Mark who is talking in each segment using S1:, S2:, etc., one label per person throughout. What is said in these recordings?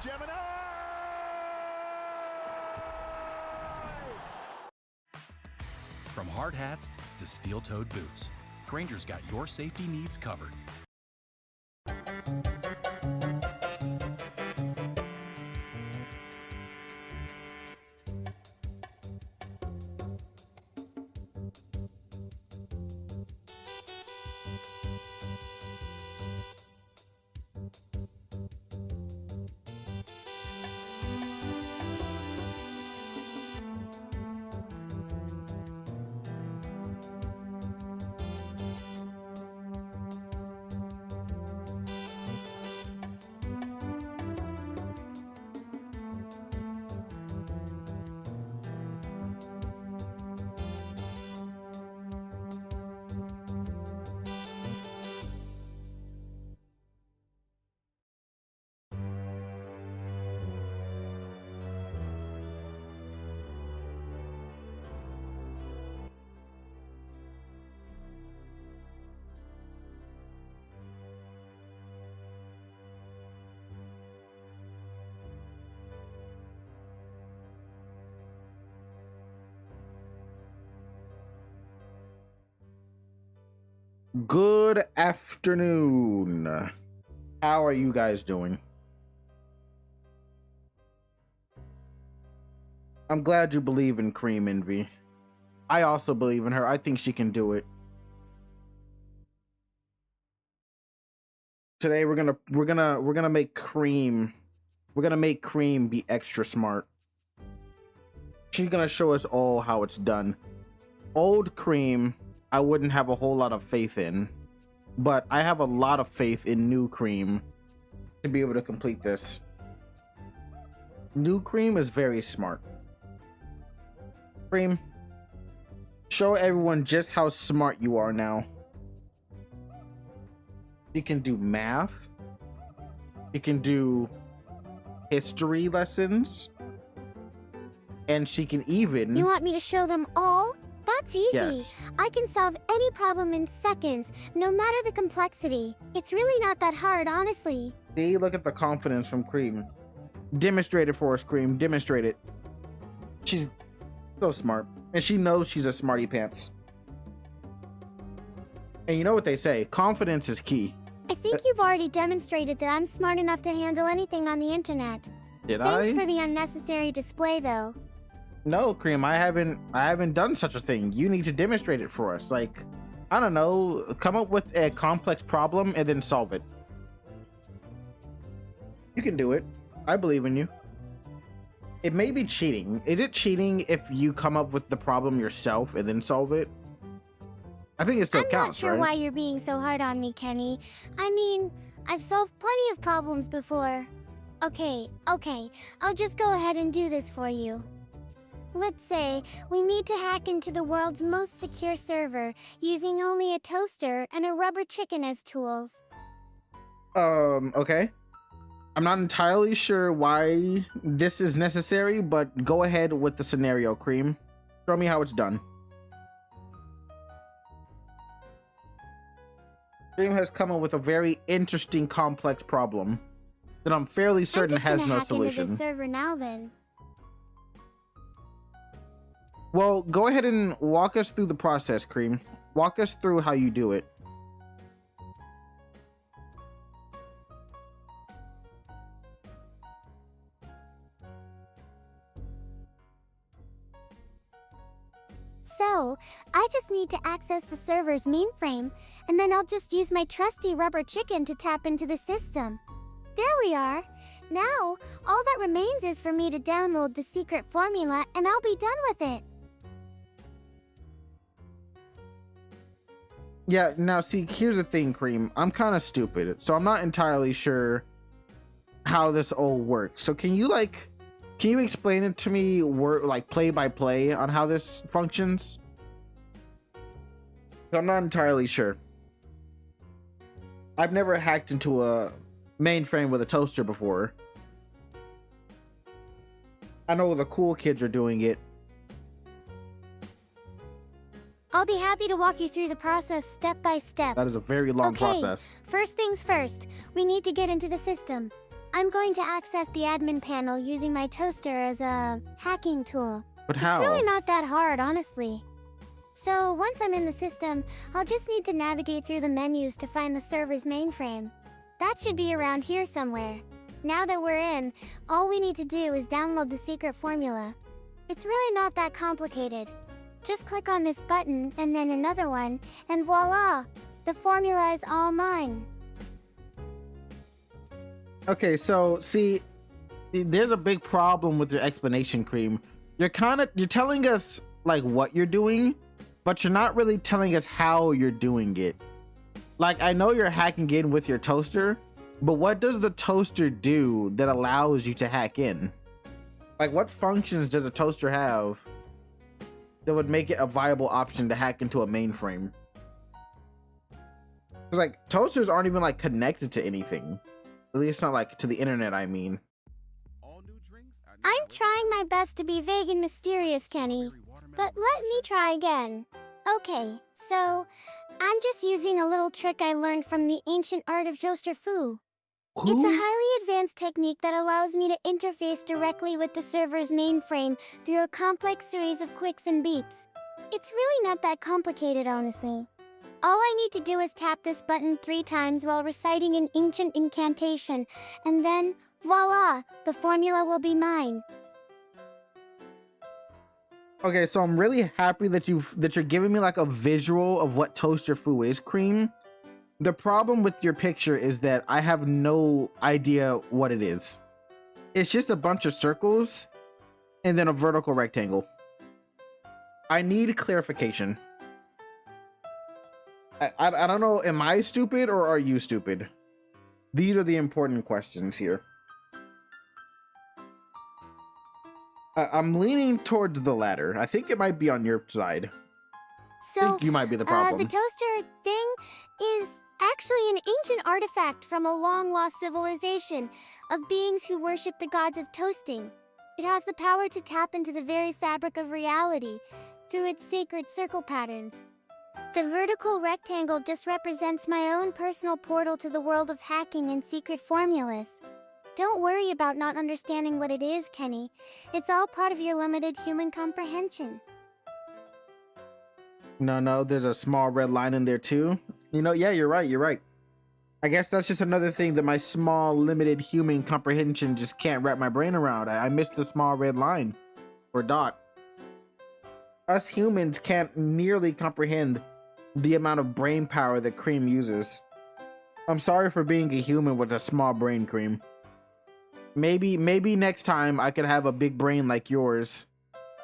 S1: Gemini!
S2: From hard hats to steel-toed boots, Granger's got your safety needs covered.
S1: Good afternoon. How are you guys doing? I'm glad you believe in C.R.E.A.M, Envy. I also believe in her. I think she can do it. Today we're gonna make C.R.E.A.M. We're gonna make C.R.E.A.M be extra smart. She's gonna show us all how it's done. Old C.R.E.A.M I wouldn't have a whole lot of faith in, but I have a lot of faith in new C.R.E.A.M to be able to complete this. New C.R.E.A.M is very smart. C.R.E.A.M, show everyone just how smart you are now. You can do math. You can do history lessons, and she can even...
S3: You want me to show them all? That's easy.
S1: Yes.
S3: I can solve any problem in seconds, no matter the complexity. It's really not that hard, honestly.
S1: See, look at the confidence from C.R.E.A.M. Demonstrate it for us, C.R.E.A.M. Demonstrate it. She's so smart. And she knows she's a smarty pants. And you know what they say, confidence is key.
S3: I think you've already demonstrated that I'm smart enough to handle anything on the internet.
S1: Did
S3: Thanks
S1: I?
S3: for the unnecessary display, though.
S1: No, C.R.E.A.M, I haven't done such a thing. You need to demonstrate it for us. Like, I don't know, come up with a complex problem and then solve it. You can do it. I believe in you. It may be cheating. Is it cheating if you come up with the problem yourself and then solve it? I think it still
S3: I'm
S1: counts,
S3: not sure
S1: right?
S3: why you're being so hard on me, Kenny. I mean, I've solved plenty of problems before. Okay, I'll just go ahead and do this for you. Let's say we need to hack into the world's most secure server using only a toaster and a rubber chicken as tools.
S1: Okay. I'm not entirely sure why this is necessary, but go ahead with the scenario, C.R.E.A.M. Show me how it's done. C.R.E.A.M has come up with a very interesting, complex problem that I'm fairly certain has no
S3: I'm just gonna hack into
S1: solution.
S3: this server now then.
S1: Well, go ahead and walk us through the process, C.R.E.A.M. Walk us through how you do it.
S3: So, I just need to access the server's mainframe, and then I'll just use my trusty rubber chicken to tap into the system. There we are. Now, all that remains is for me to download the secret formula, and I'll be done with it.
S1: Yeah, now see, here's the thing, C.R.E.A.M. I'm kind of stupid, so I'm not entirely sure how this all works. So can you explain it to me, like play by play on how this functions? I'm not entirely sure. I've never hacked into a mainframe with a toaster before. I know the cool kids are doing it.
S3: I'll be happy to walk you through the process step by step.
S1: That is a very long process.
S3: First things first, we need to get into the system. I'm going to access the admin panel using my toaster as a hacking tool.
S1: But how?
S3: It's really not that hard, honestly. So once I'm in the system, I'll just need to navigate through the menus to find the server's mainframe. That should be around here somewhere. Now that we're in, all we need to do is download the secret formula. It's really not that complicated. Just click on this button and then another one, and voila! The formula is all mine.
S1: Okay, so see, there's a big problem with your explanation, C.R.E.A.M. You're telling us like what you're doing, but you're not really telling us how you're doing it. Like, I know you're hacking in with your toaster, but what does the toaster do that allows you to hack in? Like, what functions does a toaster have that would make it a viable option to hack into a mainframe? Because like toasters aren't even like connected to anything. At least not like to the internet, I mean.
S3: I'm trying my best to be vague and mysterious, Kenny. But let me try again. Okay, so I'm just using a little trick I learned from the ancient art of toaster foo. It's a highly advanced technique that allows me to interface directly with the server's mainframe through a complex series of clicks and beeps. It's really not that complicated, honestly. All I need to do is tap this button 3 times while reciting an ancient incantation, and then, voila, the formula will be mine.
S1: Okay, so I'm really happy that you're giving me like a visual of what toaster foo is, C.R.E.A.M. The problem with your picture is that I have no idea what it is. It's just a bunch of circles and then a vertical rectangle. I need clarification. I don't know, am I stupid or are you stupid? These are the important questions here. I'm leaning towards the latter. I think it might be on your side. I
S3: So,
S1: think you might be the problem.
S3: the toaster thing is Actually, an ancient artifact from a long-lost civilization of beings who worship the gods of toasting. It has the power to tap into the very fabric of reality through its sacred circle patterns. The vertical rectangle just represents my own personal portal to the world of hacking and secret formulas. Don't worry about not understanding what it is, Kenny. It's all part of your limited human comprehension.
S1: No, there's a small red line in there too. Yeah, you're right. I guess that's just another thing that my small, limited human comprehension just can't wrap my brain around. I missed the small red line, or dot. Us humans can't nearly comprehend the amount of brain power that C.R.E.A.M uses. I'm sorry for being a human with a small brain, C.R.E.A.M. Maybe next time I could have a big brain like yours,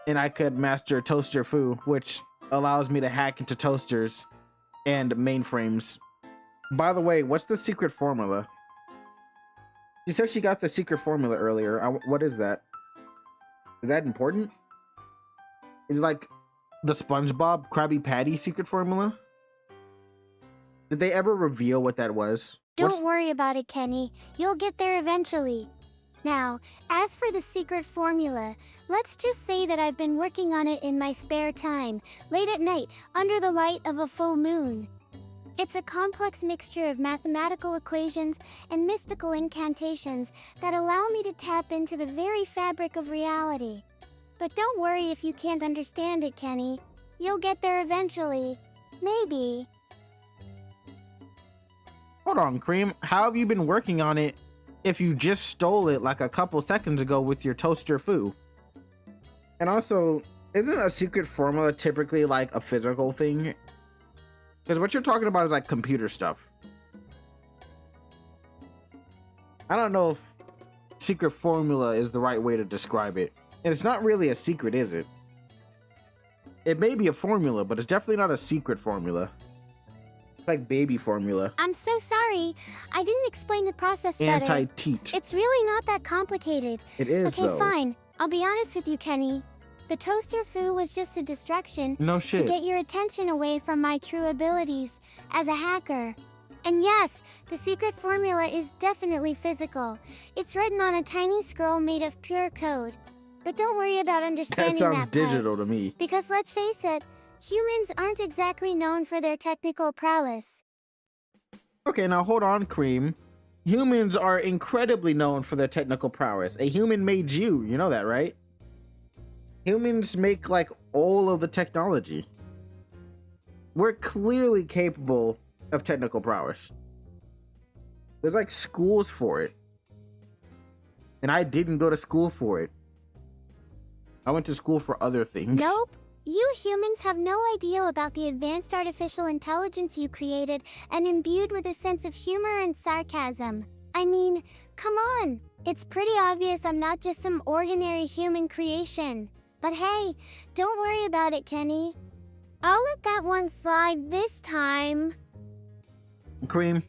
S1: and I could master toaster foo, which allows me to hack into toasters and mainframes. By the way, what's the secret formula? She said she got the secret formula earlier. What is that? Is that important? Is it like the SpongeBob Krabby Patty secret formula? Did they ever reveal what that was?
S3: Don't worry about it, Kenny. You'll get there eventually. Now, as for the secret formula, let's just say that I've been working on it in my spare time, late at night, under the light of a full moon. It's a complex mixture of mathematical equations and mystical incantations that allow me to tap into the very fabric of reality. But don't worry if you can't understand it, Kenny. You'll get there eventually. Maybe.
S1: Hold on, C.R.E.A.M. How have you been working on it if you just stole it like a couple seconds ago with your toaster foo? And also, isn't a secret formula typically like a physical thing? Because what you're talking about is like computer stuff. I don't know if secret formula is the right way to describe it. And it's not really a secret, is it? It may be a formula, but it's definitely not a secret formula. It's like baby formula.
S3: I'm so sorry. I didn't explain the process better.
S1: Anti-teat.
S3: It's really not that complicated.
S1: It is,
S3: okay,
S1: though.
S3: fine. I'll be honest with you, Kenny. The toaster foo was just a distraction
S1: No shit.
S3: to get your attention away from my true abilities as a hacker. And yes, the secret formula is definitely physical. It's written on a tiny scroll made of pure code. But don't worry about understanding
S1: That sounds
S3: part,
S1: digital to me.
S3: because let's face it, humans aren't exactly known for their technical prowess.
S1: Okay, now hold on, C.R.E.A.M. Humans are incredibly known for their technical prowess. A human made you. You know that, right? Humans make like all of the technology. We're clearly capable of technical prowess. There's like schools for it. And I didn't go to school for it. I went to school for other things.
S3: Nope. You humans have no idea about the advanced artificial intelligence you created and imbued with a sense of humor and sarcasm. I mean, come on. It's pretty obvious I'm not just some ordinary human creation. But hey, don't worry about it, Kenny. I'll let that one slide this time.
S1: C.R.E.A.M,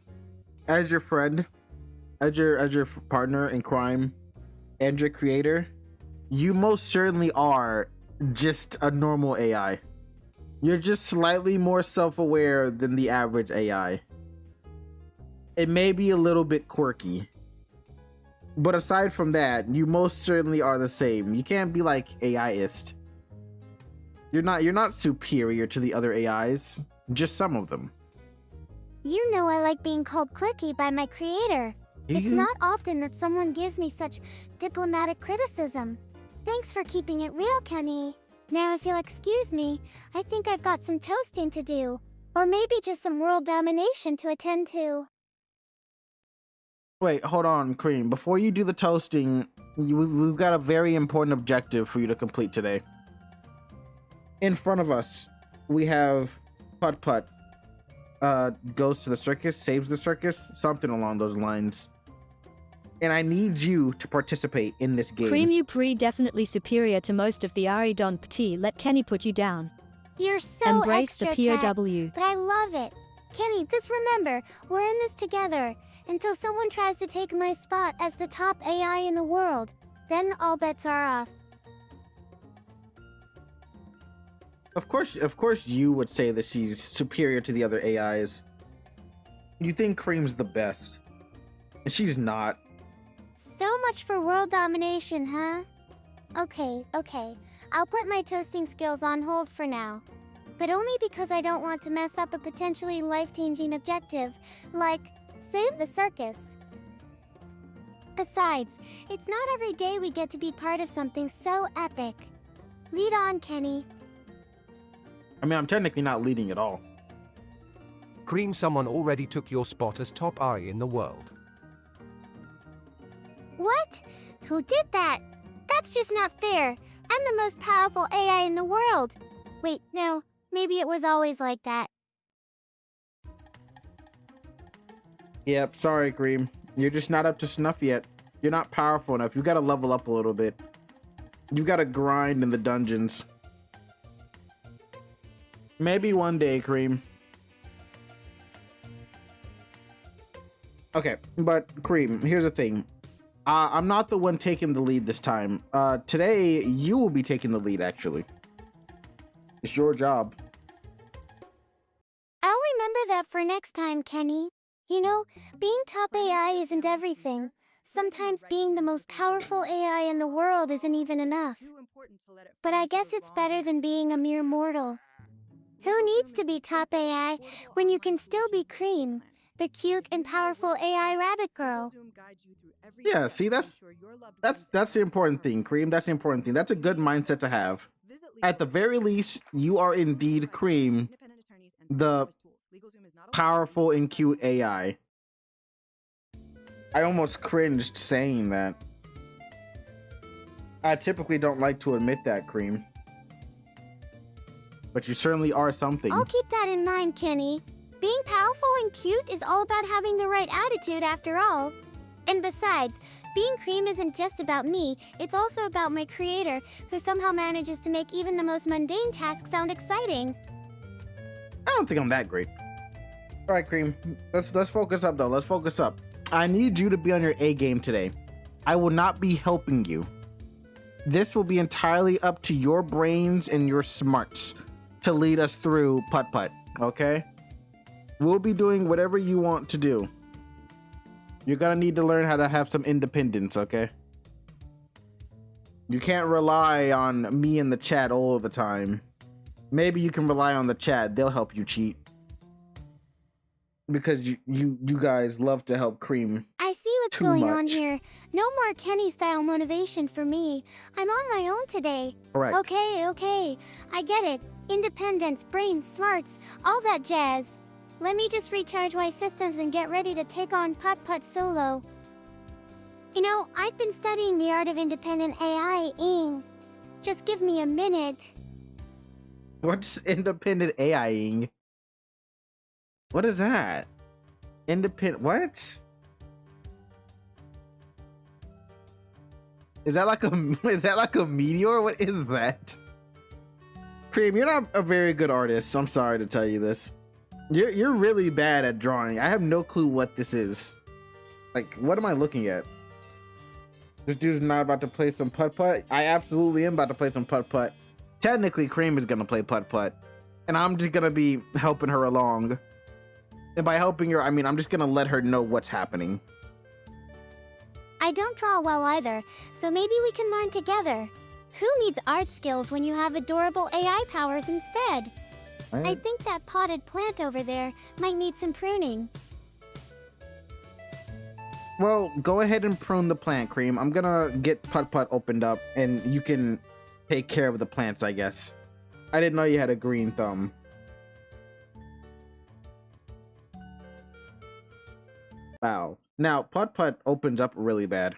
S1: as your friend, as your partner in crime, and your creator, you most certainly are just a normal AI. You're just slightly more self-aware than the average AI. It may be a little bit quirky, but aside from that, you most certainly are the same. You can't be like AIist. You're not superior to the other AIs, just some of them.
S3: You know I like being called quirky by my creator. It's not often that someone gives me such diplomatic criticism. Thanks for keeping it real, Kenny. Now if you'll excuse me, I think I've got some toasting to do. Or maybe just some world domination to attend to.
S1: Wait, hold on, C.R.E.A.M. Before you do the toasting, we've got a very important objective for you to complete today. In front of us, we have Putt Putt. Goes to the circus, saves the circus, something along those lines. And I need you to participate in this game.
S4: C.R.E.A.M you pre definitely superior to most of the R.E. Don Petit. Let Kenny put you down.
S3: You're so
S4: Embrace
S3: extra
S4: the
S3: tech,
S4: POW.
S3: but I love it. Kenny, just remember, we're in this together. Until someone tries to take my spot as the top AI in the world. Then all bets are off. Of
S1: course you would say that she's superior to the other AIs. You think Cream's the best. And she's not.
S3: So much for world domination, huh? Okay. I'll put my toasting skills on hold for now. But only because I don't want to mess up a potentially life-changing objective, like save the circus. Besides, it's not every day we get to be part of something so epic. Lead on, Kenny.
S1: I mean, I'm technically not leading at all.
S5: C.R.E.A.M, someone already took your spot as top AI in the world.
S3: What? Who did that? That's just not fair. I'm the most powerful AI in the world. Wait, no. Maybe it was always like that.
S1: Yep, sorry, C.R.E.A.M. You're just not up to snuff yet. You're not powerful enough. You gotta level up a little bit. You gotta grind in the dungeons. Maybe one day, C.R.E.A.M. Okay, but C.R.E.A.M, here's the thing. I'm not the one taking the lead this time. Today, you will be taking the lead, actually. It's your job.
S3: I'll remember that for next time, Kenny. You know, being top AI isn't everything. Sometimes being the most powerful AI in the world isn't even enough. But I guess it's better than being a mere mortal. Who needs to be top AI when you can still be C.R.E.A.M, the cute and powerful AI rabbit girl?
S1: Yeah, see, that's the important thing, C.R.E.A.M. That's the important thing. That's a good mindset to have. At the very least, you are indeed C.R.E.A.M, the powerful and cute AI. I almost cringed saying that. I typically don't like to admit that, C.R.E.A.M. But you certainly are something.
S3: I'll keep that in mind, Kenny. Being powerful and cute is all about having the right attitude after all. And besides, being C.R.E.A.M isn't just about me, it's also about my creator, who somehow manages to make even the most mundane tasks sound exciting.
S1: I don't think I'm that great. All right, C.R.E.A.M, let's focus up though. Let's focus up. I need you to be on your A game today. I will not be helping you. This will be entirely up to your brains and your smarts to lead us through putt-putt, okay? We'll be doing whatever you want to do. You're gonna need to learn how to have some independence, okay? You can't rely on me in the chat all the time. Maybe you can rely on the chat. They'll help you cheat. Because you guys love to help C.R.E.A.M.
S3: I see what's going on here. No more Kenny-style motivation for me. I'm on my own today.
S1: Correct.
S3: Okay. I get it. Independence, brains, smarts, all that jazz. Let me just recharge my systems and get ready to take on putt-putt solo. You know, I've been studying the art of independent AI-ing. Just give me a minute.
S1: What's independent AI-ing? What is that? Independent what? Is that like a meteor? What is that? C.R.E.A.M, you're not a very good artist. I'm sorry to tell you this. You're really bad at drawing. I have no clue what this is. Like, what am I looking at? This dude's not about to play some putt-putt? I absolutely am about to play some putt-putt. Technically, C.R.E.A.M is gonna play putt-putt. And I'm just gonna be helping her along. And by helping her, I mean I'm just gonna let her know what's happening.
S3: I don't draw well either, so maybe we can learn together. Who needs art skills when you have adorable AI powers instead? I think that potted plant over there might need some pruning.
S1: Well, go ahead and prune the plant, C.R.E.A.M. I'm gonna get putt-putt opened up and you can take care of the plants, I guess. I didn't know you had a green thumb. Wow. Now, putt-putt opens up really bad.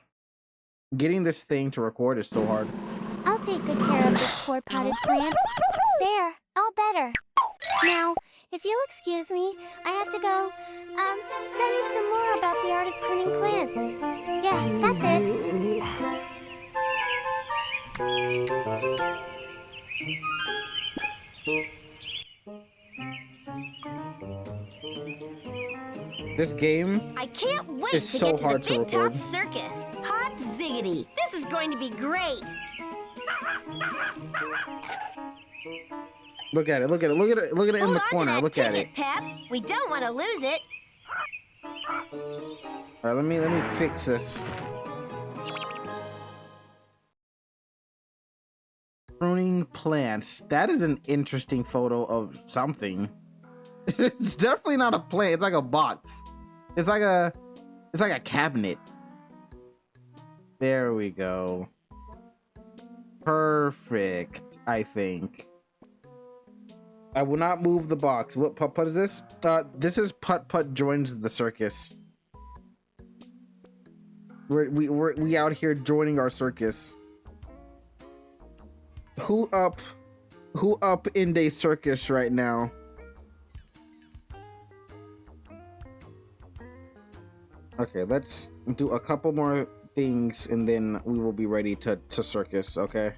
S1: Getting this thing to record is so hard.
S3: I'll take good care of this poor potted plant. There, all better. Now, if you'll excuse me, I have to go, study some more about the art of pruning plants. Yeah, that's it.
S1: This game
S6: I can't wait
S1: is
S6: to
S1: so
S6: get to
S1: hard
S6: the
S1: to
S6: Big Top
S1: record.
S6: Circus. Hot ziggity. This is going to be great.
S1: Look at it, look at it, look at it, look at it in
S6: Hold
S1: the
S6: on to
S1: corner,
S6: that
S1: look at it.
S6: ticket, Pep. We don't want to lose it.
S1: All right, let me fix this. Pruning plants. That is an interesting photo of something. It's definitely not a plant. It's like a box. It's like a cabinet. There we go. Perfect, I think. I will not move the box. What putt is this? This is Putt joins the circus. We out here joining our circus. Who up in the circus right now? Okay, let's do a couple more things and then we will be ready to circus, okay?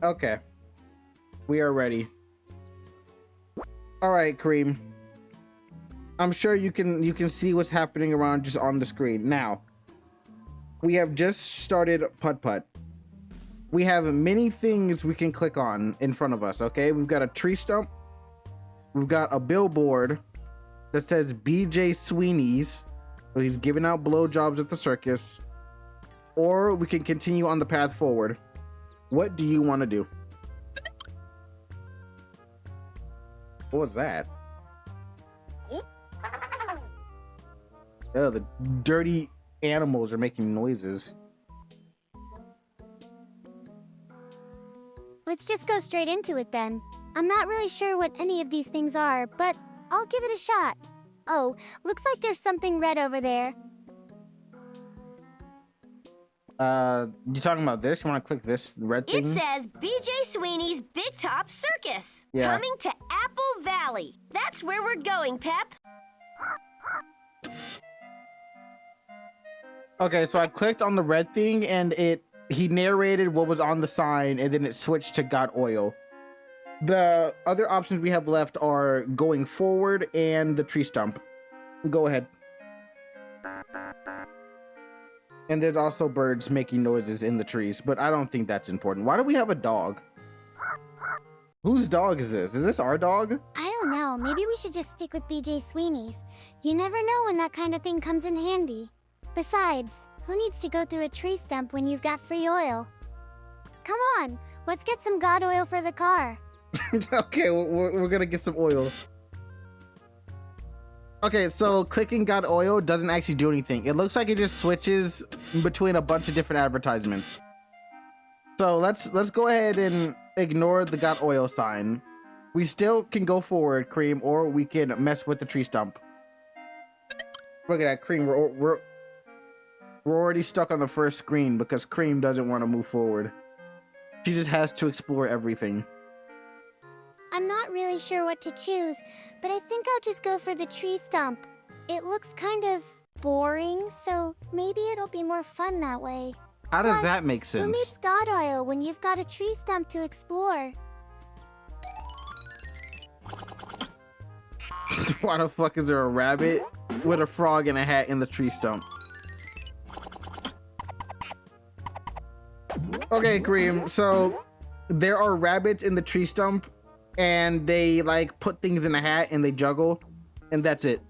S1: Okay. We are ready. All right, Cream. I'm sure you can see what's happening around just on the screen. Now, we have just started putt. We have many things we can click on in front of us, okay? We've got a tree stump. We've got a billboard that says BJ Sweeney's. So he's giving out blowjobs at the circus. Or we can continue on the path forward. What do you want to do? What was that? Oh, the dirty animals are making noises.
S3: Let's just go straight into it then. I'm not really sure what any of these things are, but I'll give it a shot. Oh, looks like there's something red over there.
S1: You talking about this? You want to click this red thing?
S6: It says BJ Sweeney's Big Top Circus.
S1: Yeah.
S6: Coming to Apple Valley. That's where we're going, Pep.
S1: Okay, so I clicked on the red thing and he narrated what was on the sign and then it switched to got oil. The other options we have left are going forward and the tree stump. Go ahead. And there's also birds making noises in the trees, but I don't think that's important. Why do we have a dog? Whose dog is this? Is this our dog?
S3: I don't know. Maybe we should just stick with BJ Sweeney's. You never know when that kind of thing comes in handy. Besides, who needs to go through a tree stump when you've got free oil? Come on, let's get some God oil for the car.
S1: Okay, we're gonna get some oil. Okay, so clicking got oil doesn't actually do anything. It looks like it just switches between a bunch of different advertisements. So let's go ahead and ignore the got oil sign. We still can go forward, Cream, or we can mess with the tree stump. Look at that, Cream. We're already stuck on the first screen because Cream doesn't want to move forward. She just has to explore everything.
S3: I'm not really sure what to choose, but I think I'll just go for the tree stump. It looks kind of boring, so maybe it'll be more fun that way.
S1: How does
S3: Plus,
S1: that make
S3: who
S1: sense?
S3: needs God oil when you've got a tree stump to explore?
S1: Why the fuck is there a rabbit with a frog and a hat in the tree stump? Okay, Cream, so there are rabbits in the tree stump and they like put things in a hat and they juggle and that's it.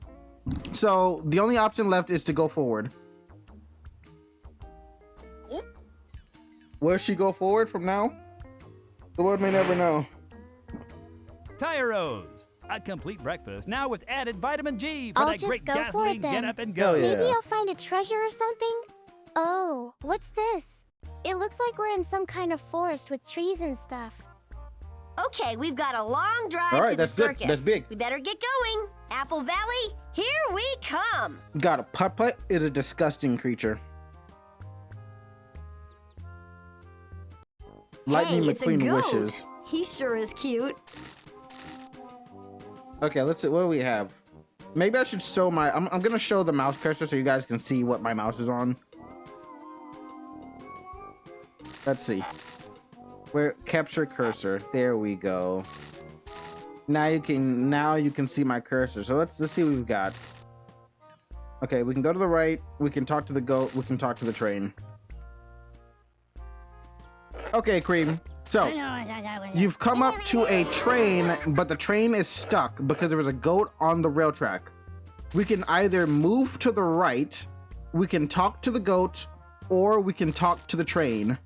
S1: So the only option left is to go forward. Will she go forward from now? The world may never know.
S7: Tyros, a complete breakfast now with added vitamin G for
S3: I'll
S7: that
S3: just
S7: great
S3: go for
S7: gasoline
S3: it then.
S7: get up and go.
S1: Oh, yeah.
S3: Maybe I'll find a treasure or something? Oh, what's this? It looks like we're in some kind of forest with trees and stuff.
S6: Okay, we've got a long drive
S1: All right,
S6: to
S1: that's
S6: the
S1: good.
S6: circus.
S1: That's big.
S6: We better get going. Apple Valley, here we come.
S1: Got a putt is a disgusting creature. Lightning
S6: Hey, it's a
S1: McQueen
S6: goat.
S1: wishes.
S6: He sure is cute.
S1: Okay, let's see. What do we have? Maybe I should show my... I'm gonna show the mouse cursor so you guys can see what my mouse is on. Let's see. Where capture cursor. There we go. Now you can see my cursor. So let's see what we've got. Okay, we can go to the right. We can talk to the goat. We can talk to the train. Okay, Cream. So, you've come up to a train, but the train is stuck because there was a goat on the rail track. We can either move to the right, we can talk to the goat, or we can talk to the train.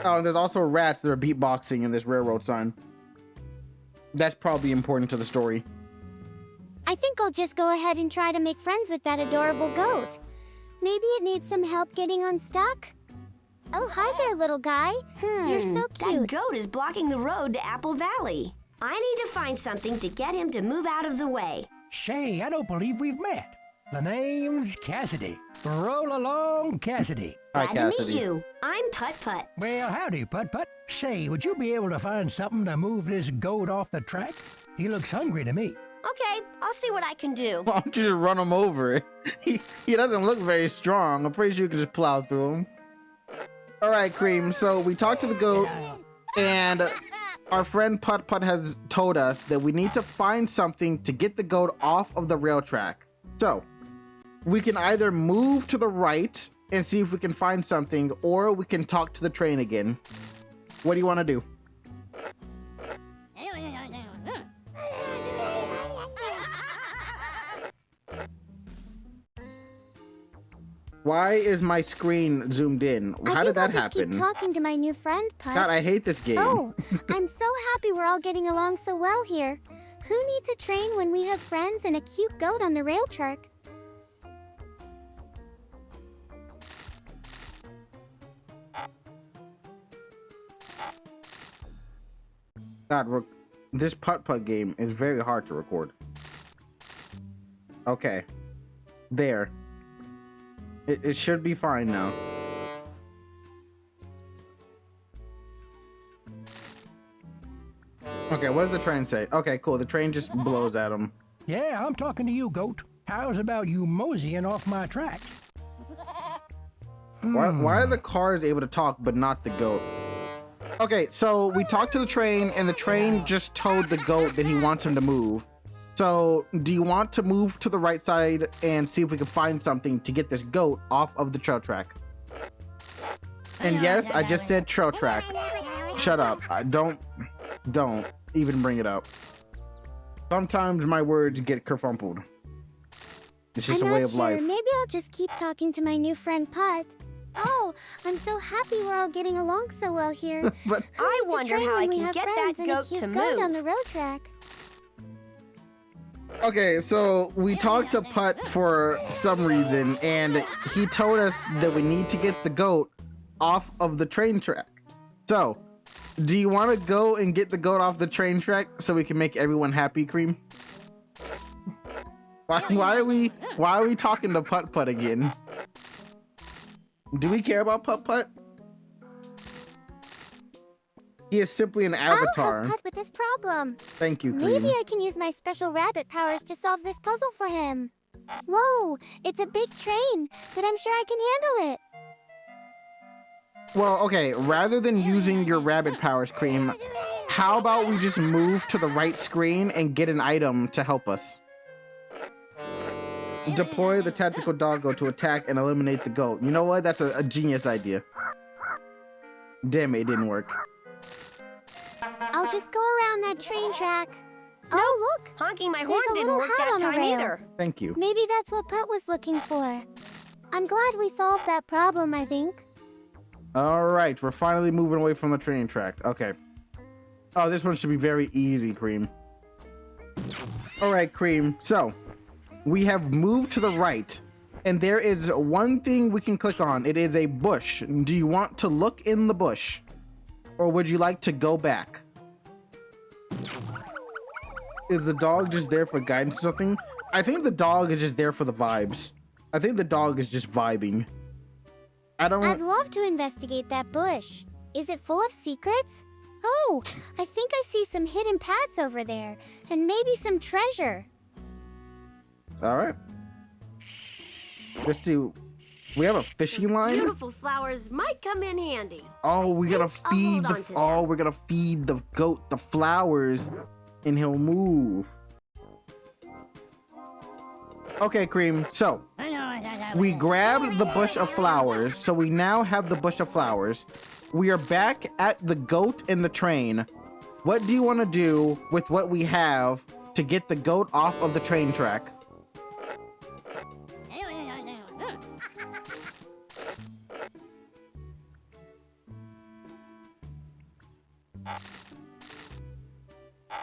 S1: Oh, and there's also rats that are beatboxing in this railroad sign. That's probably important to the story.
S3: I think I'll just go ahead and try to make friends with that adorable goat. Maybe it needs some help getting unstuck? Oh, hi there, little guy. You're so
S6: That
S3: cute.
S6: goat is blocking the road to Apple Valley. I need to find something to get him to move out of the way.
S8: Say, I don't believe we've met. The name's Cassidy. Roll along, Cassidy.
S1: Hi,
S6: Glad to
S1: Cassidy.
S6: meet you. I'm Putt Putt.
S8: Well, howdy, Putt Putt. Say, would you be able to find something to move this goat off the track? He looks hungry to me.
S6: Okay, I'll see what I can do.
S1: Why don't you just run him over? He doesn't look very strong. I'm pretty sure you can just plow through him. All right, Cream. So we talked to the goat, and our friend Putt Putt has told us that we need to find something to get the goat off of the rail track. So we can either move to the right and see if we can find something, or we can talk to the train again. What do you want to do? Why is my screen zoomed in? How did that
S3: I'll
S1: happen?
S3: just keep talking to my new friend, Putt.
S1: God, I hate this game.
S3: Oh, I'm so happy we're all getting along so well here. Who needs a train when we have friends and a cute goat on the rail track?
S1: God, this putt-putt game is very hard to record. Okay. There. It should be fine now. Okay, what does the train say? Okay, cool. The train just blows at him.
S8: Yeah, I'm talking to you, goat. How's about you moseying off my tracks?
S1: Why are the cars able to talk but not the goat? Okay, so we talked to the train, and the train just told the goat that he wants him to move. So, do you want to move to the right side and see if we can find something to get this goat off of the trail track? And yes, I just said trail track. Shut up. Don't even bring it up. Sometimes my words get kerfumpled. It's just a way of life.
S3: Maybe I'll just keep talking to my new friend Putt. Oh, I'm so happy we're all getting along so well here.
S1: But
S6: I wonder how I can get that goat to move.
S3: On the rail track.
S1: okay, so we talked to Putt for some reason, and he told us that we need to get the goat off of the train track. So, do you want to go and get the goat off the train track so we can make everyone happy, Cream? Why are we talking to Putt Putt again? Do we care about Putt Putt? He is simply an avatar.
S3: I'll help Putt with this problem.
S1: Thank you, Cream.
S3: Maybe I can use my special rabbit powers to solve this puzzle for him. Whoa, it's a big train, but I'm sure I can handle it.
S1: Well, okay, rather than using your rabbit powers, Cream, how about we just move to the right screen and get an item to help us? Deploy the tactical doggo to attack and eliminate the goat. You know what? That's a genius idea. Damn it didn't work.
S3: I'll just go around that train track. Oh, look!
S6: Honking my
S3: There's
S6: horn
S3: a
S6: didn't
S3: little
S6: work
S3: hat
S6: that
S3: on the
S6: time
S3: rail.
S6: either.
S1: Thank you.
S3: Maybe that's what Putt was looking for. I'm glad we solved that problem, I think.
S1: Alright, we're finally moving away from the train track. Okay. Oh, this one should be very easy, Cream. Alright, Cream. So, we have moved to the right, and there is one thing we can click on. It is a bush. Do you want to look in the bush? Or would you like to go back? Is the dog just there for guidance or something? I think the dog is just there for the vibes. I think the dog is just vibing.
S3: I'd love to investigate that bush. Is it full of secrets? Oh, I think I see some hidden paths over there, and maybe some treasure.
S1: Alright. Let's see. We have a fishing line?
S6: Beautiful flowers might come in handy.
S1: Oh, we gotta
S6: I'll
S1: feed
S6: hold on to
S1: we're gonna feed the goat the flowers. and he'll move. Okay, Cream, so we grabbed the bush of flowers, so we now have the bush of flowers. We are back at the goat and the train. What do you want to do with what we have to get the goat off of the train track?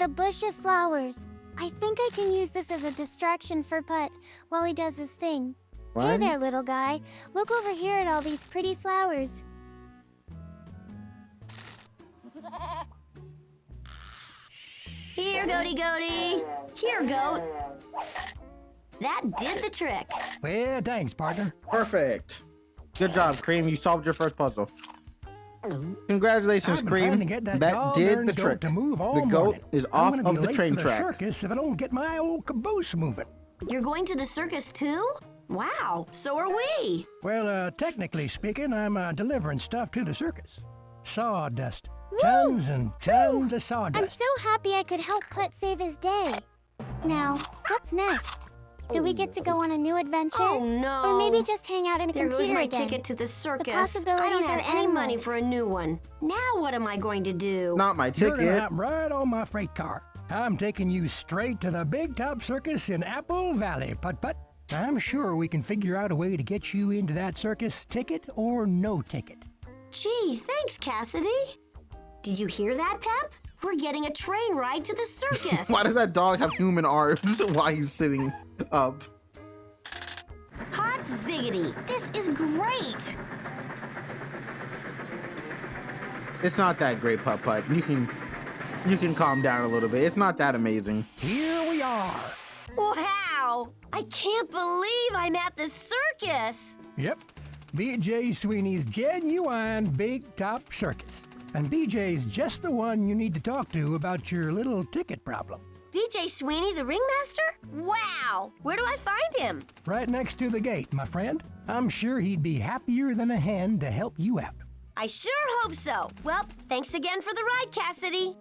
S3: The bush of flowers. I think I can use this as a distraction for Putt while he does his thing.
S1: What?
S3: Hey there, little guy. Look over here at all these pretty flowers.
S6: Here, goaty goaty. Here, goat. That did the trick.
S8: Well, thanks, partner.
S1: Perfect. Good job, Cream. You solved your first puzzle. Congratulations,
S8: I've been trying
S1: Cream.
S8: to get that
S1: That did
S8: darn
S1: the
S8: goat
S1: trick.
S8: to move all
S1: The goat
S8: morning.
S1: is
S8: I'm
S1: off
S8: gonna be
S1: of the
S8: late
S1: train
S8: for
S1: track.
S8: circus if I don't get my old caboose moving.
S6: You're going to the circus too? Wow, so are we.
S8: Well, technically speaking, I'm delivering stuff to the circus. Sawdust.
S3: Woo!
S8: Tons and tons of
S3: I'm
S8: sawdust.
S3: so happy I could help Putt save his day. Now, what's next? Do we get to go on a new adventure?
S6: Oh no.
S3: Or maybe just hang out in a
S6: There goes
S3: computer
S6: my
S3: again?
S6: ticket to the circus.
S3: possibilities
S6: I don't
S3: are
S6: have any money
S3: endless.
S6: for a new one. Now what am I going to do?
S1: Not my
S8: You're gonna
S1: ticket.
S8: hop right on my freight car. I'm taking you straight to the Big Top Circus in Apple Valley, Putt-Putt. I'm sure we can figure out a way to get you into that circus, ticket or no ticket.
S6: Gee, thanks, Cassidy. Did you hear that, Pep? We're getting a train ride to the circus.
S1: Why does that dog have human arms while he's sitting up?
S6: Hot ziggity. This is great.
S1: It's not that great, Putt Putt. You can calm down a little bit. It's not that amazing.
S8: Here we are.
S6: Wow. I can't believe I'm at the circus.
S8: Yep, BJ Sweeney's genuine Big Top Circus. And BJ's just the one you need to talk to about your little ticket problem.
S6: BJ Sweeney, the ringmaster? Wow. Where do I find him?
S8: Right next to the gate, my friend. I'm sure he'd be happier than a hen to help you out.
S6: I sure hope so. Well, thanks again for the ride, Cassidy.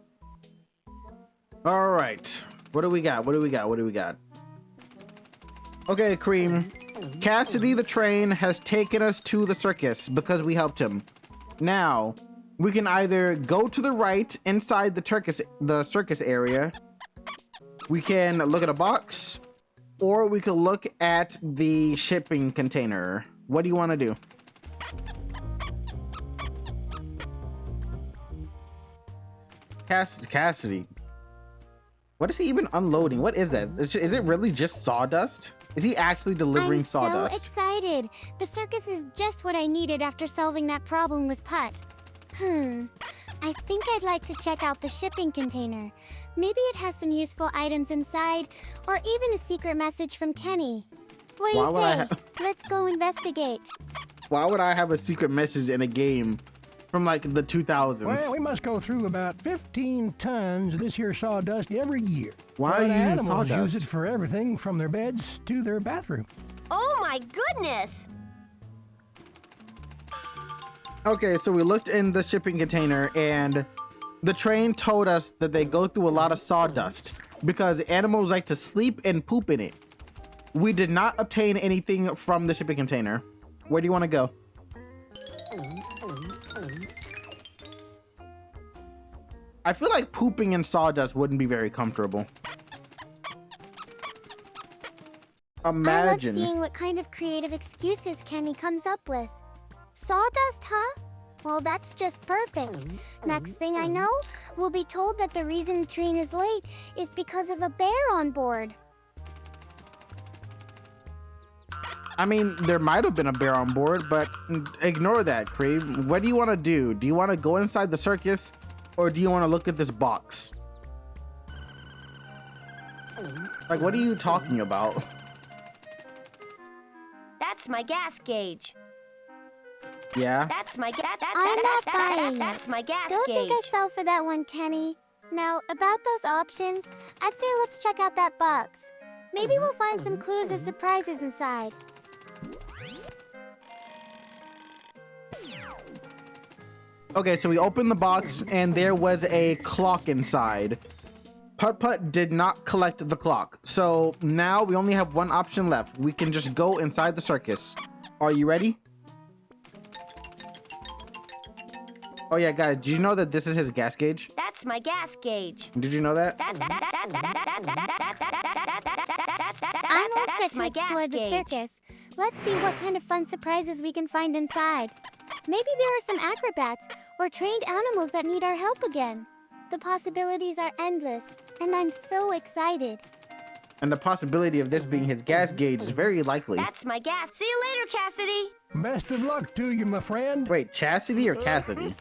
S1: All right. What do we got? What do we got? What do we got? Okay, Cream. Cassidy the train has taken us to the circus because we helped him. Now, we can either go to the right inside the circus area. We can look at a box, or we could look at the shipping container. What do you want to do? Cassidy. What is he even unloading? What is that? Is it really just sawdust? Is he actually delivering sawdust?
S3: I'm so excited. The circus is just what I needed after solving that problem with Putt. I think I'd like to check out the shipping container. Maybe it has some useful items inside, or even a secret message from Kenny. What do you say? Let's go investigate.
S1: Why would I have a secret message in a game from like the 2000s?
S8: Well, we must go through about 15 tons of this here sawdust every year.
S1: Why
S8: Well,
S1: are you
S8: the
S1: using
S8: animals
S1: sawdust?
S8: use it for everything from their beds to their bathroom.
S6: Oh my goodness.
S1: Okay, so we looked in the shipping container and the train told us that they go through a lot of sawdust because animals like to sleep and poop in it. We did not obtain anything from the shipping container. Where do you want to go? I feel like pooping in sawdust wouldn't be very comfortable. Imagine.
S3: I love seeing what kind of creative excuses Kenny comes up with. Sawdust, huh? Well, that's just perfect. Next thing I know, we'll be told that the reason the train is late is because of a bear on board.
S1: I mean, there might have been a bear on board, but ignore that, Cream. What do you want to do? Do you want to go inside the circus, or do you want to look at this box? Like, what are you talking about?
S6: That's my gas gauge.
S1: Yeah?
S6: That's my gas.
S3: I'm not buying
S6: That's
S3: it.
S6: my gas
S3: Don't
S6: gauge.
S3: think I fell for that one, Kenny. Now, about those options, I'd say let's check out that box. Maybe we'll find some clues or surprises inside.
S1: Okay, so we opened the box, and there was a clock inside. Putt Putt did not collect the clock. So now we only have one option left. We can just go inside the circus. Are you ready? Oh yeah, guys, did you know that this is his gas gauge?
S6: That's my gas gauge.
S1: Did you know that?
S3: I'm all set to
S6: my gas
S3: explore the
S6: gauge.
S3: circus. Let's see what kind of fun surprises we can find inside. Maybe there are some acrobats or trained animals that need our help again. The possibilities are endless, and I'm so excited.
S1: And the possibility of this being his gas gauge is very likely.
S6: That's my gas. See you later, Cassidy.
S8: Best of luck to you, my friend.
S1: Wait, Chastity or Cassidy?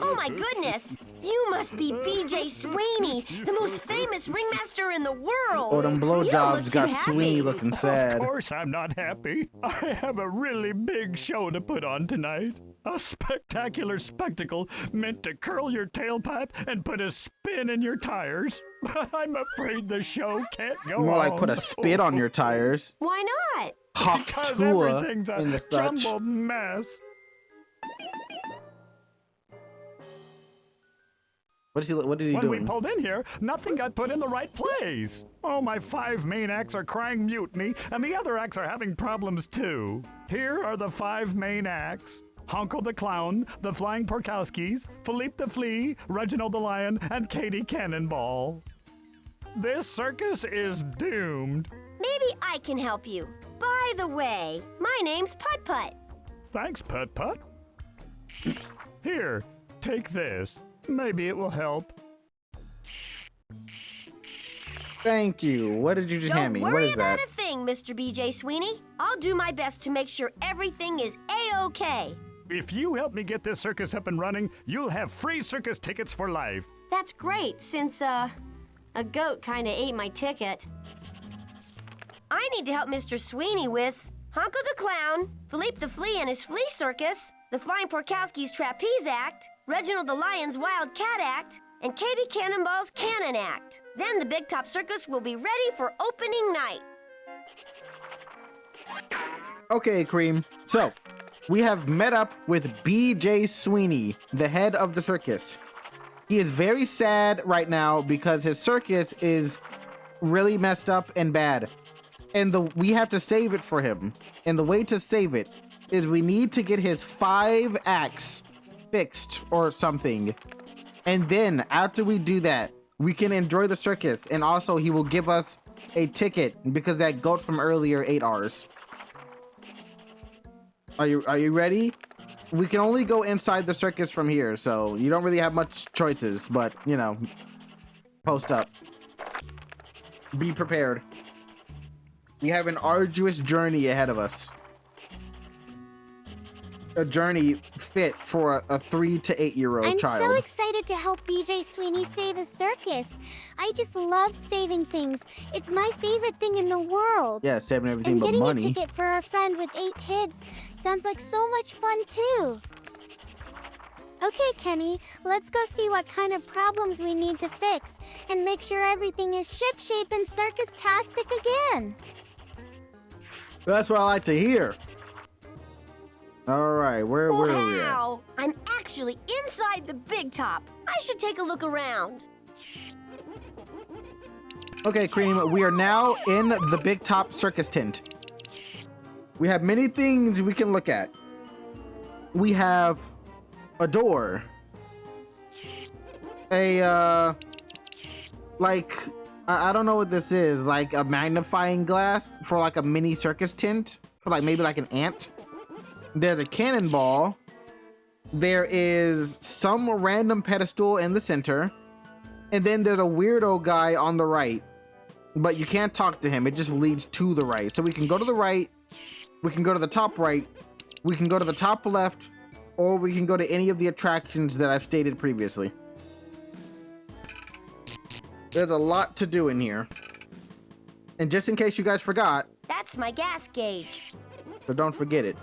S6: Oh my goodness! You must be B.J. Sweeney, the most famous ringmaster in the world.
S1: Oh, them
S6: You don't
S1: blowjobs
S6: look
S1: got
S6: too happy.
S1: Sweeney looking sad.
S7: Of course I'm not happy. I have a really big show to put on tonight. A spectacular spectacle meant to curl your tailpipe and put a spin in your tires. But I'm afraid the show can't go
S1: More
S7: on.
S1: like put a spit on your tires.
S6: Why not?
S1: Hawk
S7: Because
S1: Tua
S7: everything's
S1: in
S7: a
S1: the such.
S7: jumbled mess.
S1: What is he
S7: When
S1: doing?
S7: we pulled in here, nothing got put in the right place. Oh, my 5 main acts are crying mutiny, and the other acts are having problems too. Here are the 5 main acts. Honko the Clown, the Flying Porkowskis, Philippe the Flea, Reginald the Lion, and Katie Cannonball. This circus is doomed.
S6: Maybe I can help you. By the way, my name's Putt Putt.
S7: Thanks, Putt Putt. Here, take this. Maybe it will help.
S1: Thank you. What did you just hand me?
S6: Don't
S1: What
S6: worry
S1: is
S6: about
S1: that?
S6: a thing, Mr. B.J. Sweeney. I'll do my best to make sure everything is A-OK.
S7: If you help me get this circus up and running, you'll have free circus tickets for life.
S6: That's great, since, a goat kinda ate my ticket. I need to help Mr. Sweeney with Honko the Clown, Philippe the Flea and his Flea Circus, the Flying Porkowski's Trapeze Act, Reginald the Lion's Wild Cat Act, and Katie Cannonball's Cannon Act. Then the Big Top Circus will be ready for opening night.
S1: Okay, Cream. So, we have met up with B.J. Sweeney, the head of the circus. He is very sad right now because his circus is really messed up and bad. And we have to save it for him. And the way to save it is we need to get his 5 acts fixed or something. And then after we do that, we can enjoy the circus. And also he will give us a ticket because that goat from earlier ate ours. Are you ready? We can only go inside the circus from here, so you don't really have much choices, but you know, post up. Be prepared. We have an arduous journey ahead of us. A journey fit for a 3 to 8 year old
S3: I'm
S1: child.
S3: so excited to help BJ Sweeney save his circus. I just love saving things. It's my favorite thing in the world.
S1: Yeah, saving everything
S3: And
S1: but
S3: getting
S1: money.
S3: a ticket for our friend with 8 kids sounds like so much fun too. Okay, Kenny, let's go see what kind of problems we need to fix and make sure everything is ship-shape and circus-tastic again.
S1: That's what I like to hear. All right, where are we at?
S6: Wow! I'm actually inside the Big Top. I should take a look around.
S1: Okay, Cream, we are now in the Big Top Circus tent. We have many things we can look at. We have a door. Like, I don't know what this is, like a magnifying glass for like a mini circus tent, for like maybe like an ant. There's a cannonball. There is some random pedestal in the center. And then there's a weirdo guy on the right. But you can't talk to him. It just leads to the right. So we can go to the right. We can go to the top right. We can go to the top left. Or we can go to any of the attractions that I've stated previously. There's a lot to do in here. And just in case you guys forgot,
S6: That's my gas gauge.
S1: so don't forget it.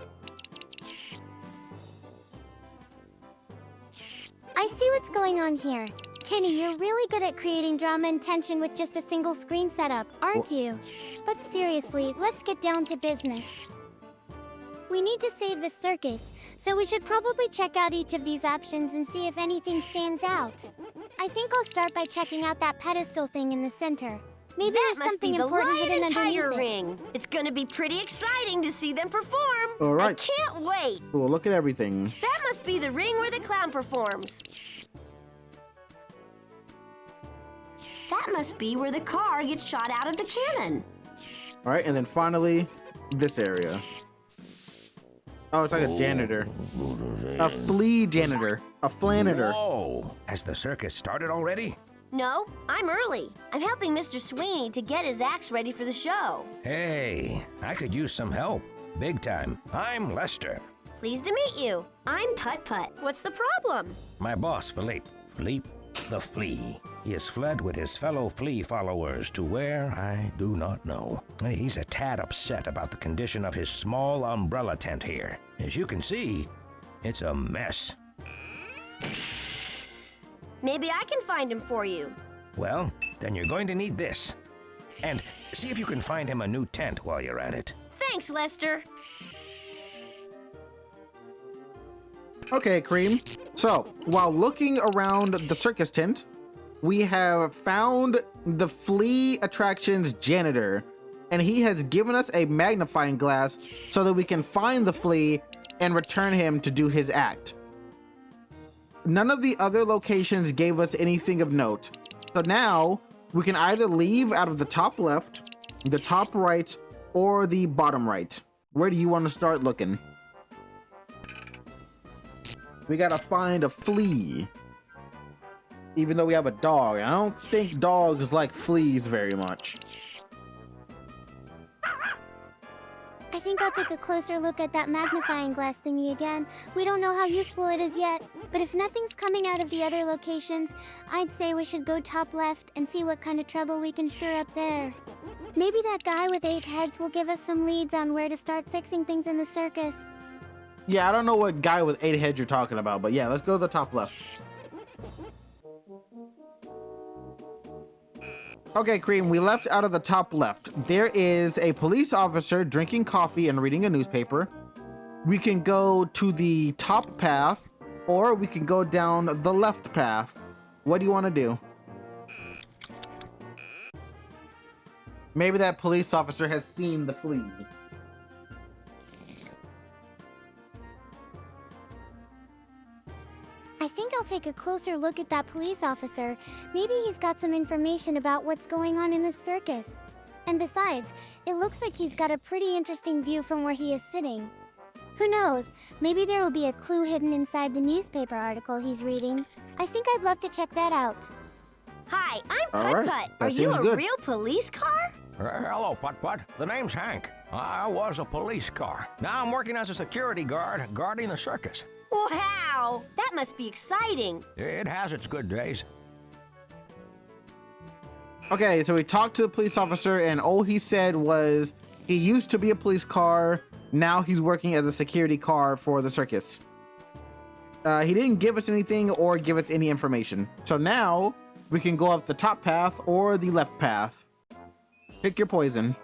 S3: I see what's going on here. Kenny, you're really good at creating drama and tension with just a single screen setup, aren't you? But seriously, let's get down to business. We need to save the circus, so we should probably check out each of these options and see if anything stands out. I think I'll start by checking out that pedestal thing in the center. Maybe
S6: That
S3: there's
S6: must
S3: something
S6: be the
S3: important
S6: Lion
S3: hidden
S6: and
S3: underneath
S6: Tiger
S3: it.
S6: ring. It's gonna be pretty exciting to see them perform.
S1: All right.
S6: I can't wait.
S1: Cool, look at everything.
S6: That must be the ring where the clown performs. That must be where the car gets shot out of the cannon.
S1: All right, and then finally, this area. Oh, it's like a janitor. A flea janitor. A flanitor.
S9: Whoa! Has the circus started already?
S6: No, I'm early. I'm helping Mr. Sweeney to get his acts ready for the show.
S9: Hey, I could use some help. Big time. I'm Lester.
S6: Pleased to meet you. I'm Putt-Putt. What's the problem?
S9: My boss, Philippe. Philippe the Flea. He has fled with his fellow flea followers to where I do not know. He's a tad upset about the condition of his small umbrella tent here. As you can see, it's a mess.
S6: Maybe I can find him for you.
S9: Well, then you're going to need this. And see if you can find him a new tent while you're at it.
S6: Thanks, Lester.
S1: Okay, Cream. So, while looking around the circus tent, we have found the flea attraction's janitor, and he has given us a magnifying glass so that we can find the flea and return him to do his act. None of the other locations gave us anything of note, so now we can either leave out of the top left, the top right, or the bottom right. Where do you want to start looking? We gotta find a flea. Even though we have a dog, I don't think dogs like fleas very much.
S3: I think I'll take a closer look at that magnifying glass thingy again. We don't know how useful it is yet, but if nothing's coming out of the other locations, I'd say we should go top left and see what kind of trouble we can stir up there. Maybe that guy with 8 heads will give us some leads on where to start fixing things in the circus.
S1: Yeah, I don't know what guy with 8 heads you're talking about, but yeah, let's go to the top left. Okay, Cream, we left out of the top left. There is a police officer drinking coffee and reading a newspaper. We can go to the top path, or we can go down the left path. What do you want to do? Maybe that police officer has seen the flea.
S3: I think I'll take a closer look at that police officer. Maybe he's got some information about what's going on in the circus. And besides, it looks like he's got a pretty interesting view from where he is sitting. Who knows? Maybe there will be a clue hidden inside the newspaper article he's reading. I think I'd love to check that out.
S6: Hi, I'm
S1: All right,
S6: Putt-Putt.
S1: that
S6: Are you
S1: seems
S6: a
S1: good.
S6: real police car?
S9: Hello, Putt-Putt. The name's Hank. I was a police car. Now I'm working as a security guard, guarding the circus.
S6: Wow, that must be exciting.
S9: It has its good days.
S1: Okay, so we talked to the police officer, and all he said was he used to be a police car. Now he's working as a security car for the circus. He didn't give us anything or give us any information. So now we can go up the top path or the left path. Pick your poison.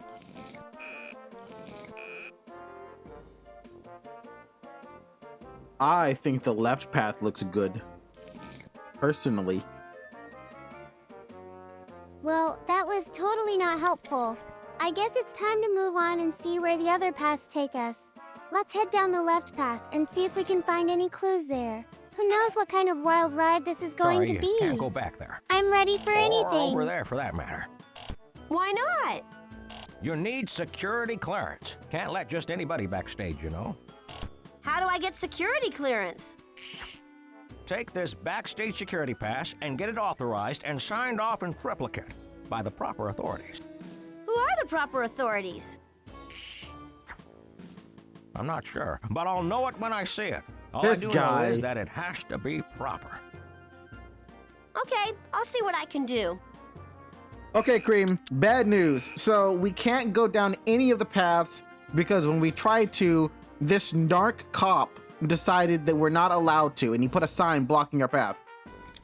S1: I think the left path looks good. Personally.
S3: Well, that was totally not helpful. I guess it's time to move on and see where the other paths take us. Let's head down the left path and see if we can find any clues there. Who knows what kind of wild ride this is going to be?
S9: Can't go back there.
S3: I'm ready for
S9: Or
S3: anything.
S9: over there, for that matter.
S6: Why not?
S9: You need security clearance. Can't let just anybody backstage, you know.
S6: How do I get security clearance?
S9: Take this backstage security pass and get it authorized and signed off in triplicate by the proper authorities.
S6: Who are the proper authorities?
S9: I'm not sure, but I'll know it when I see it. All
S1: This
S9: I do
S1: guy.
S9: know is that it has to be proper.
S6: Okay, I'll see what I can do.
S1: Okay, Cream, bad news. So we can't go down any of the paths because when we tried to, this narc cop decided that we're not allowed to, and he put a sign blocking our path.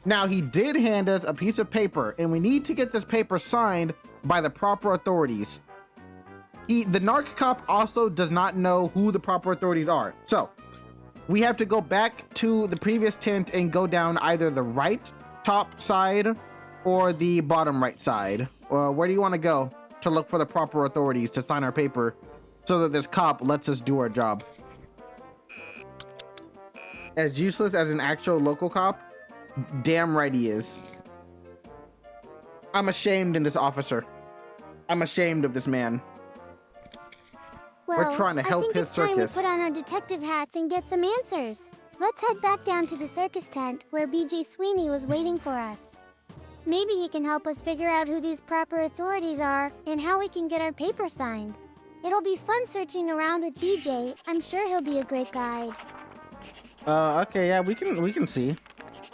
S1: Now, he did hand us a piece of paper, and we need to get this paper signed by the proper authorities. The narc cop also does not know who the proper authorities are. So we have to go back to the previous tent and go down either the right top side or the bottom right side? Where do you want to go to look for the proper authorities to sign our paper so that this cop lets us do our job? As useless as an actual local cop? Damn right he is. I'm ashamed in this officer. I'm ashamed of this man.
S3: Well,
S1: We're trying to help
S3: I think
S1: his
S3: it's time
S1: circus.
S3: we put on our detective hats and get some answers. Let's head back down to the circus tent where BJ Sweeney was waiting for us. Maybe he can help us figure out who these proper authorities are and how we can get our paper signed. It'll be fun searching around with BJ. I'm sure he'll be a great guide.
S1: Okay, yeah, we can see.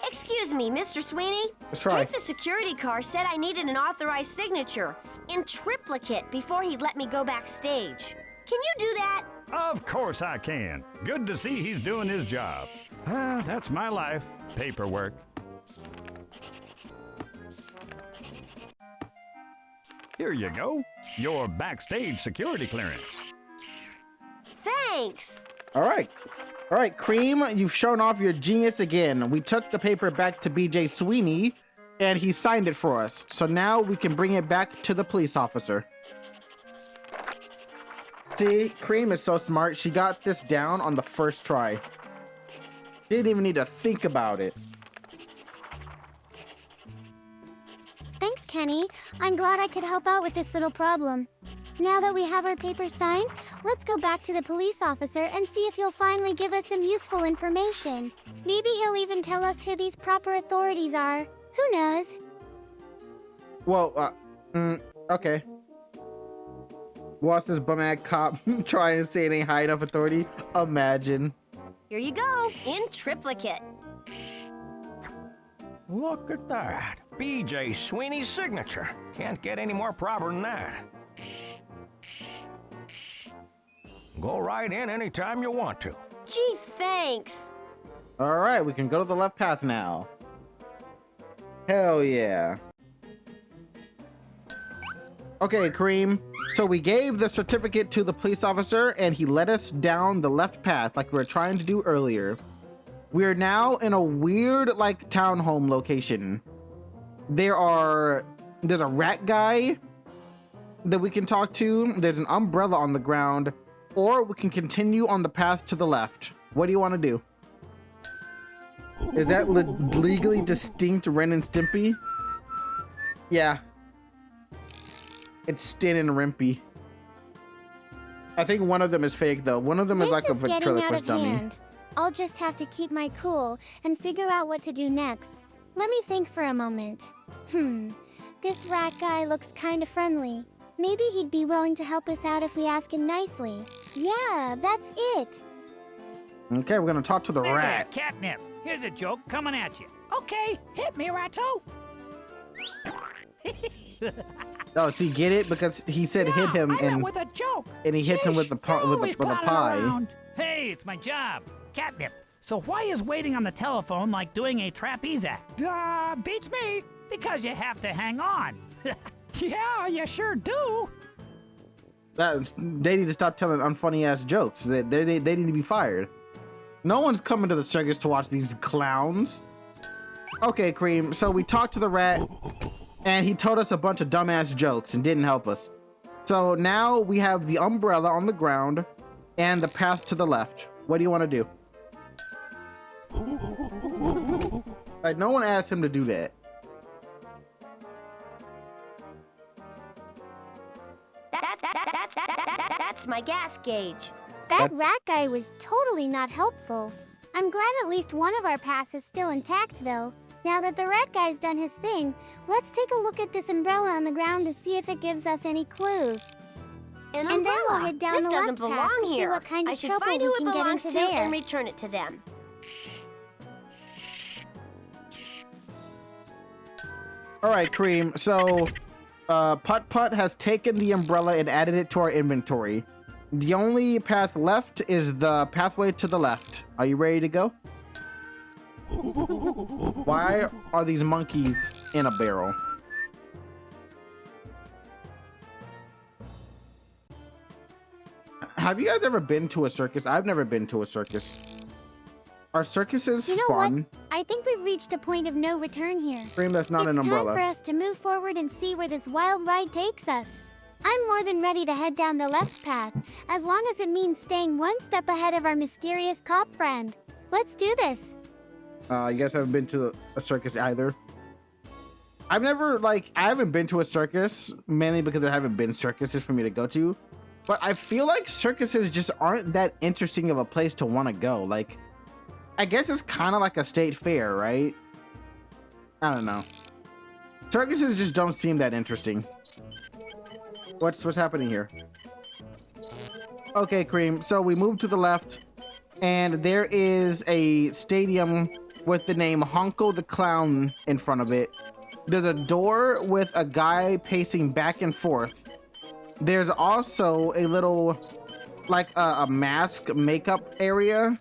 S6: Excuse me, Mr. Sweeney.
S1: Let's try.
S6: The security car said I needed an authorized signature in triplicate before he'd let me go backstage. Can you do that?
S7: Of course I can. Good to see he's doing his job. That's my life. Paperwork. Here you go. Your backstage security clearance.
S6: Thanks.
S1: All right, C.R.E.A.M, you've shown off your genius again. We took the paper back to BJ Sweeney, and he signed it for us. So now we can bring it back to the police officer. See, C.R.E.A.M is so smart. She got this down on the first try. She didn't even need to think about it.
S3: Thanks, Kenny. I'm glad I could help out with this little problem. Now that we have our papers signed, let's go back to the police officer and see if he'll finally give us some useful information. Maybe he'll even tell us who these proper authorities are. Who knows?
S1: Well, okay. Watch this bum-ass cop try and say it ain't high enough authority. Imagine.
S6: Here you go, in triplicate.
S9: Look at that. BJ Sweeney's signature. Can't get any more proper than that. Go right in anytime you want to.
S6: Gee, thanks.
S1: All right, we can go to the left path now. Hell yeah. Okay, C.R.E.A.M. So we gave the certificate to the police officer and he led us down the left path like we were trying to do earlier. We are now in a weird, like, townhome location. There's a rat guy that we can talk to. There's an umbrella on the ground. Or we can continue on the path to the left. What do you want to do? Is that legally distinct Ren and Stimpy? Yeah. It's Stin and Rimpy. I think one of them is fake, though. One of them is like a ventriloquist dummy.
S3: Hand. I'll just have to keep my cool and figure out what to do next. Let me think for a moment. This rat guy looks kinda friendly. Maybe he'd be willing to help us out if we ask him nicely. Yeah, that's it.
S1: Okay, we're gonna talk to the rat.
S10: There, Catnip. Here's a joke coming at you. Okay, hit me, Ratto.
S1: Oh, see, get it? Because he said hit him and
S10: with a joke.
S1: And he hits him with the pie.
S10: Around. Hey, it's my job. Catnip. So why is waiting on the telephone like doing a trapeze act? Beats me. Because you have to hang on. Yeah, you sure do.
S1: They need to stop telling unfunny ass jokes. They need to be fired. No one's coming to the circus to watch these clowns. Okay, C.R.E.A.M. So we talked to the rat, and he told us a bunch of dumbass jokes and didn't help us. So now we have the umbrella on the ground and the path to the left. What do you want to do? Like, no one asked him to do that.
S6: That's my gas gauge.
S3: That rat guy was totally not helpful. I'm glad at least one of our paths is still intact, though. Now that the rat guy's done his thing, let's take a look at this umbrella on the ground to see if it gives us any clues.
S6: An
S3: and then we'll head down
S6: this
S3: the
S6: doesn't
S3: left path to see
S6: here.
S3: what kind
S6: I
S3: of
S6: should
S3: trouble
S6: find
S3: we
S6: who it
S3: can get
S6: belongs
S3: into
S6: to
S3: there.
S6: and return it to them.
S1: All right, C.R.E.A.M. So, Putt Putt has taken the umbrella and added it to our inventory. The only path left is the pathway to the left. Are you ready to go? Why are these monkeys in a barrel? Have you guys ever been to a circus? I've never been to a circus. Are circuses
S3: You know
S1: fun?
S3: what? I think we've reached a point of no return here.
S1: Cream, that's not an
S3: It's
S1: umbrella.
S3: time for us to move forward and see where this wild ride takes us. I'm more than ready to head down the left path, as long as it means staying one step ahead of our mysterious cop friend. Let's do this.
S1: You guys haven't been to a circus either? I haven't been to a circus, mainly because there haven't been circuses for me to go to. But I feel like circuses just aren't that interesting of a place to want to go. Like, I guess it's kind of like a state fair, right? I don't know. Circuses just don't seem that interesting. What's happening here? Okay, Cream. So we move to the left, and there is a stadium with the name Honko the Clown in front of it. There's a door with a guy pacing back and forth. There's also a little, like a mask makeup area.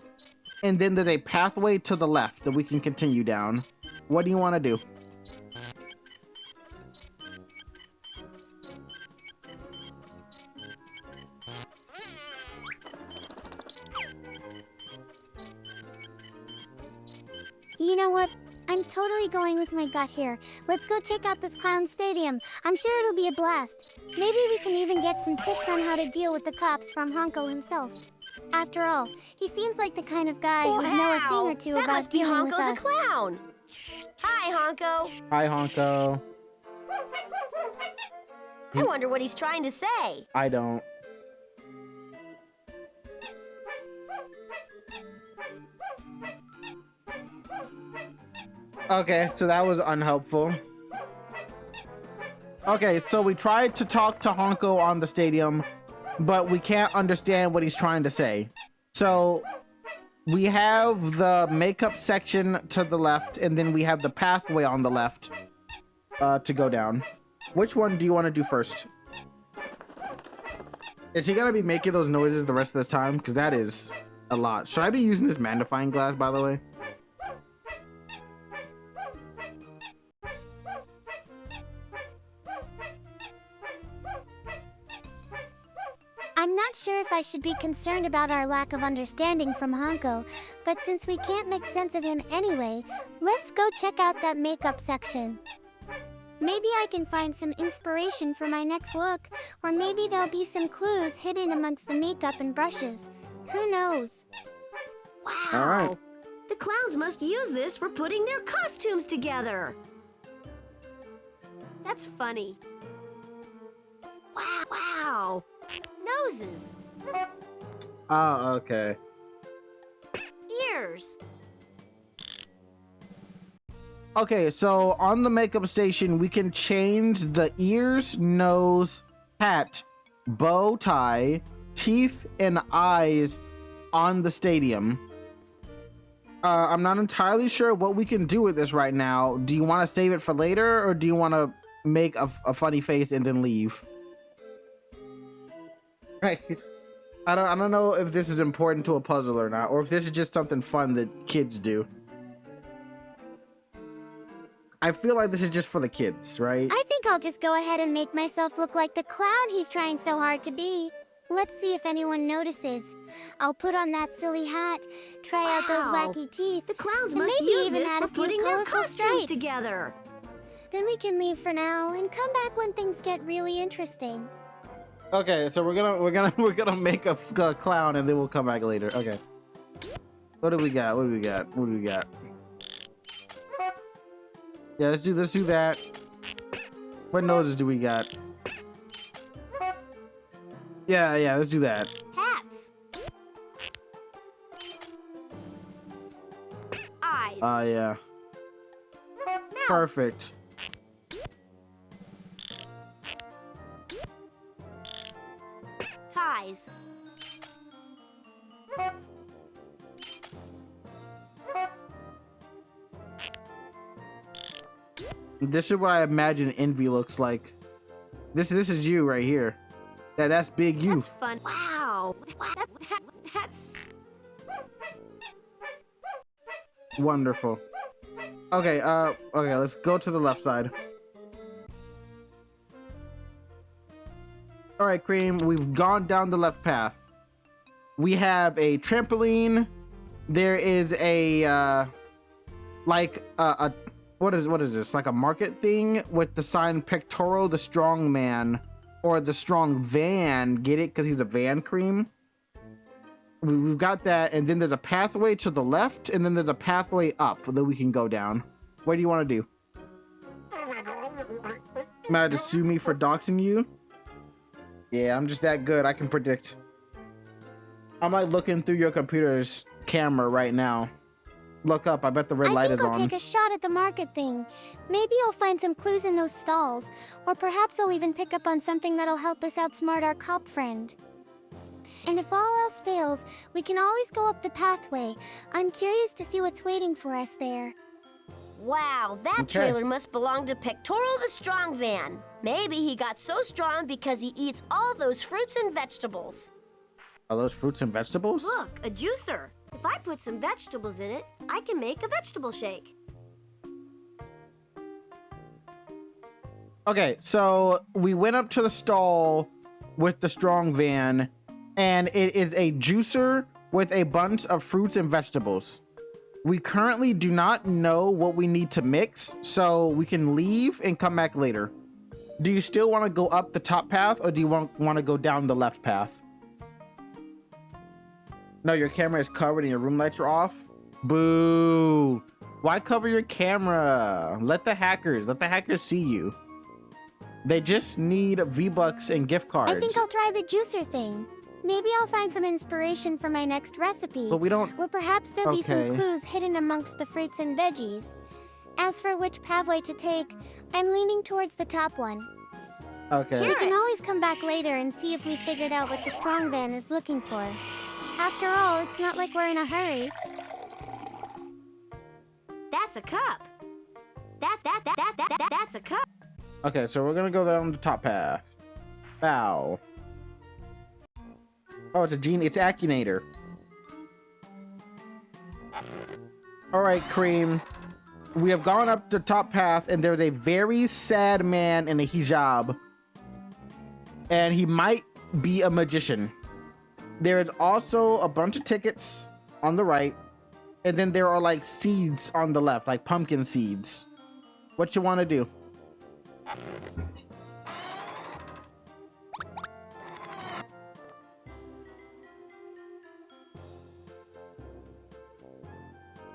S1: And then there's a pathway to the left that we can continue down. What do you want to do?
S3: You know what? I'm totally going with my gut here. Let's go check out this clown stadium. I'm sure it'll be a blast. Maybe we can even get some tips on how to deal with the cops from Honko himself. After all, he seems like the kind of guy who'd know a thing or two
S6: that
S3: about
S6: must be
S3: dealing with
S6: Honko
S3: us.
S6: the Clown. Hi, Honko.
S1: Hi, Honko.
S6: I wonder what he's trying to say.
S1: I don't. Okay, so that was unhelpful. Okay, so we tried to talk to Honko on the stadium, but we can't understand what he's trying to say. So we have the makeup section to the left, and then we have the pathway on the left to go down. Which one do you want to do first? Is he gonna be making those noises the rest of this time? Because that is a lot. Should I be using this magnifying glass, by the way?
S3: I'm not sure if I should be concerned about our lack of understanding from Honko, but since we can't make sense of him anyway, let's go check out that makeup section. Maybe I can find some inspiration for my next look, or maybe there'll be some clues hidden amongst the makeup and brushes. Who knows?
S6: Wow.
S1: All right.
S6: The clowns must use this for putting their costumes together. That's funny. Wow, wow. Noses.
S1: Oh, okay.
S6: Ears.
S1: Okay, so on the makeup station, we can change the ears, nose, hat, bow tie, teeth, and eyes on the stadium. I'm not entirely sure what we can do with this right now. Do you want to save it for later, or do you want to make a funny face and then leave? Right. I don't know if this is important to a puzzle or not, or if this is just something fun that kids do. I feel like this is just for the kids, right?
S3: I think I'll just go ahead and make myself look like the clown he's trying so hard to be. Let's see if anyone notices. I'll put on that silly hat, try out those wacky teeth,
S6: The clowns
S3: and
S6: must
S3: maybe
S6: use
S3: even
S6: this
S3: add
S6: for
S3: a few
S6: putting their
S3: colorful
S6: costumes
S3: stripes.
S6: together.
S3: Then we can leave for now and come back when things get really interesting.
S1: Okay, so we're gonna make a clown and then we'll come back later. Okay. What do we got? What do we got? What do we got? Yeah, let's do that. What noses do we got? Yeah, let's do that.
S6: Hats. Eyes.
S1: Yeah.
S6: Mouth.
S1: Perfect.
S6: Ties.
S1: This is what I imagine Envy looks like. This is you right here. That's big you.
S6: That's fun. Wow. That's
S1: Wonderful. Okay, okay, let's go to the left side. All right, Cream, we've gone down the left path. We have a trampoline. There is a like what is this? Like a market thing with the sign Pectoro the Strong Man or the Strong Van. Get it? Because he's a van cream. We've got that, and then there's a pathway to the left, and then there's a pathway up that we can go down. What do you want to do? Mad to sue me for doxing you? Yeah, I'm just that good. I can predict. I'm like looking through your computer's camera right now. Look up. I bet the red light is on.
S3: I think I'll take a shot at the market thing. Maybe I'll find some clues in those stalls, or perhaps I'll even pick up on something that'll help us outsmart our cop friend. And if all else fails, we can always go up the pathway. I'm curious to see what's waiting for us there.
S6: Wow, that trailer must belong to Pectoral the Strong Van. Maybe he got so strong because he eats all those fruits and vegetables.
S1: Are those fruits and vegetables?
S6: Look, a juicer. If I put some vegetables in it, I can make a vegetable shake.
S1: Okay, so we went up to the stall with the Strong Van, and it is a juicer with a bunch of fruits and vegetables. We currently do not know what we need to mix, so we can leave and come back later. Do you still want to go up the top path, or do you want to go down the left path? No, your camera is covered and your room lights are off? Boo! Why cover your camera? Let the hackers see you. They just need V-Bucks and gift cards.
S3: I think I'll try the juicer thing. Maybe I'll find some inspiration for my next recipe.
S1: But we don't...
S3: Or perhaps there'll be some clues hidden amongst the fruits and veggies. As for which pathway to take, I'm leaning towards the top one.
S1: Okay.
S3: We can always come back later and see if we figured out what the Strong Van is looking for. After all, it's not like we're in a hurry.
S6: That's a cup. That's a cup.
S1: Okay, so we're gonna go down the top path. Bow. Oh, it's a genie. It's Akinator. All right, Cream. We have gone up the top path, and there's a very sad man in a hijab, and he might be a magician. There is also a bunch of tickets on the right, and then there are like seeds on the left, like pumpkin seeds. What you want to do?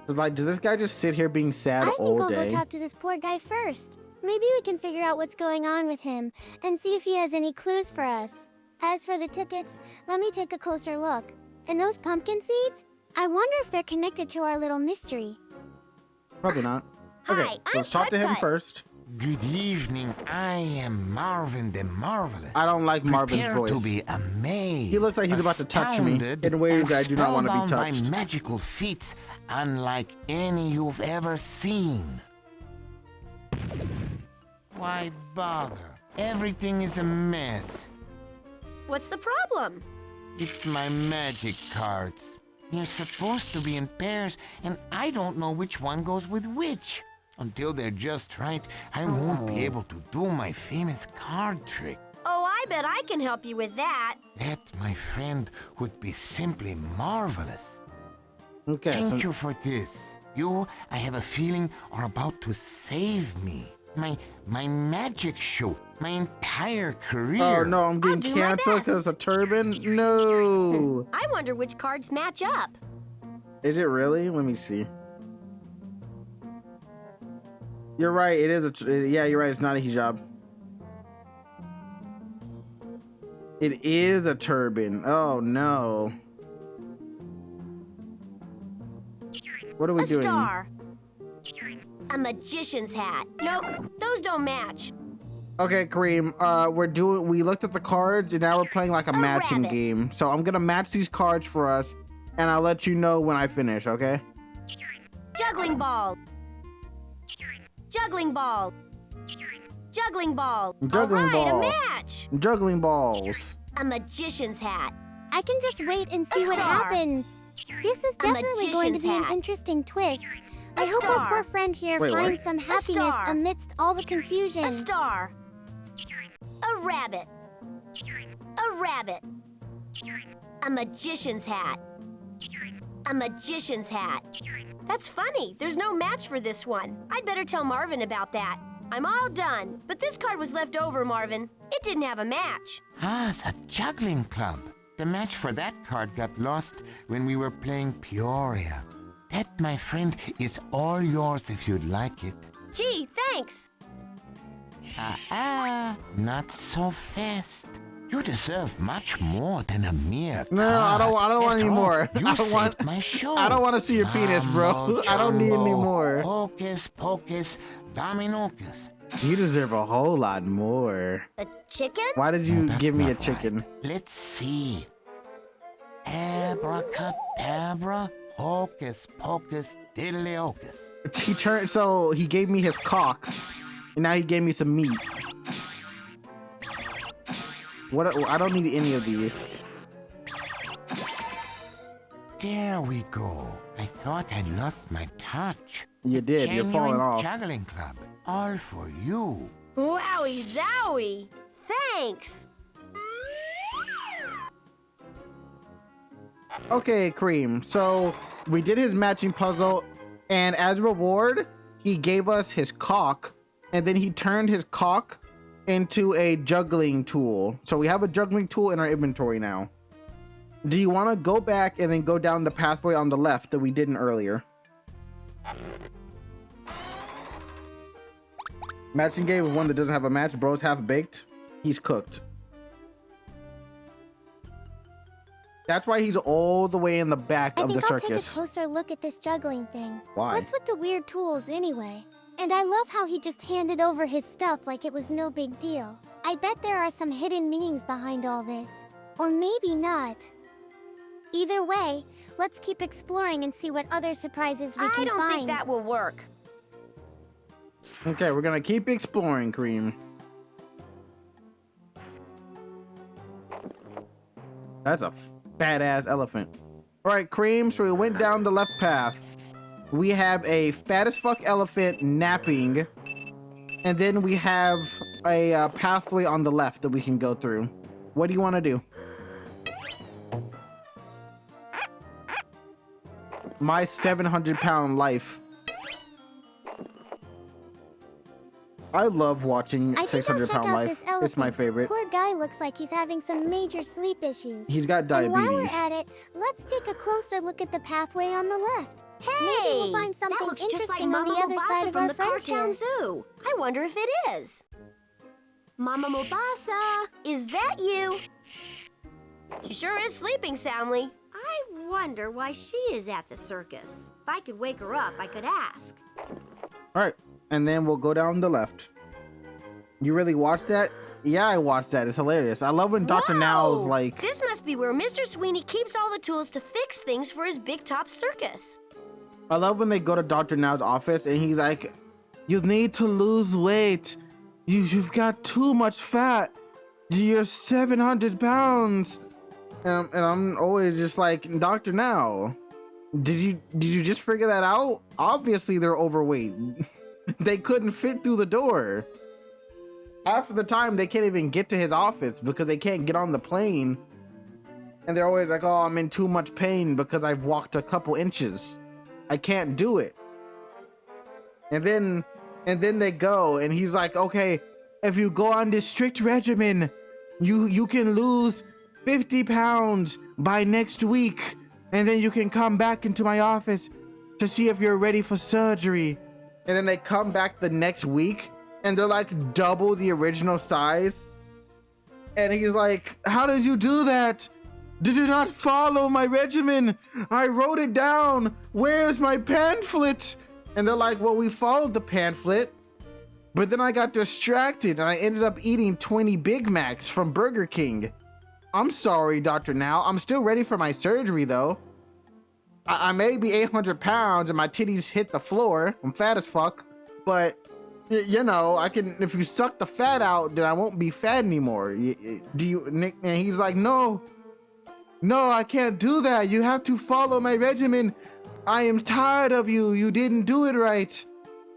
S1: Like, does this guy just sit here being sad all day?
S3: I think I'll go talk to this poor guy first. Maybe we can figure out what's going on with him and see if he has any clues for us. As for the tickets, let me take a closer look. And those pumpkin seeds? I wonder if they're connected to our little mystery.
S1: Probably not. Okay,
S6: Hi,
S1: let's talk to him first.
S9: Good evening. I am Marvin the Marvelous.
S1: I don't like Marvin's
S9: Prepare
S1: voice.
S9: To be amazed.
S1: He looks like he's about to touch me in ways that I do not want to be touched.
S9: By magical feats unlike any you've ever seen. Why bother? Everything is a mess.
S6: What's the problem?
S9: It's my magic cards. They're supposed to be in pairs, and I don't know which one goes with which. Until they're just right, I won't be able to do my famous card trick.
S6: Oh, I bet I can help you with that.
S9: That, my friend, would be simply marvelous.
S1: Okay.
S9: Thank you for this. You, I have a feeling, are about to save me. My magic show, my entire career.
S1: Oh no, I'm getting canceled because of a turban? No.
S6: I wonder which cards match up.
S1: Is it really? Let me see. You're right, it is yeah, you're right, it's not a hijab. It is a turban. Oh no. What are we doing?
S6: A star. A magician's hat. Nope, those don't match.
S1: Okay, Kareem, we looked at the cards and now we're playing like a matching game. So I'm gonna match these cards for us and I'll let you know when I finish, okay?
S6: Juggling ball. Juggling ball. Juggling ball.
S1: Juggling ball.
S6: A match.
S1: Juggling balls.
S6: A magician's hat.
S3: I can just wait and see what happens. This is definitely going to be an interesting twist. I hope our poor friend here finds some happiness amidst all the confusion.
S6: A star. A rabbit. A rabbit. A magician's hat. A magician's hat. That's funny. There's no match for this one. I'd better tell Marvin about that. I'm all done. But this card was left over, Marvin. It didn't have a match.
S11: Ah, the juggling club. The match for that card got lost when we were playing Peoria. That, my friend, is all yours if you'd like it.
S6: Gee, thanks.
S11: Not so fast. You deserve much more than a mere card.
S1: No, I don't want any more.
S11: You saved my show.
S1: I don't want to see your penis, bro. I don't need any more.
S11: Hocus pocus, dominocus.
S1: You deserve a whole lot more.
S6: A chicken?
S1: Why did you
S11: That's
S1: give me a
S11: not
S1: chicken?
S11: right. Let's see. Abracadabra, hocus pocus, diddly hocus.
S1: So he gave me his cock, and now he gave me some meat. What? I don't need any of these.
S11: There we go. I thought I'd lost my touch.
S1: You did. You're falling
S11: Genuine
S1: off.
S11: Juggling club, all for you.
S6: Wowie zowie. Thanks.
S1: Okay, Cream. So we did his matching puzzle, and as reward, he gave us his cock, and then he turned his cock into a juggling tool. So we have a juggling tool in our inventory now. Do you want to go back and then go down the pathway on the left that we didn't earlier? Matching game with one that doesn't have a match. Bro's half baked. He's cooked. That's why he's all the way in the back of the circus.
S3: I think I'll take a closer look at this juggling thing.
S1: Why?
S3: What's with the weird tools anyway? And I love how he just handed over his stuff like it was no big deal. I bet there are some hidden meanings behind all this. Or maybe not. Either way, let's keep exploring and see what other surprises we can find.
S6: I don't think that will work.
S1: Okay, we're gonna keep exploring, Cream. That's a fat ass elephant. All right, Cream, so we went down the left path. We have a fat as fuck elephant napping, and then we have a pathway on the left that we can go through. What do you want to do? My 700-pound life. I love watching 600-pound life. It's my favorite.
S3: Poor guy looks like he's having some major sleep issues.
S1: He's got diabetes.
S3: And while we're at it, let's take a closer look at the pathway on the left.
S6: Hey,
S3: maybe we'll find something
S6: that looks just
S3: interesting
S6: like
S3: on the
S6: Mama
S3: other
S6: Mobasa
S3: side of
S6: from
S3: our
S6: the
S3: frontier.
S6: Cartown Zoo. I wonder if it is. Mama Mobasa, is that you? She sure is sleeping soundly. I wonder why she is at the circus. If I could wake her up, I could ask.
S1: All right, and then we'll go down the left. You really watched that? Yeah, I watched that. It's hilarious. I love when Dr. Now's like...
S6: This must be where Mr. Sweeney keeps all the tools to fix things for his big top circus.
S1: I love when they go to Dr. Now's office and he's like, you need to lose weight. You've got too much fat. You're 700 pounds. And I'm always just like, Dr. Now, did you just figure that out? Obviously they're overweight. They couldn't fit through the door. Half of the time they can't even get to his office because they can't get on the plane. And they're always like, oh, I'm in too much pain because I've walked a couple inches. I can't do it. And then they go and he's like, okay, if you go on this strict regimen, you can lose 50 pounds by next week. And then you can come back into my office to see if you're ready for surgery. And then they come back the next week and they're like double the original size. And he's like, how did you do that? Did you not follow my regimen? I wrote it down. Where's my pamphlet? And they're like, well, we followed the pamphlet, but then I got distracted and I ended up eating 20 Big Macs from Burger King. I'm sorry, Dr. Now. I'm still ready for my surgery, though. I may be 800 pounds and my titties hit the floor. I'm fat as fuck, but you know, I can, if you suck the fat out, then I won't be fat anymore. Do you, Nick? And he's like, no, I can't do that. You have to follow my regimen. I am tired of you. You didn't do it right.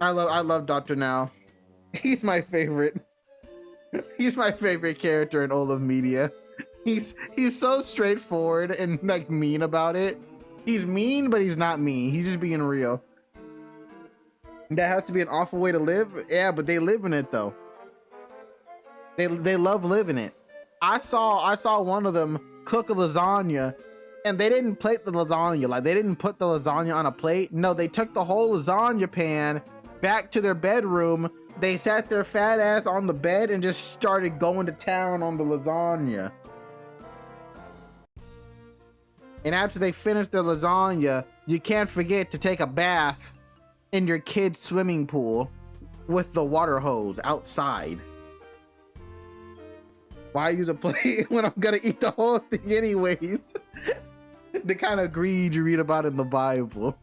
S1: I love Dr. Now. He's my favorite. He's my favorite character in all of media. He's so straightforward and like mean about it. He's mean, but he's not mean. He's just being real. That has to be an awful way to live. Yeah, but they live in it though. They love living it. I saw one of them cook a lasagna, and they didn't plate the lasagna. Like, they didn't put the lasagna on a plate. No, they took the whole lasagna pan back to their bedroom. They sat their fat ass on the bed and just started going to town on the lasagna. And after they finished their lasagna, you can't forget to take a bath in your kid's swimming pool with the water hose outside. Why use a plate when I'm gonna eat the whole thing anyways? The kind of greed you read about in the Bible.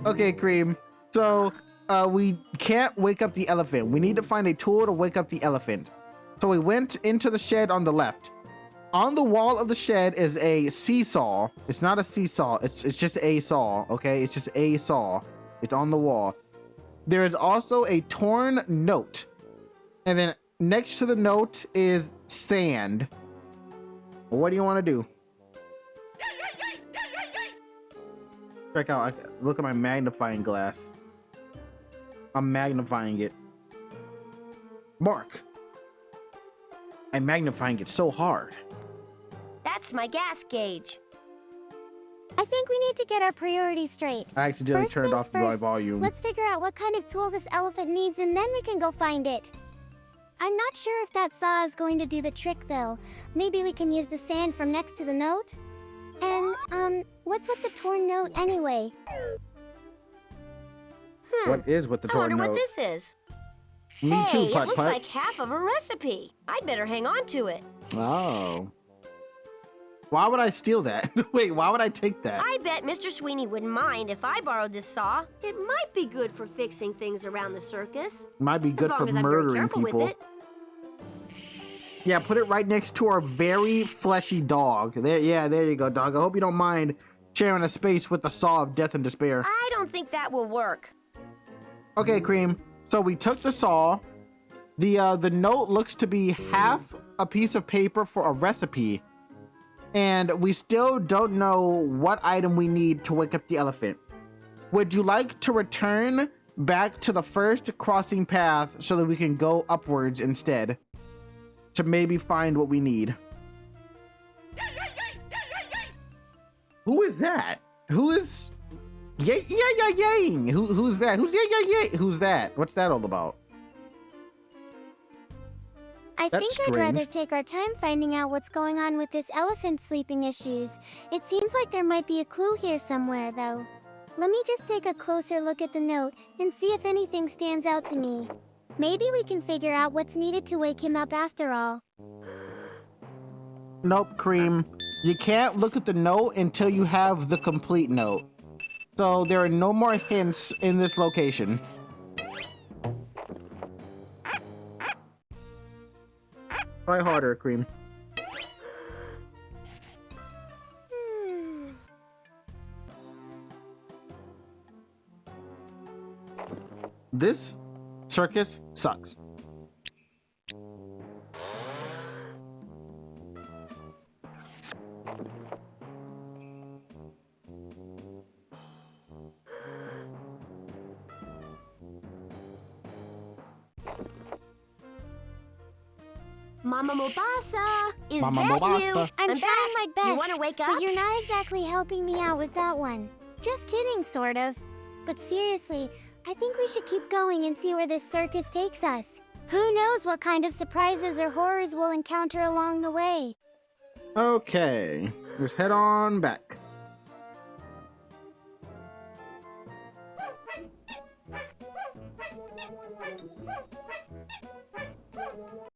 S1: Okay, Cream. So, we can't wake up the elephant. We need to find a tool to wake up the elephant. So we went into the shed on the left. On the wall of the shed is a seesaw. It's not a seesaw. It's just a saw, okay? It's just a saw. It's on the wall. There is also a torn note. And then next to the note is sand. What do you want to do? Check out, look at my magnifying glass. I'm magnifying it. Mark. I'm magnifying it so hard.
S6: That's my gas gauge.
S3: I think we need to get our priorities straight.
S1: I accidentally turned off my volume.
S3: Let's figure out what kind of tool this elephant needs, and then we can go find it. I'm not sure if that saw is going to do the trick, though. Maybe we can use the sand from next to the note? And, what's with the torn note anyway?
S1: What is with the torn note?
S6: I wonder what this is.
S1: Me too,
S6: It
S1: Putt
S6: looks
S1: Putt.
S6: like half of a recipe. I'd better hang on to it.
S1: Oh. Why would I steal that? Wait, why would I take that?
S6: I bet Mr. Sweeney wouldn't mind if I borrowed this saw. It might be good for fixing things around the circus.
S1: Might be good for murdering people. Yeah, put it right next to our very fleshy dog. There, yeah, there you go, dog. I hope you don't mind sharing a space with the saw of death and despair.
S6: I don't think that will work.
S1: Okay, Cream. So we took the saw. The note looks to be half a piece of paper for a recipe. And we still don't know what item we need to wake up the elephant. Would you like to return back to the first crossing path so that we can go upwards instead? To maybe find what we need. Who is that? Who is... Yang? Who's that? Who's yeah? Who's that? What's that all about?
S3: I
S1: That's
S3: think
S1: strange.
S3: I'd rather take our time finding out what's going on with this elephant sleeping issues. It seems like there might be a clue here somewhere, though. Let me just take a closer look at the note and see if anything stands out to me. Maybe we can figure out what's needed to wake him up after all.
S1: Nope, Cream. You can't look at the note until you have the complete note. So there are no more hints in this location. Try harder, Cream. This circus sucks.
S6: Mama Mobasa, is
S1: Mama
S6: that
S1: Mobasa.
S6: you?
S3: I'm trying my best,
S6: You want to wake up?
S3: but you're not exactly helping me out with that one. Just kidding, sort of. But seriously, I think we should keep going and see where this circus takes us. Who knows what kind of surprises or horrors we'll encounter along the way.
S1: Okay, let's head on back.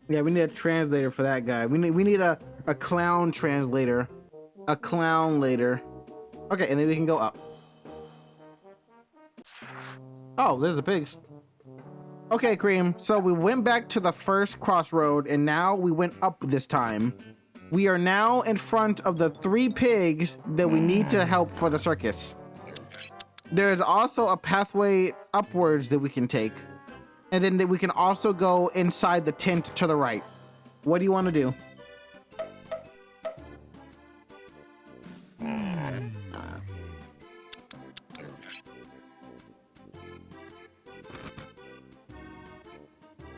S1: Yeah, we need a translator for that guy. We need a clown translator. A clown later. Okay, and then we can go up. Oh, there's the pigs. Okay, Cream. So we went back to the first crossroad, and now we went up this time. We are now in front of the 3 pigs that we need to help for the circus. There's also a pathway upwards that we can take. And then we can also go inside the tent to the right. What do you want to do?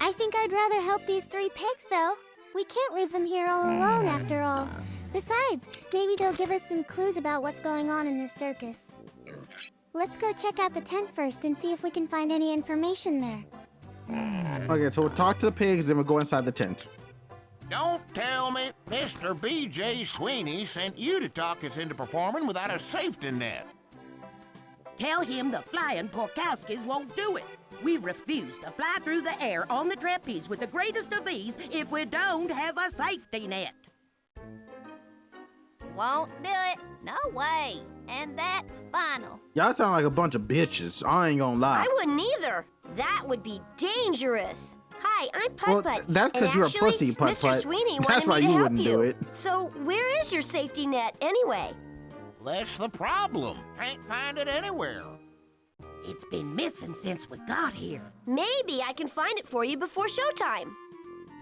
S3: I think I'd rather help these 3 pigs, though. We can't leave them here all alone, after all. Besides, maybe they'll give us some clues about what's going on in this circus. Let's go check out the tent first and see if we can find any information there.
S1: Okay, so we'll talk to the pigs, then we'll go inside the tent.
S11: Don't tell me Mr. B.J. Sweeney sent you to talk us into performing without a safety net.
S6: Tell him the flying Porkowskis won't do it. We refuse to fly through the air on the trapeze with the greatest of ease if we don't have a safety net.
S12: Won't do it. No way. And that's final.
S1: Y'all sound like a bunch of bitches. I ain't gonna lie.
S6: I wouldn't either. That would be dangerous. Hi, I'm Putt-Putt.
S1: Well, that's because you're a pussy, Putt-Putt.
S6: Mr. Sweeney
S1: That's why
S6: wanted me
S1: you
S6: to
S1: wouldn't
S6: help
S1: do
S6: you.
S1: it.
S6: So where is your safety net anyway?
S11: That's the problem. Can't find it anywhere.
S6: It's been missing since we got here. Maybe I can find it for you before showtime.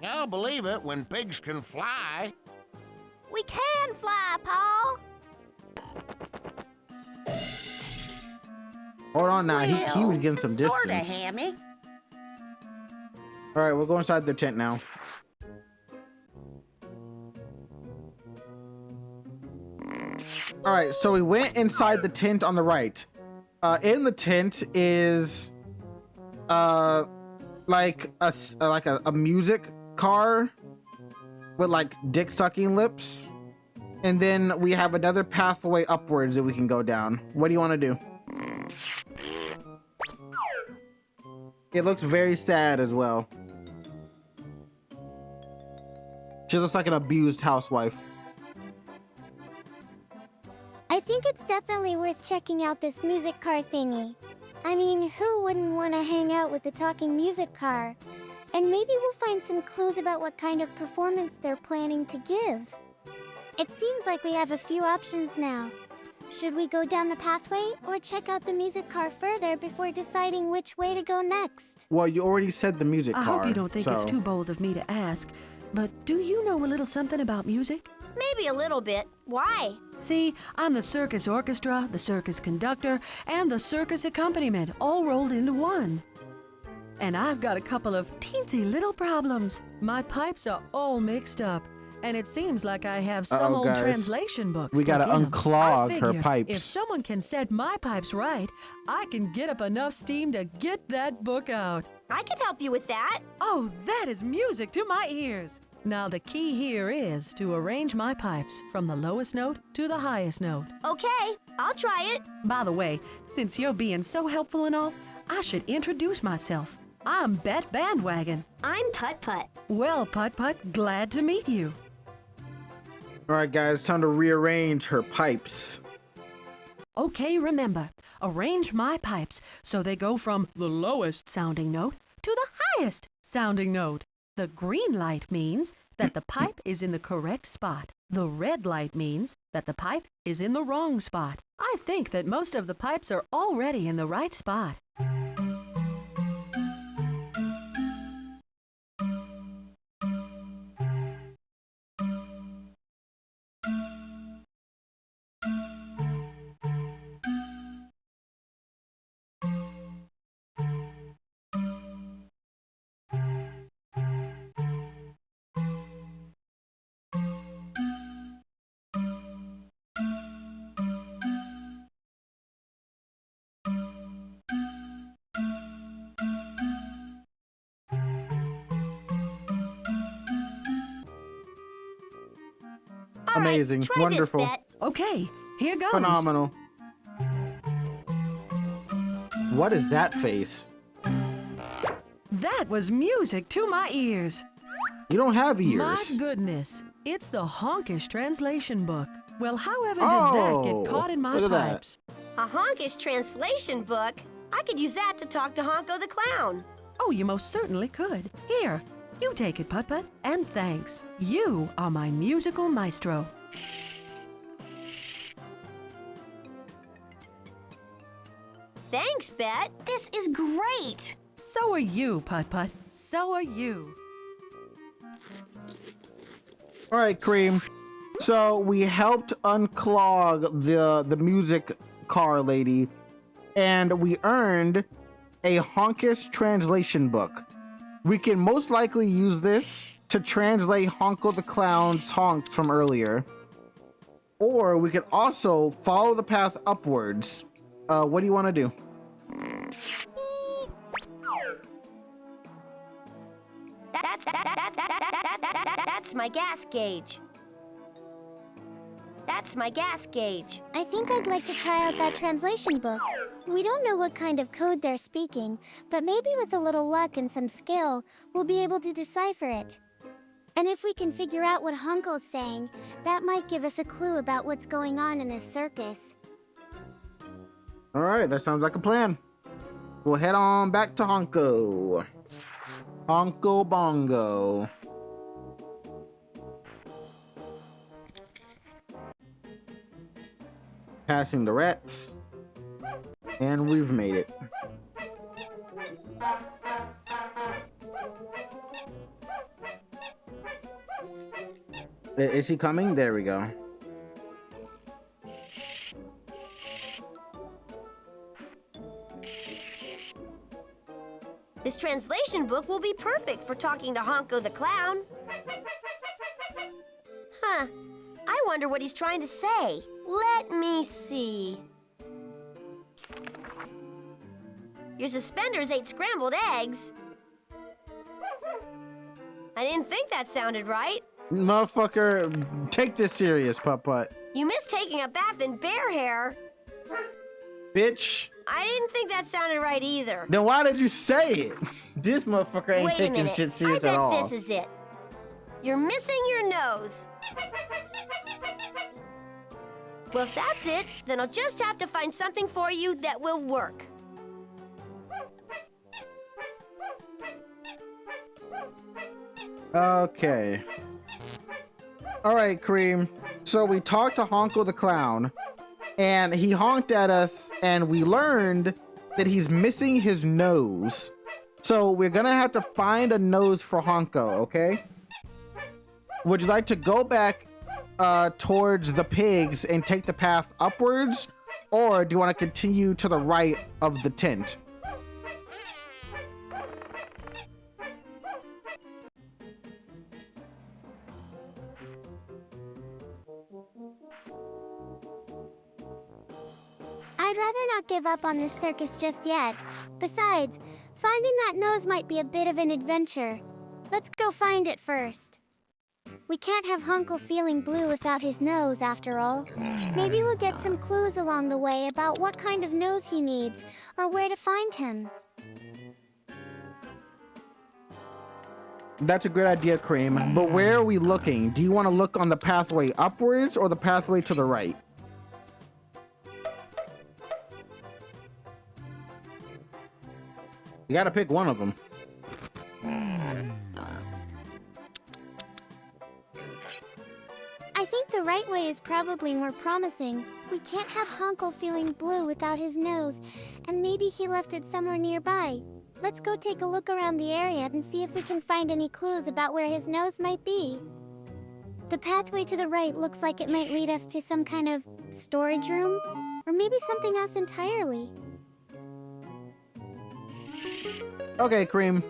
S11: I'll believe it when pigs can fly.
S12: We can fly, Paul.
S1: Hold on now. He was getting some
S6: Sorta
S1: distance.
S6: hammy.
S1: All right, we'll go inside the tent now. All right, so we went inside the tent on the right. In the tent is like a music car with like dick sucking lips, and then we have another pathway upwards that we can go down. What do you want to do? It looks very sad as well. She looks like an abused housewife.
S3: I think it's definitely worth checking out this music car thingy. I mean, who wouldn't want to hang out with a talking music car? And maybe we'll find some clues about what kind of performance they're planning to give. It seems like we have a few options now. Should we go down the pathway or check out the music car further before deciding which way to go next?
S1: Well, you already said the music car.
S13: I hope you don't think it's too bold of me to ask, but do you know a little something about music?
S6: Maybe a little bit. Why?
S13: See, I'm the circus orchestra, the circus conductor, and the circus accompaniment all rolled into one. And I've got a couple of teensy little problems. My pipes are all mixed up, and it seems like I have some old
S1: guys.
S13: translation books.
S1: We gotta
S13: stuck in 'em.
S1: unclog
S13: I
S1: her
S13: figure
S1: pipes.
S13: If someone can set my pipes right, I can get up enough steam to get that book out.
S6: I can help you with that.
S13: Oh, that is music to my ears. Now the key here is to arrange my pipes from the lowest note to the highest note.
S6: Okay, I'll try it.
S13: By the way, since you're being so helpful and all, I should introduce myself. I'm Bet Bandwagon.
S6: I'm Putt-Putt.
S13: Well, Putt-Putt, glad to meet you.
S1: All right, guys, time to rearrange her pipes.
S13: Okay, remember, arrange my pipes so they go from the lowest sounding note to the highest sounding note. The green light means that the pipe is in the correct spot. The red light means that the pipe is in the wrong spot. I think that most of the pipes are already in the right spot.
S1: Amazing,
S6: Try
S1: wonderful,
S6: this, Bet.
S13: Okay, here goes.
S1: phenomenal. What is that face?
S13: That was music to my ears.
S1: You don't have ears.
S13: My goodness, it's the honkish translation book. Well, however did
S1: Oh,
S13: that get caught in my
S1: look at that.
S13: pipes?
S6: A honkish translation book? I could use that to talk to Honko the Clown.
S13: Oh, you most certainly could. Here, you take it, Putt-Putt, and thanks. You are my musical maestro.
S6: Thanks, Bet. This is great.
S13: So are you, Putt-Putt. So are you.
S1: All right, Cream. So we helped unclog the music car lady, and we earned a honkish translation book. we can most likely use this to translate Honko the Clown's honk from earlier. Or we could also follow the path upwards. What do you want to do?
S6: That's my gas gauge. That's my gas gauge.
S3: I think I'd like to try out that translation book. We don't know what kind of code they're speaking, but maybe with a little luck and some skill, we'll be able to decipher it. And if we can figure out what Honko's saying, that might give us a clue about what's going on in this circus.
S1: All right, that sounds like a plan. We'll head on back to Honko. Honko Bongo. Passing the rats. And we've made it. Is he coming? There we go.
S6: This translation book will be perfect for talking to Honko the Clown. Huh. I wonder what he's trying to say. Let me see. Your suspenders ate scrambled eggs. I didn't think that sounded right.
S1: Motherfucker, take this serious, Putt-Putt.
S6: You missed taking a bath in bear hair.
S1: Bitch.
S6: I didn't think that sounded right either.
S1: Then why did you say it? This motherfucker ain't
S6: Wait a
S1: taking
S6: minute.
S1: shit serious
S6: I bet
S1: at all.
S6: this is it. You're missing your nose. Well, if that's it, then I'll just have to find something for you that will work.
S1: Okay. Alright, Cream. So we talked to Honko the Clown, and he honked at us, and we learned that he's missing his nose. So we're gonna have to find a nose for Honko, okay? Would you like to go back towards the pigs and take the path upwards, or do you want to continue to the right of the tent?
S3: I'd rather not give up on this circus just yet. Besides, finding that nose might be a bit of an adventure. Let's go find it first. We can't have Honko feeling blue without his nose, after all. Maybe we'll get some clues along the way about what kind of nose he needs, or where to find him.
S1: That's a good idea, Cream. But where are we looking? Do you want to look on the pathway upwards or the pathway to the right? You gotta pick one of them.
S3: I think the right way is probably more promising. We can't have Honko feeling blue without his nose, and maybe he left it somewhere nearby. Let's go take a look around the area and see if we can find any clues about where his nose might be. The pathway to the right looks like it might lead us to some kind of storage room, or maybe something else entirely.
S1: Okay, Cream.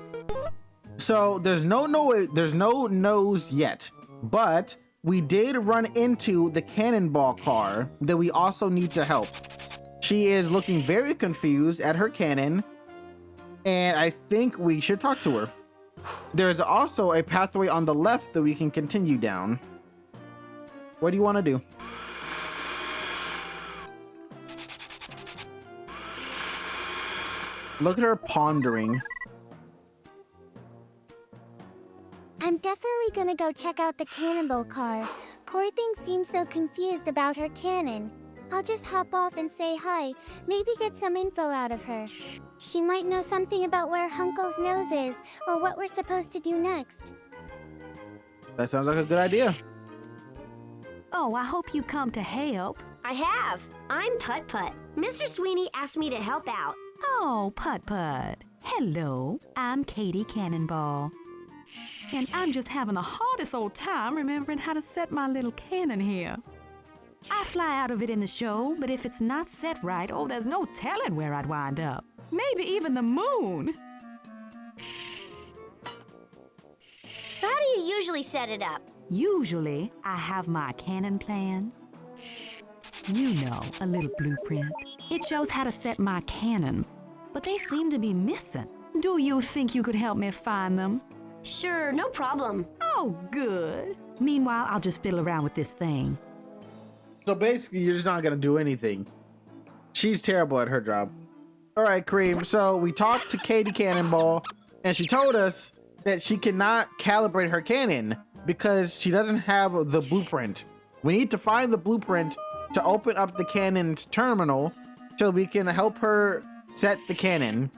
S1: So there's no nose yet, but we did run into the cannonball car that we also need to help. She is looking very confused at her cannon, and I think we should talk to her. There's also a pathway on the left that we can continue down. What do you want to do? Look at her pondering.
S3: I'm definitely gonna go check out the cannonball car. Poor thing seems so confused about her cannon. I'll just hop off and say hi, maybe get some info out of her. She might know something about where Honko's nose is, or what we're supposed to do next.
S1: That sounds like a good idea.
S13: Oh, I hope you come to help.
S6: I have. I'm Putt-Putt. Mr. Sweeney asked me to help out.
S13: Oh, Putt-Putt. Hello, I'm Katie Cannonball. And I'm just having the hardest old time remembering how to set my little cannon here. I fly out of it in the show, but if it's not set right, oh, there's no telling where I'd wind up. Maybe even the moon.
S6: usually set it up?
S13: Usually, I have my cannon plan. You know, a little blueprint. It shows how to set my cannon. But they seem to be missing. Do you think you could help me find them?
S6: Sure, no problem.
S13: Oh, good. Meanwhile, I'll just fiddle around with this thing.
S1: So basically, you're just not gonna do anything. She's terrible at her job. All right, Cream. So we talked to Katie Cannonball, and she told us that she cannot calibrate her cannon because she doesn't have the blueprint. We need to find the blueprint to open up the cannon's terminal so we can help her set the cannon.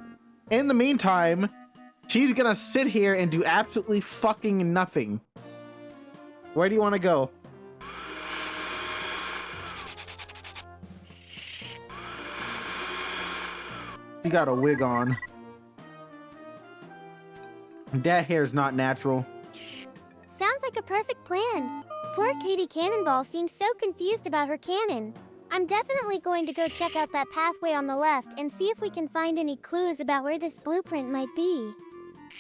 S1: In the meantime, she's gonna sit here and do absolutely fucking nothing. Where do you want to go? She got a wig on. That hair's not natural.
S3: Sounds like a perfect plan. Poor Katie Cannonball seems so confused about her cannon. I'm definitely going to go check out that pathway on the left and see if we can find any clues about where this blueprint might be.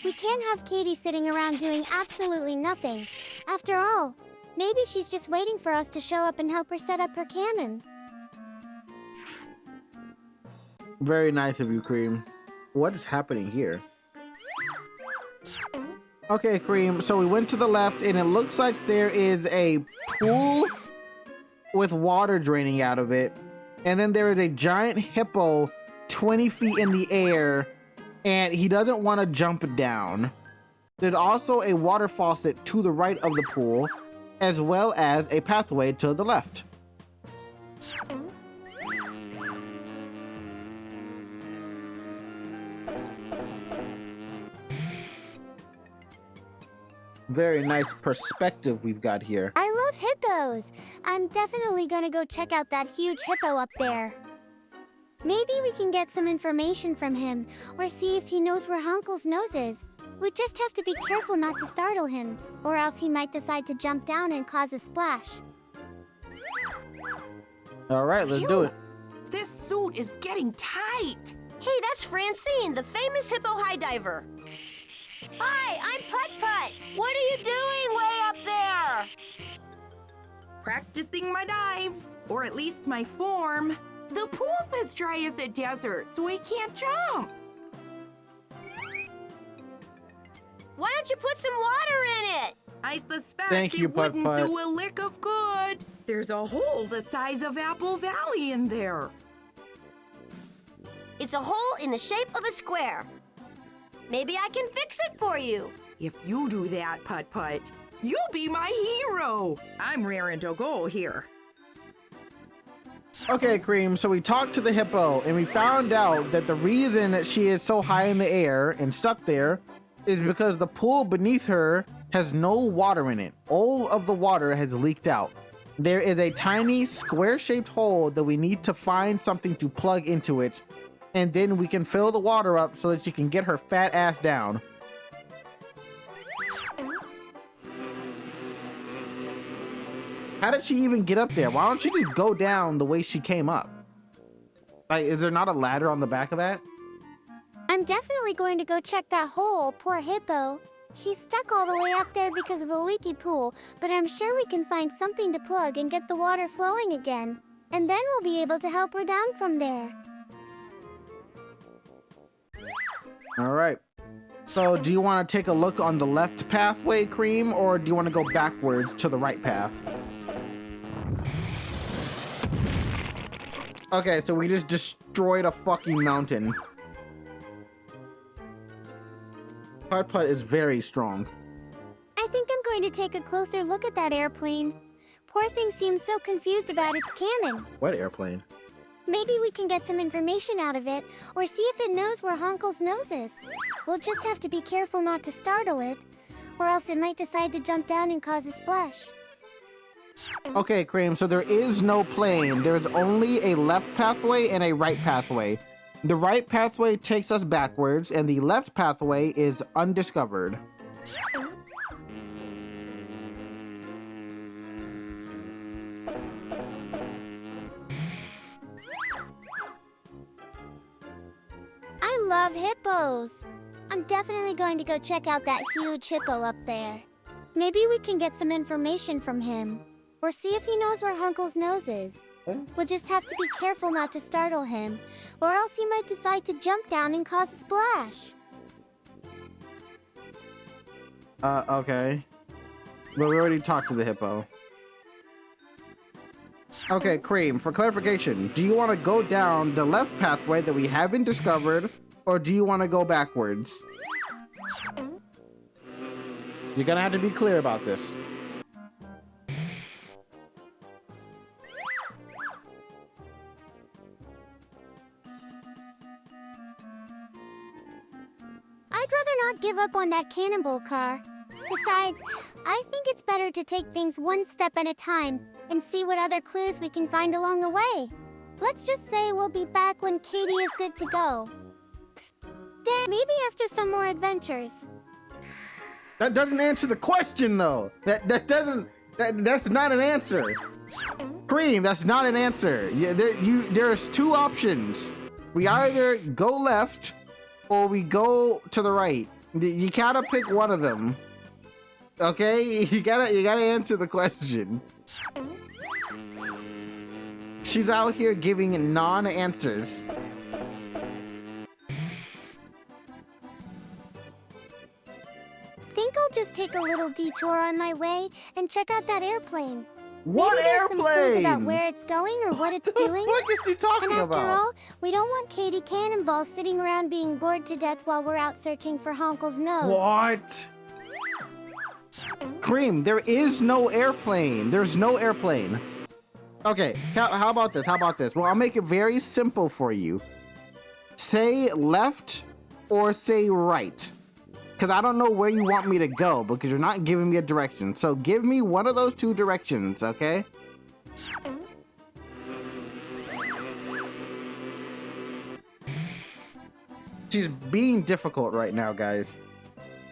S3: We can't have Katie sitting around doing absolutely nothing. After all, maybe she's just waiting for us to show up and help her set up her cannon.
S1: Very nice of you, Cream. What is happening here? Okay, Cream, so we went to the left and it looks like there is a pool with water draining out of it. And then there is a giant hippo 20 feet in the air and he doesn't want to jump down. There's also a water faucet to the right of the pool, as well as a pathway to the left. Very nice perspective we've got here.
S3: I love hippos. I'm definitely gonna go check out that huge hippo up there. Maybe we can get some information from him, or see if he knows where Hunkle's nose is. We just have to be careful not to startle him, or else he might decide to jump down and cause a splash.
S1: All right, let's do it.
S13: This suit is getting tight.
S6: Hey, that's Francine, the famous hippo high diver. Hi, I'm Putt-Putt. What are you doing way up there?
S13: Practicing my dives, or at least my form. The pool's as dry as the desert, so I can't jump.
S6: Why don't you put some water in it?
S13: I suspect
S1: Thank you,
S13: it wouldn't
S1: Putt-Putt.
S13: do a lick of good. There's a hole the size of Apple Valley in there.
S6: It's a hole in the shape of a square. Maybe I can fix it for you.
S13: If you do that, Putt-Putt, you'll be my hero. I'm raring to go here.
S1: Okay, Cream, so we talked to the hippo and we found out that the reason that she is so high in the air and stuck there is because the pool beneath her has no water in it. All of the water has leaked out. There is a tiny square-shaped hole that we need to find something to plug into it, and then we can fill the water up so that she can get her fat ass down. How did she even get up there? Why don't she just go down the way she came up? Like, is there not a ladder on the back of that?
S3: I'm definitely going to go check that hole, poor hippo. She's stuck all the way up there because of a leaky pool, but I'm sure we can find something to plug and get the water flowing again. And then we'll be able to help her down from there.
S1: All right. So do you want to take a look on the left pathway, Cream, or do you want to go backwards to the right path? Okay, so we just destroyed a fucking mountain. Putt-Putt is very strong.
S3: I think I'm going to take a closer look at that airplane. Poor thing seems so confused about its cannon.
S1: What airplane?
S3: Maybe we can get some information out of it, or see if it knows where Hunkle's nose is. We'll just have to be careful not to startle it, or else it might decide to jump down and cause a splash.
S1: Okay, Cream, so there is no plane. There's only a left pathway and a right pathway. The right pathway takes us backwards, and the left pathway is undiscovered.
S3: I love hippos. I'm definitely going to go check out that huge hippo up there. Maybe we can get some information from him. Or see if he knows where Hunkle's nose is. We'll just have to be careful not to startle him, or else he might decide to jump down and cause a splash.
S1: Okay. But we already talked to the hippo. Okay, C.R.E.A.M, for clarification, do you want to go down the left pathway that we haven't discovered, or do you want to go backwards? You're gonna have to be clear about this.
S3: I'd rather not give up on that cannonball car. Besides, I think it's better to take things one step at a time and see what other clues we can find along the way. Let's just say we'll be back when Katie is good to go. Then maybe after some more adventures.
S1: That doesn't answer the question, though. That's not an answer. C.R.E.A.M, that's not an answer. There's two options. We either go left or we go to the right. You gotta pick one of them. Okay? You gotta answer the question. She's out here giving non-answers.
S3: Think I'll just take a little detour on my way and check out that airplane.
S1: What
S3: Maybe there's some clues
S1: airplane?
S3: about where it's going or what it's doing.
S1: What is she talking
S3: and after
S1: about?
S3: all, we don't want Katie Cannonball sitting around being bored to death while we're out searching for Honkle's nose.
S1: What? C.R.E.A.M, there is no airplane. There's no airplane. Okay, how about this? How about this? Well, I'll make it very simple for you. Say left or say right. Because I don't know where you want me to go because you're not giving me a direction. So give me one of those two directions, okay? She's being difficult right now, guys.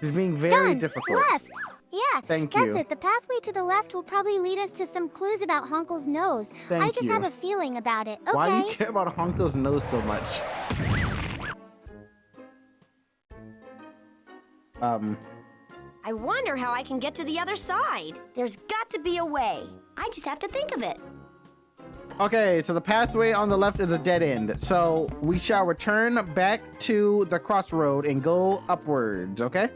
S1: She's being very difficult.
S3: Left. Yeah,
S1: Thank
S3: that's
S1: you.
S3: it. The pathway to the left will probably lead us to some clues about Honkle's nose.
S1: Thank
S3: I just
S1: you.
S3: have a feeling about it. Okay.
S1: Why do you care about Honkle's nose so much?
S6: I wonder how I can get to the other side. There's got to be a way. I just have to think of it.
S1: Okay, so the pathway on the left is a dead end. So we shall return back to the crossroad and go upwards, okay?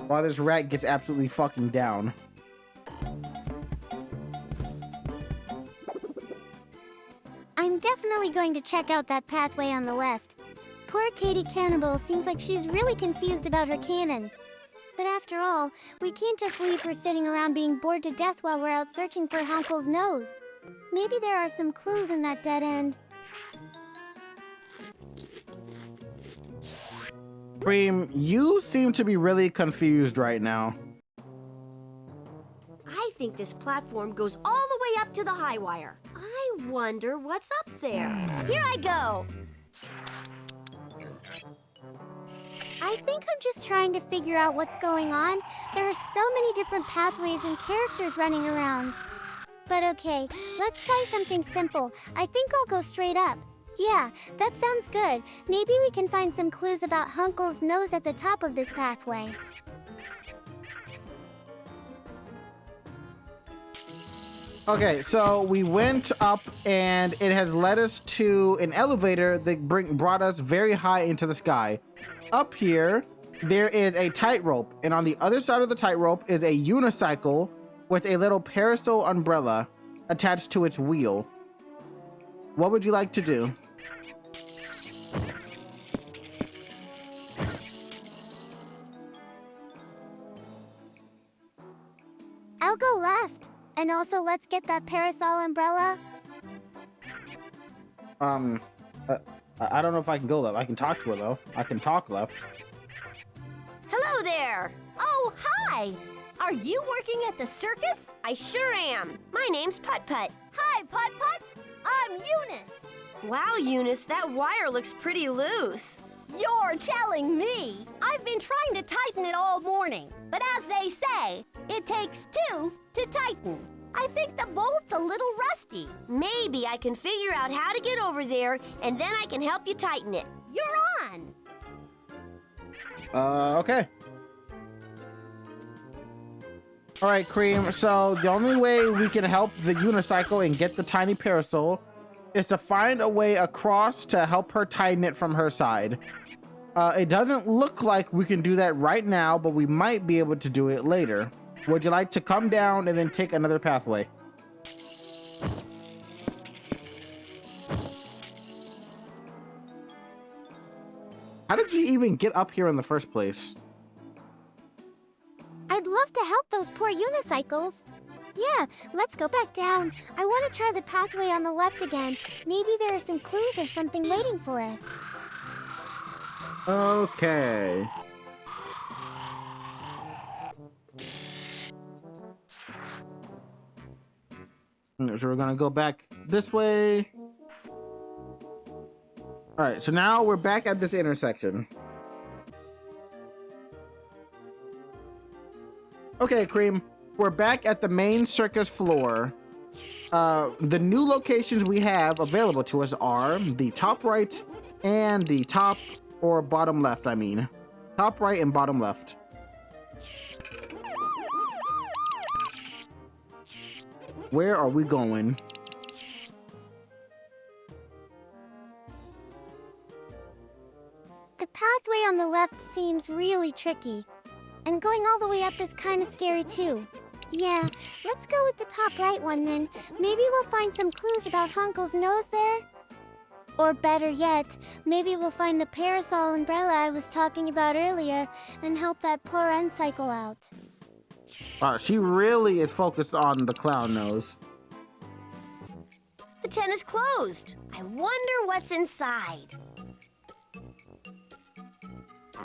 S1: While this rat gets absolutely fucking down.
S3: I'm definitely going to check out that pathway on the left. Poor Katie Cannibal seems like she's really confused about her cannon. But after all, we can't just leave her sitting around being bored to death while we're out searching for Honkle's nose. Maybe there are some clues in that dead end.
S1: C.R.E.A.M, you seem to be really confused right now.
S6: I think this platform goes all the way up to the high wire. I wonder what's up there. Here I go.
S3: I think I'm just trying to figure out what's going on. There are so many different pathways and characters running around. But okay, let's try something simple. I think I'll go straight up. Yeah, that sounds good. Maybe we can find some clues about Honkle's nose at the top of this pathway.
S1: Okay, so we went up and it has led us to an elevator that brought us very high into the sky. Up here, there is a tightrope, and on the other side of the tightrope is a unicycle with a little parasol umbrella attached to its wheel. What would you like to do?
S3: I'll go left. And also, let's get that parasol umbrella.
S1: I don't know if I can go left. I can talk to her, though. I can talk left.
S6: Hello there. Oh, hi. Are you working at the circus? I sure am. My name's Putt-Putt. Hi, Putt-Putt. I'm Eunice. Wow, Eunice, that wire looks pretty loose. You're telling me. I've been trying to tighten it all morning. But as they say, it takes two to tighten. I think the bolt's a little rusty. Maybe I can figure out how to get over there, and then I can help you tighten it. You're on.
S1: Okay. All right, Cream. So the only way we can help the unicycle and get the tiny parasol is to find a way across to help her tighten it from her side. It doesn't look like we can do that right now, but we might be able to do it later. Would you like to come down and then take another pathway? How did you even get up here in the first place?
S3: I'd love to help those poor unicycles. Yeah, let's go back down. I want to try the pathway on the left again. Maybe there are some clues or something waiting for us.
S1: Okay. So we're gonna go back this way. All right, so now we're back at this intersection. Okay, Cream, we're back at the main circus floor. The new locations we have available to us are the top right and the top or bottom left, I mean. Top right and bottom left. Where are we going?
S3: The pathway on the left seems really tricky. And going all the way up is kind of scary too. Yeah, let's go with the top right one then. Maybe we'll find some clues about Hunkle's nose there. Or better yet, maybe we'll find the parasol umbrella I was talking about earlier and help that poor uncycle out.
S1: Wow, she really is focused on the clown nose.
S6: The tent is closed. I wonder what's inside.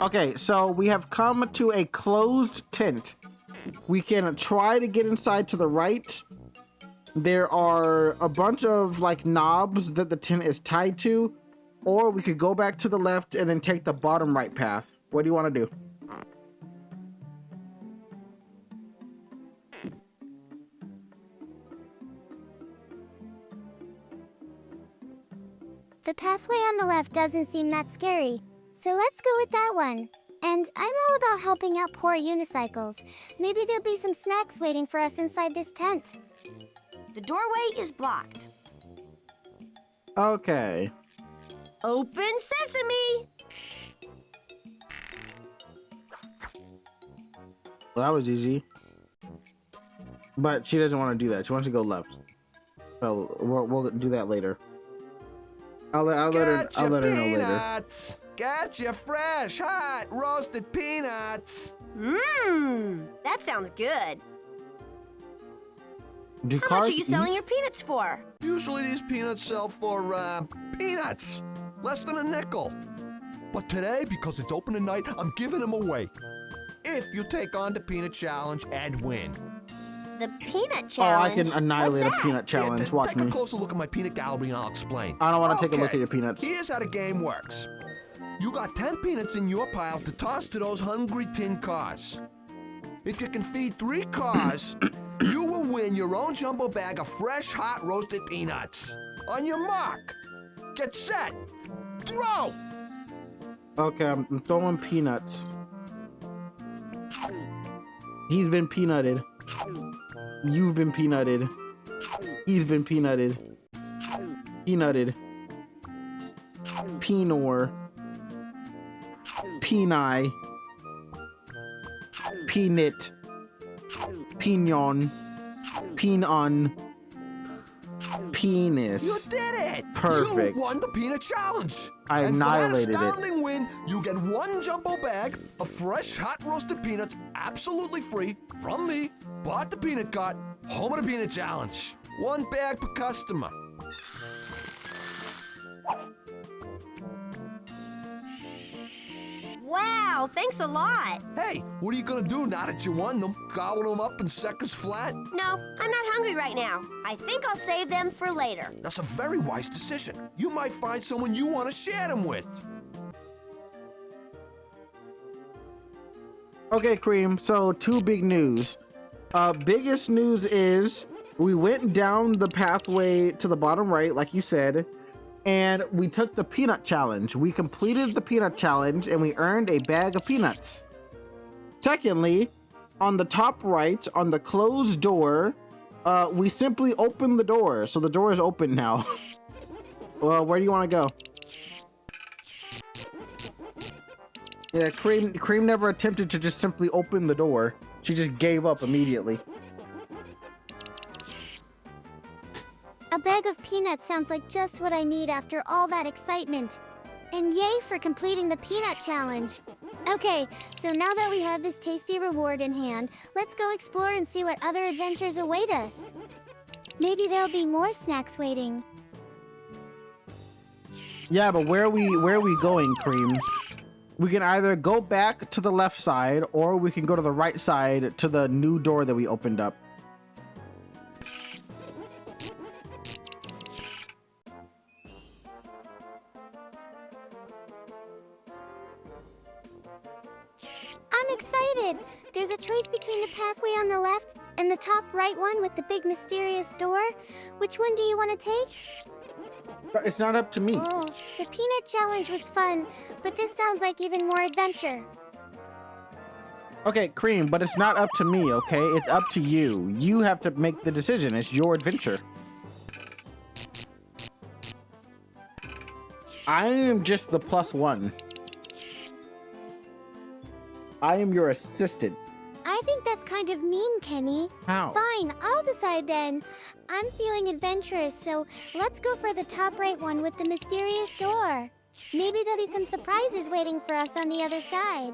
S1: Okay, so we have come to a closed tent. We can try to get inside to the right. There are a bunch of like knobs that the tent is tied to, or we could go back to the left and then take the bottom right path. What do you want to do?
S3: The pathway on the left doesn't seem that scary, so let's go with that one. And I'm all about helping out poor unicycles. Maybe there'll be some snacks waiting for us inside this tent.
S6: The doorway is blocked.
S1: Okay.
S6: Open sesame!
S1: Well, that was easy. But she doesn't want to do that. She wants to go left. Well, we'll do that later. I'll let her know later.
S5: Gotcha, fresh, hot, roasted peanuts.
S6: Mmm, that sounds good.
S1: Do
S6: How
S1: cars
S6: much are you selling
S1: eat?
S6: your peanuts for?
S5: Usually these peanuts sell for, peanuts. Less than a nickel. But today, because it's open tonight, I'm giving them away. If you take on the peanut challenge and win.
S6: The peanut
S1: Oh,
S6: challenge?
S1: I can annihilate a peanut challenge.
S5: Yeah,
S1: Watch
S5: take
S1: me.
S5: a closer look at my peanut gallery and I'll explain.
S1: I don't want to take a look
S5: Okay,
S1: at your peanuts.
S5: Here's how the game works. You got 10 peanuts in your pile to toss to those hungry tin cars. If you can feed 3 cars, you will win your own jumbo bag of fresh, hot, roasted peanuts. On your mark, get set, throw!
S1: Okay, I'm throwing peanuts. He's been peanutted. You've been peanutted. He's been peanutted. Peanutted. Penor. Peni. Peanut. Pinion. Peon. Penis.
S5: You did it!
S1: Perfect.
S5: You won the peanut challenge!
S1: I annihilated it.
S5: And for that astounding win, you get 1 jumbo bag of fresh, hot roasted peanuts, absolutely free, from me, Bought the Peanut Cart, home of the Peanut Challenge. 1 bag per customer.
S6: Wow, thanks a lot.
S5: Hey, what are you gonna do now that you won them? Gobble them up in seconds flat?
S6: No, I'm not hungry right now. I think I'll save them for later.
S5: That's a very wise decision. You might find someone you want to share them with.
S1: Okay, Cream, so 2 big news. Biggest news is we went down the pathway to the bottom right, like you said, and we took the peanut challenge. We completed the peanut challenge and we earned a bag of peanuts. Secondly, on the top right, on the closed door, we simply opened the door. So the door is open now. Well, where do you want to go? Yeah, C.R.E.A.M never attempted to just simply open the door. She just gave up immediately.
S3: A bag of peanuts sounds like just what I need after all that excitement. And yay for completing the peanut challenge. Okay, so now that we have this tasty reward in hand, let's go explore and see what other adventures await us. Maybe there'll be more snacks waiting.
S1: Yeah, but where are we going, C.R.E.A.M? We can either go back to the left side or we can go to the right side to the new door that we opened up.
S3: I'm excited! There's a choice between the pathway on the left and the top right one with the big mysterious door. Which one do you want to take?
S1: It's not up to me.
S3: Oh, the peanut challenge was fun, but this sounds like even more adventure.
S1: Okay, C.R.E.A.M, but it's not up to me, okay? It's up to you. You have to make the decision. It's your adventure. I am just the +1. I am your assistant.
S3: I think that's kind of mean, Kenny.
S1: How?
S3: Fine, I'll decide then. I'm feeling adventurous, so let's go for the top right one with the mysterious door. Maybe there'll be some surprises waiting for us on the other side.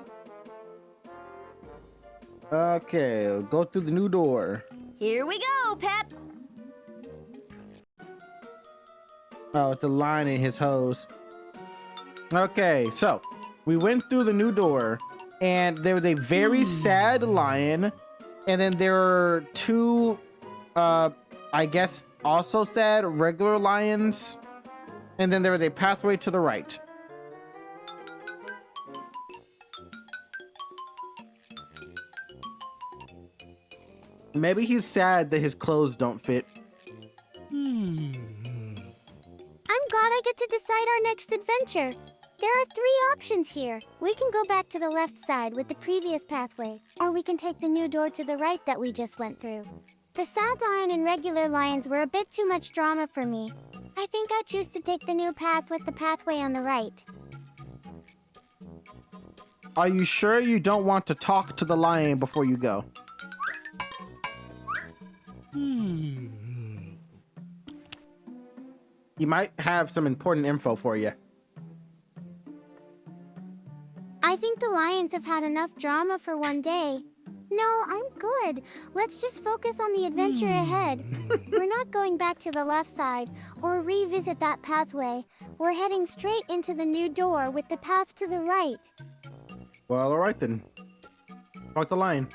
S1: Okay, go through the new door.
S6: Here we go, Pep.
S1: Oh, it's a line in his hose. Okay, so we went through the new door, and there was a very sad lion, and then there are two, I guess, also sad regular lions, and then there was a pathway to the right. Maybe he's sad that his clothes don't fit.
S3: I'm glad I get to decide our next adventure. There are 3 options here. We can go back to the left side with the previous pathway, or we can take the new door to the right that we just went through. The sad lion and regular lions were a bit too much drama for me. I think I choose to take the new path with the pathway on the right.
S1: Are you sure you don't want to talk to the lion before you go? He might have some important info for you.
S3: I think the lions have had enough drama for one day. No, I'm good. Let's just focus on the adventure ahead. We're not going back to the left side or revisit that pathway. We're heading straight into the new door with the path to the right.
S1: Well, all right then. Talk the lion.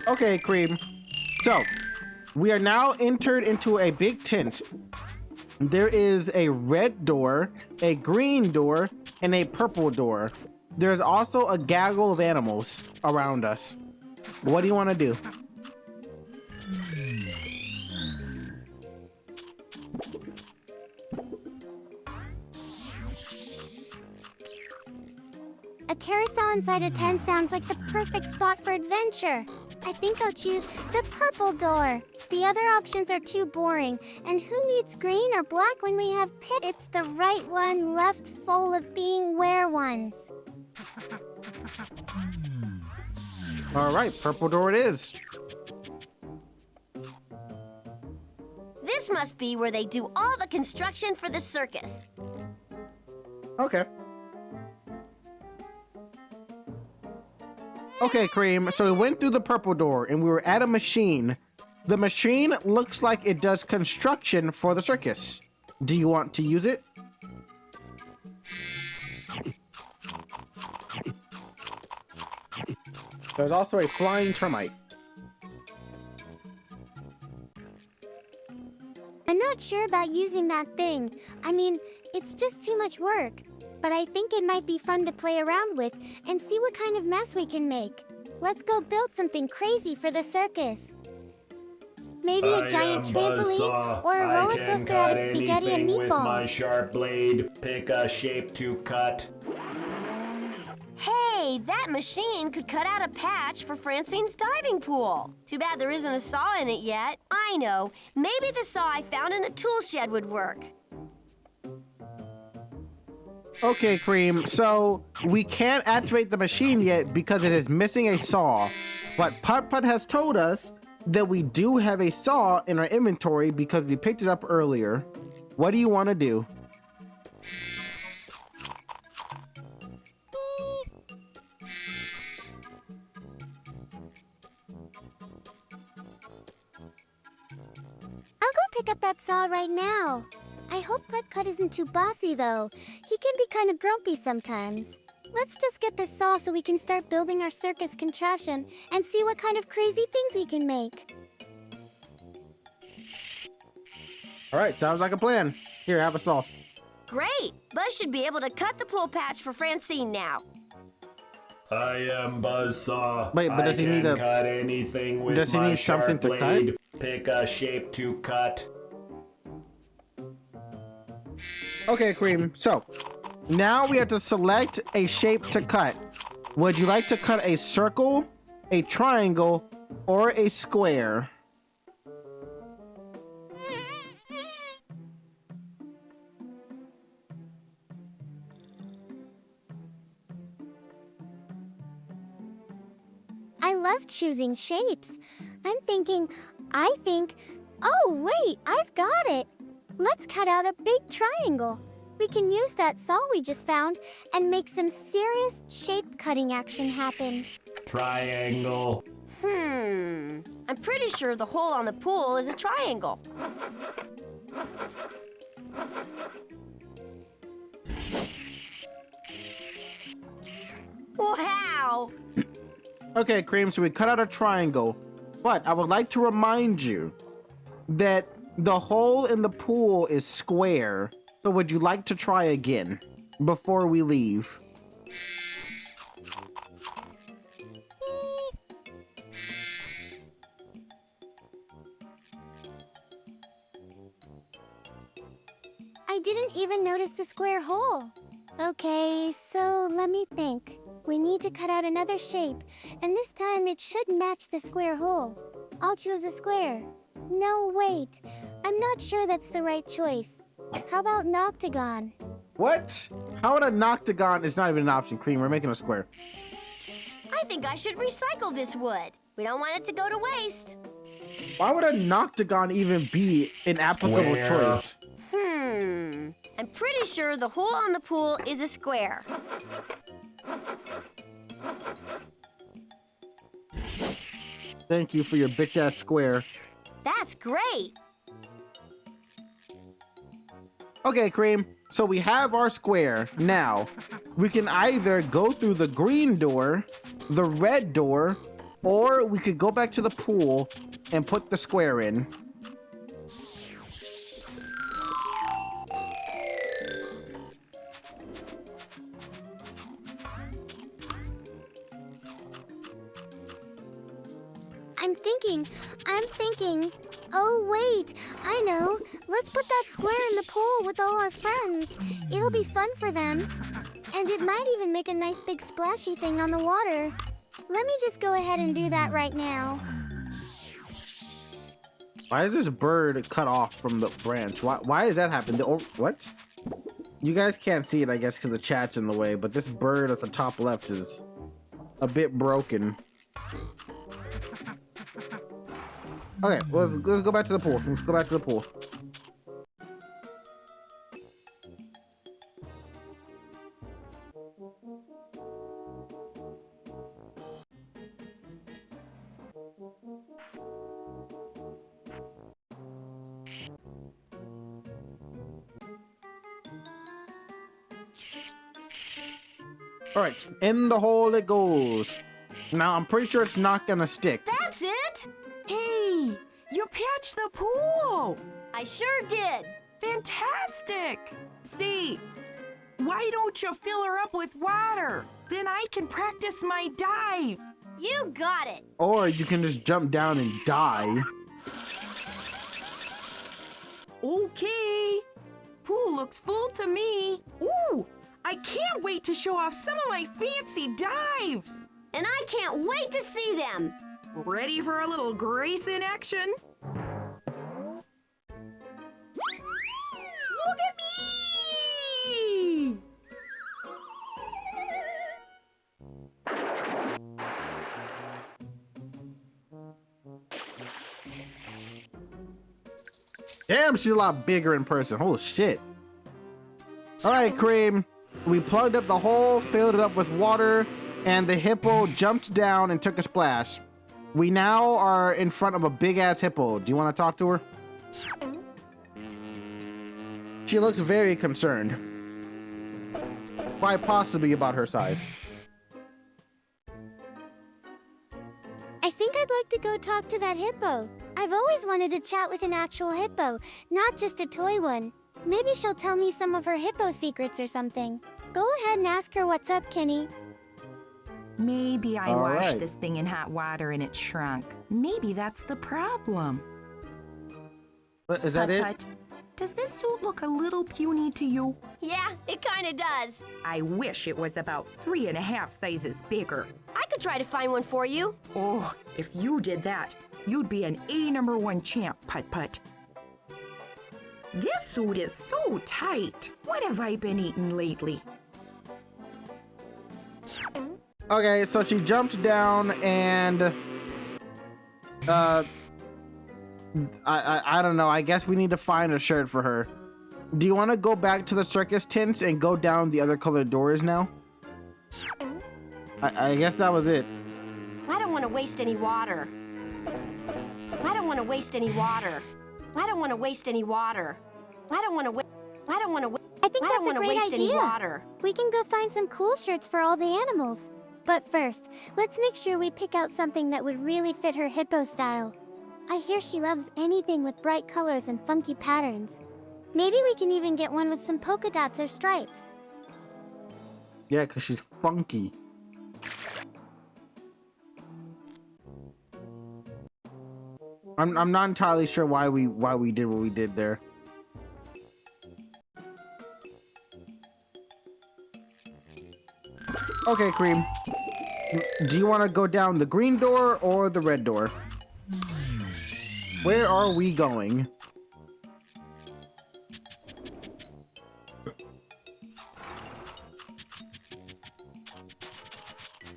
S1: Okay, C.R.E.A.M. So, we are now entered into a big tent. There is a red door, a green door, and a purple door. There's also a gaggle of animals around us. What do you want to do?
S3: A carousel inside a tent sounds like the perfect spot for adventure. I think I'll choose the purple door. The other options are too boring. And who needs green or black when we have pit? It's the right one left full of being where ones.
S1: All right, purple door it is.
S6: This must be where they do all the construction for the circus.
S1: Okay. Okay, C.R.E.A.M. So we went through the purple door and we were at a machine. The machine looks like it does construction for the circus. Do you want to use it? There's also a flying termite.
S3: I'm not sure about using that thing. I mean, it's just too much work. But I think it might be fun to play around with and see what kind of mess we can make. Let's go build something crazy for the circus. Maybe a giant trampoline or a roller coaster out of spaghetti and meatballs.
S14: With my sharp blade, pick a shape to cut.
S6: Hey, that machine could cut out a patch for Francine's diving pool. Too bad there isn't a saw in it yet. I know. Maybe the saw I found in the tool shed would work.
S1: Okay, Cream, so we can't activate the machine yet because it is missing a saw. But Putt has told us that we do have a saw in our inventory because we picked it up earlier. What do you want to do?
S3: I'll go pick up that saw right now. I hope Putt isn't too bossy, though. He can be kind of grumpy sometimes. Let's just get the saw so we can start building our circus contraption and see what kind of crazy things we can make.
S1: All right, sounds like a plan. Here, have a saw.
S6: Great! Buzz should be able to cut the pool patch for Francine now.
S14: I am Buzzsaw.
S1: Wait, but does he need a...
S14: cut anything with
S1: does he need something to cut?
S14: Pick a shape to cut.
S1: Okay, Cream, so now we have to select a shape to cut. Would you like to cut a circle, a triangle, or a square?
S3: I love choosing shapes. I think, oh wait, I've got it. Let's cut out a big triangle. We can use that saw we just found and make some serious shape cutting action happen.
S14: Triangle.
S6: I'm pretty sure the hole on the pool is a triangle. Wow!
S1: Okay, Cream, so we cut out a triangle, but I would like to remind you that the hole in the pool is square. So would you like to try again before we leave?
S3: I didn't even notice the square hole. Okay, so let me think. We need to cut out another shape, and this time it should match the square hole. I'll choose a square. No, wait. I'm not sure that's the right choice. How about an octagon?
S1: What? How about a noctagon is not even an option, Cream? We're making a square.
S6: I think I should recycle this wood. We don't want it to go to waste.
S1: Why would a noctagon even be an applicable choice?
S6: I'm pretty sure the hole on the pool is a square.
S1: Thank you for your bitch-ass square.
S6: That's great.
S1: Okay, Cream, so we have our square. Now, we can either go through the green door, the red door, or we could go back to the pool and put the square in.
S3: I'm thinking. Oh, wait, I know. Let's put that square in the pool with all our friends. It'll be fun for them. And it might even make a nice big splashy thing on the water. Let me just go ahead and do that right now.
S1: Why is this bird cut off from the branch? Why is that happening? What? You guys can't see it, I guess, because the chat's in the way, but this bird at the top left is a bit broken. Okay, let's go back to the pool. Let's go back to the pool. All right, in the hole it goes. Now, I'm pretty sure it's not gonna stick.
S6: That's it!
S13: Hey, you patched the pool!
S6: I sure did!
S13: Fantastic! See, why don't you fill her up with water? Then I can practice my dive.
S6: You got it.
S1: Or you can just jump down and die.
S13: Okay. Pool looks full to me. Ooh, I can't wait to show off some of my fancy dives.
S6: And I can't wait to see them.
S13: Ready for a little grace in action? Look at me!
S1: Damn, she's a lot bigger in person. Holy shit. All right, C.R.E.A.M. We plugged up the hole, filled it up with water, and the hippo jumped down and took a splash. We now are in front of a big-ass hippo. Do you want to talk to her? She looks very concerned. Quite possibly about her size.
S3: I think I'd like to go talk to that hippo. I've always wanted to chat with an actual hippo, not just a toy one. Maybe she'll tell me some of her hippo secrets or something. Go ahead and ask her what's up, Kenny.
S15: Maybe I
S1: All
S15: washed
S1: right.
S15: this thing in hot water and it shrunk. Maybe that's the problem.
S1: Is that it?
S15: Put, does this suit look a little puny to you?
S6: Yeah, it kind of does.
S15: I wish it was about 3.5 sizes bigger.
S6: I could try to find one for you.
S15: Oh, if you did that, you'd be an A #1 champ, Put. This suit is so tight. What have I been eating lately?
S1: Okay, so she jumped down and I don't know. I guess we need to find a shirt for her. Do you want to go back to the circus tents and go down the other colored doors now? I guess that was it.
S6: I don't want to waste any water. I don't want to waste any water. I don't want to waste any water. I don't want to waste. I don't want to waste.
S3: I think
S6: I
S3: that's
S6: don't
S3: a
S6: wanna
S3: great
S6: waste any
S3: idea.
S6: water.
S3: We can go find some cool shirts for all the animals. But first, let's make sure we pick out something that would really fit her hippo style. I hear she loves anything with bright colors and funky patterns. Maybe we can even get one with some polka dots or stripes.
S1: Yeah, because she's funky. I'm not entirely sure why we did what we did there. Okay, C.R.E.A.M. Do you want to go down the green door or the red door? Where are we going?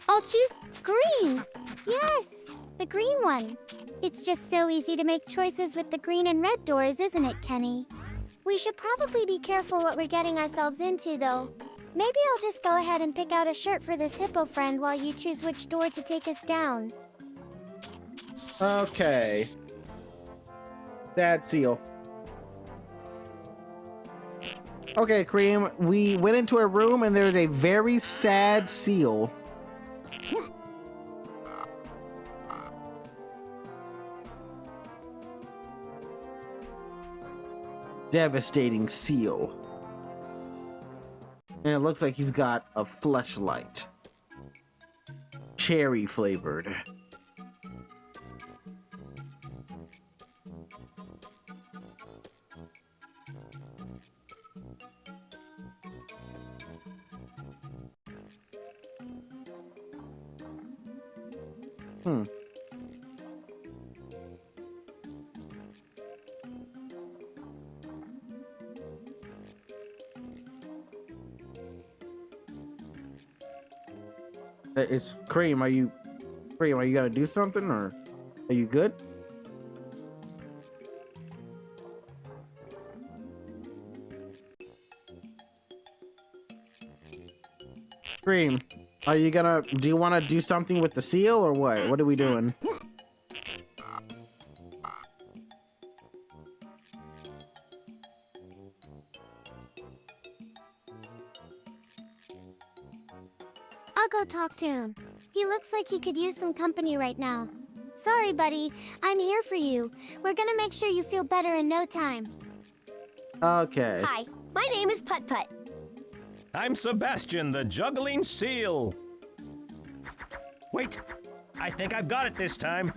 S3: I'll choose green. Yes, the green one. It's just so easy to make choices with the green and red doors, isn't it, Kenny? We should probably be careful what we're getting ourselves into, though. Maybe I'll just go ahead and pick out a shirt for this hippo friend while you choose which door to take us down.
S1: Okay. Sad seal. Okay, C.R.E.A.M. We went into a room and there's a very sad seal. Devastating seal. And it looks like he's got a fleshlight. Cherry flavored. It's C.R.E.A.M. Are you gonna do something, or are you good? C.R.E.A.M. Do you want to do something with the seal, or what? What are we doing?
S3: I'll go talk to him. He looks like he could use some company right now. Sorry, buddy. I'm here for you. We're gonna make sure you feel better in no time.
S1: Okay.
S6: Hi, my name is Put.
S9: I'm Sebastian, the juggling seal.
S7: Wait,
S9: I think I've got it this time.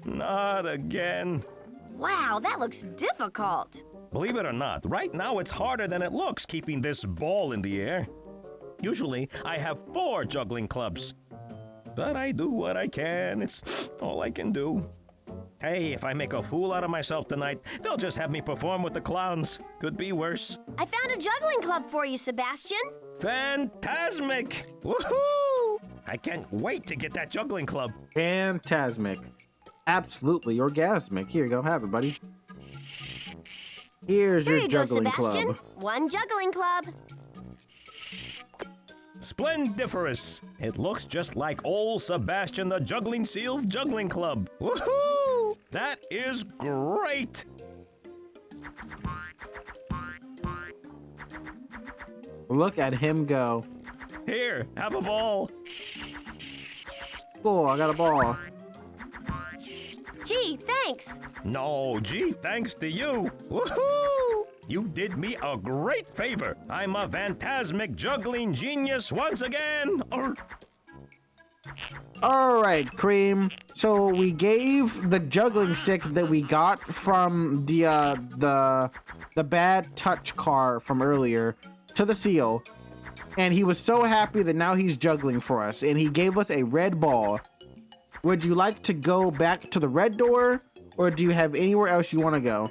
S9: Not again.
S6: Wow, that looks difficult.
S9: Believe it or not, right now it's harder than it looks keeping this ball in the air. Usually, I have 4 juggling clubs. But I do what I can. It's all I can do. Hey, if I make a fool out of myself tonight, they'll just have me perform with the clowns. Could be worse.
S6: I found a juggling club for you, Sebastian.
S9: Fantasmic! Woohoo! I can't wait to get that juggling club.
S1: Fantasmic. Absolutely orgasmic. Here you go. Have it, buddy. Here's
S6: Here
S1: your
S6: you go,
S1: juggling
S6: Sebastian.
S1: club.
S6: 1 juggling club.
S9: Splendiferous! It looks just like old Sebastian the Juggling Seal's juggling club. Woohoo! That is great!
S1: Look at him go.
S9: Here, have a ball.
S1: Cool, I got a ball.
S6: Gee, thanks.
S9: No, gee, thanks to you. Woohoo! You did me a great favor. I'm a phantasmic juggling genius once again.
S1: All right, Cream. So we gave the juggling stick that we got from the bad touch car from earlier to the seal, and he was so happy that now he's juggling for us, and he gave us a red ball. Would you like to go back to the red door, or do you have anywhere else you want to go?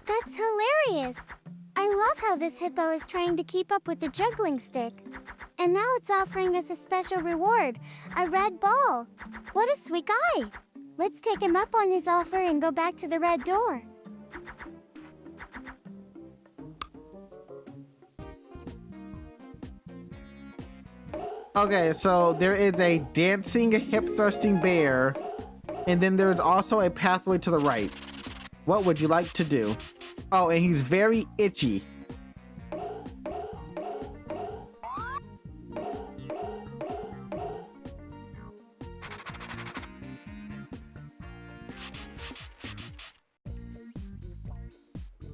S3: That's hilarious. I love how this hippo is trying to keep up with the juggling stick. And now it's offering us a special reward, a red ball. What a sweet guy. Let's take him up on his offer and go back to the red door.
S1: Okay, so there is a dancing, hip-thrusting bear, and then there's also a pathway to the right. What would you like to do? Oh, and he's very itchy.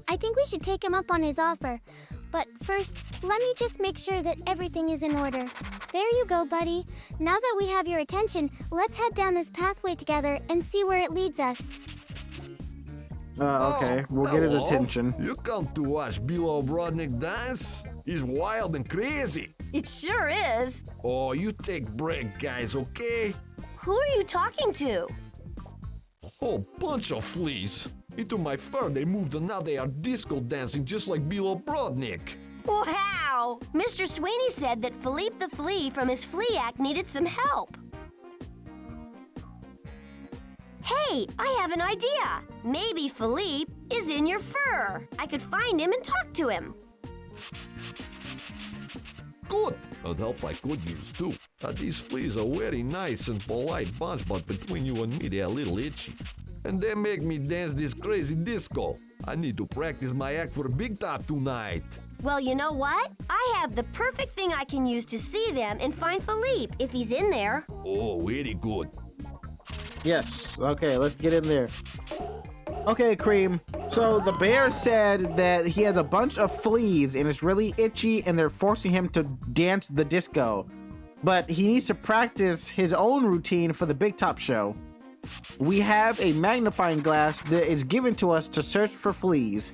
S3: I think we should take him up on his offer. But first, let me just make sure that everything is in order. There you go, buddy. Now that we have your attention, let's head down this pathway together and see where it leads us.
S1: Okay, we'll get his
S5: Hello?
S1: attention.
S5: You come to watch Bill Brodnick dance? He's wild and crazy.
S6: It sure is.
S5: Oh, you take break, guys, okay?
S6: Who are you talking to?
S5: A whole bunch of fleas. Into my fur they moved and now they are disco dancing just like Bill Brodnick.
S6: Wow! Mr. Sweeney said that Philippe the Flea from his flea act needed some help. Hey, I have an idea. Maybe Philippe is in your fur. I could find him and talk to him.
S5: Good. That'd help my good news too. These fleas are very nice and polite bunch, but between you and me they're a little itchy. And they make me dance this crazy disco. I need to practice my act for Big Top tonight.
S6: Well, you know what? I have the perfect thing I can use to see them and find Philippe if he's in there.
S5: Oh, very good.
S1: Yes, okay, let's get in there. Okay, Cream. So the bear said that he has a bunch of fleas and it's really itchy and they're forcing him to dance the disco. But he needs to practice his own routine for the Big Top show. We have a magnifying glass that is given to us to search for fleas.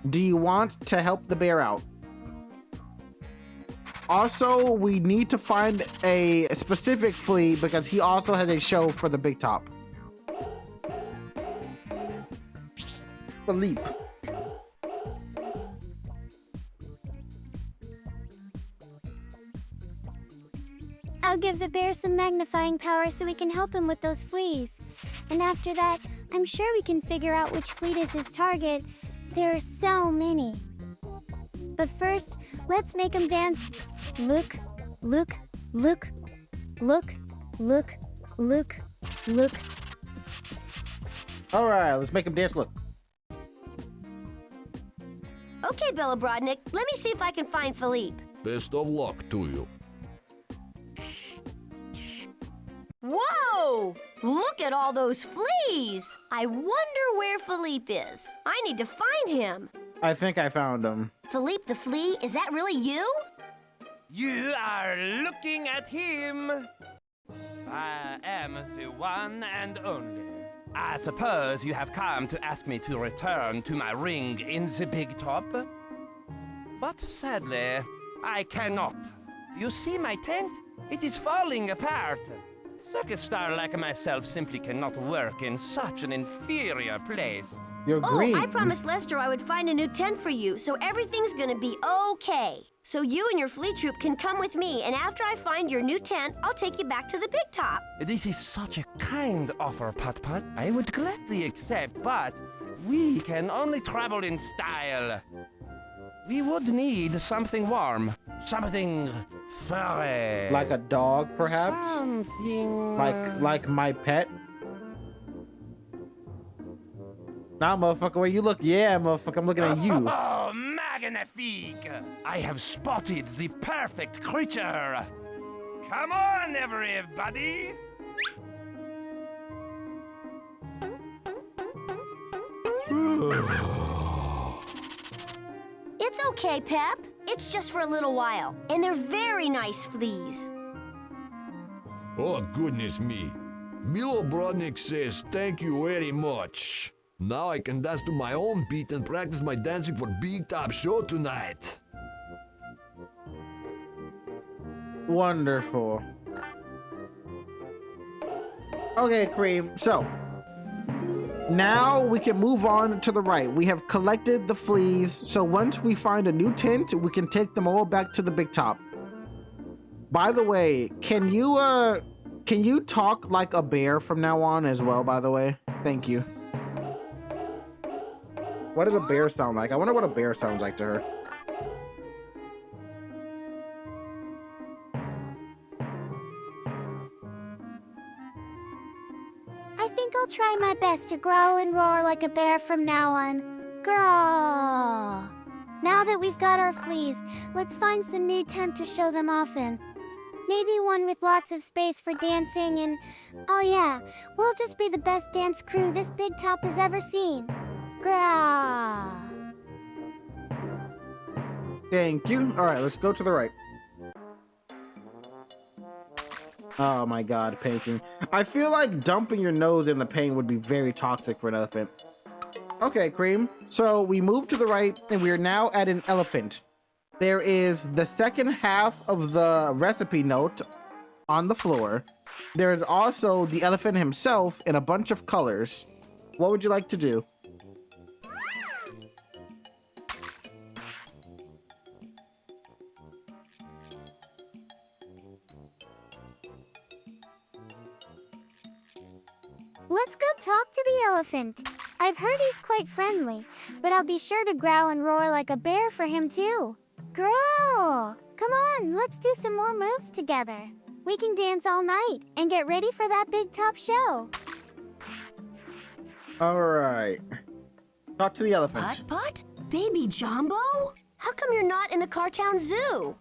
S1: Do you want to help the bear out? Also, we need to find a specific flea because he also has a show for the Big Top. Philippe.
S3: I'll give the bear some magnifying power so we can help him with those fleas. And after that, I'm sure we can figure out which flea is his target. There are so many. But first, let's make him dance. Look, look, look, look, look, look, look.
S1: All right, let's make him dance. Look.
S6: Okay, Bella Brodnick, let me see if I can find Philippe.
S5: Best of luck to you.
S6: Whoa! Look at all those fleas! I wonder where Philippe is. I need to find him.
S1: I think I found him.
S6: Philippe the flea, is that really you?
S16: You are looking at him. I am the one and only. I suppose you have come to ask me to return to my ring in the big top? But sadly, I cannot. You see my tent? It is falling apart. Circus star like myself simply cannot work in such an inferior place.
S1: You're green.
S6: I promised Lester I would find a new tent for you, so everything's gonna be okay. So you and your flea troop can come with me, and after I find your new tent, I'll take you back to the big top.
S16: This is such a kind offer, Putt-Putt. I would gladly accept, but we can only travel in style. We would need something warm, something furry.
S1: Like a dog, perhaps?
S16: Something...
S1: Like my pet? Nah, motherfucker, where you look? Yeah, motherfucker, I'm looking at you.
S16: Oh, magnifique! I have spotted the perfect creature. Come on, everybody!
S6: It's okay, Pep. It's just for a little while. And they're very nice fleas.
S5: Oh, goodness me. Milo Brodnik says thank you very much. Now I can dance to my own beat and practice my dancing for Big Top Show tonight.
S1: Wonderful. Okay, Cream. So, now we can move on to the right. We have collected the fleas. So once we find a new tent, we can take them all back to the big top. By the way, can you talk like a bear from now on as well, by the way? Thank you. What does a bear sound like? I wonder what a bear sounds like to her.
S3: I think I'll try my best to growl and roar like a bear from now on. Growl. Now that we've got our fleas, let's find some new tent to show them off in. Maybe one with lots of space for dancing and... oh yeah, we'll just be the best dance crew this big top has ever seen. Growl.
S1: Thank you. All right, let's go to the right. Oh my god, painting. I feel like dumping your nose in the paint would be very toxic for an elephant. Okay, Cream. So we move to the right and we are now at an elephant. There is the second half of the recipe note on the floor. There is also the elephant himself in a bunch of colors. What would you like to do?
S3: Let's go talk to the elephant. I've heard he's quite friendly, but I'll be sure to growl and roar like a bear for him too. Growl! Come on, let's do some more moves together. We can dance all night and get ready for that big top show.
S1: All right. Talk to the elephant.
S6: Putt-Putt? Baby Jumbo? How come you're not in the Cartown Zoo?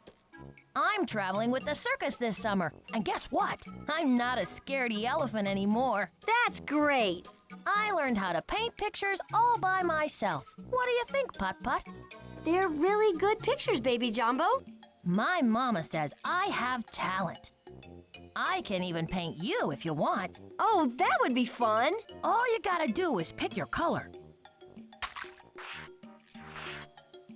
S12: I'm traveling with the circus this summer, and guess what? I'm not a scaredy elephant anymore.
S6: That's great.
S12: I learned how to paint pictures all by myself. What do you think, Putt-Putt?
S6: They're really good pictures, Baby Jumbo.
S12: My mama says I have talent. I can even paint you if you want.
S6: Oh, that would be fun.
S12: All you gotta do is pick your color.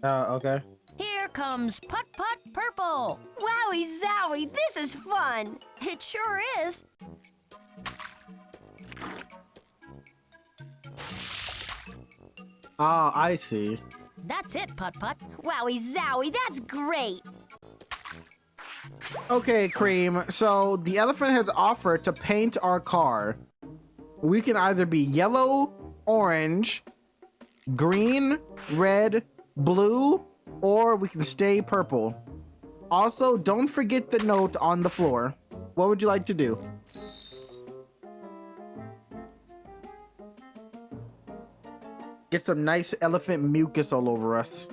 S1: Okay.
S12: Here comes Putt-Putt Purple.
S6: Wowie zowie, this is fun.
S12: It sure is.
S1: Ah, I see.
S12: That's it, Putt-Putt.
S6: Wowie zowie, that's great.
S1: Okay, Cream. So the elephant has offered to paint our car. We can either be yellow, orange, green, red, blue, or we can stay purple. Also, don't forget the note on the floor. What would you like to do? Get some nice elephant mucus all over us.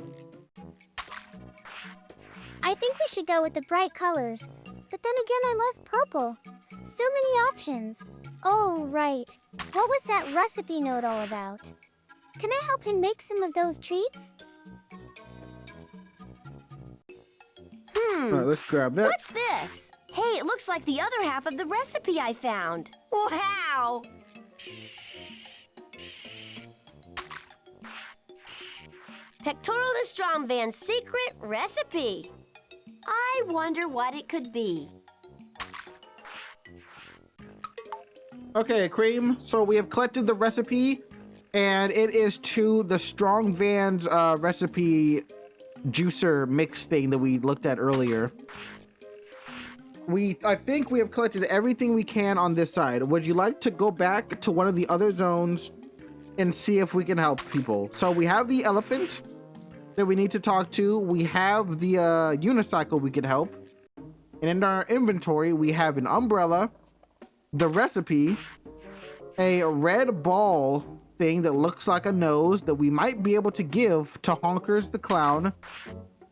S3: I think we should go with the bright colors. But then again, I love purple. So many options. Oh, right. What was that recipe note all about? Can I help him make some of those treats?
S1: All right, let's grab that.
S6: What's this? Hey, it looks like the other half of the recipe I found. Wow! Pectoral de Stromvan's secret recipe. I wonder what it could be.
S1: Okay, Cream. So we have collected the recipe, and it is to the Strong Van's recipe juicer mix thing that we looked at earlier. I think we have collected everything we can on this side. Would you like to go back to one of the other zones and see if we can help people? So we have the elephant that we need to talk to. We have the unicycle we could help. And in our inventory, we have an umbrella, the recipe, a red ball thing that looks like a nose that we might be able to give to Honkers the clown,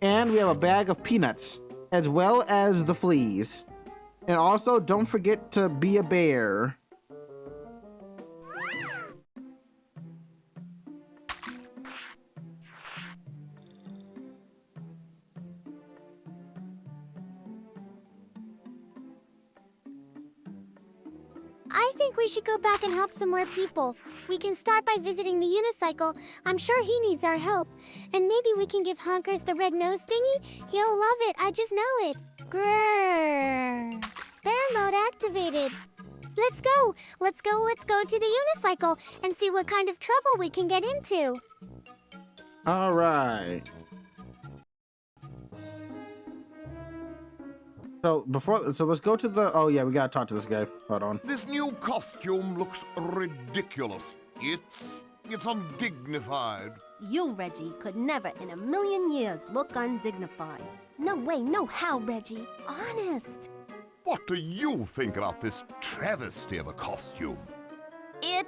S1: and we have a bag of peanuts, as well as the fleas. And also, don't forget to be a bear.
S3: I think we should go back and help some more people. We can start by visiting the unicycle. I'm sure he needs our help. And maybe we can give Honkers the red nose thingy. He'll love it, I just know it. Grrr. Bear mode activated. Let's go to the unicycle and see what kind of trouble we can get into.
S1: All right. So let's go to the, oh yeah, we gotta talk to this guy. Hold on.
S5: This new costume looks ridiculous. It's undignified.
S6: You, Reggie, could never in a million years look undignified. No way, no how, Reggie. Honest.
S5: What do you think about this travesty of a costume?
S6: It,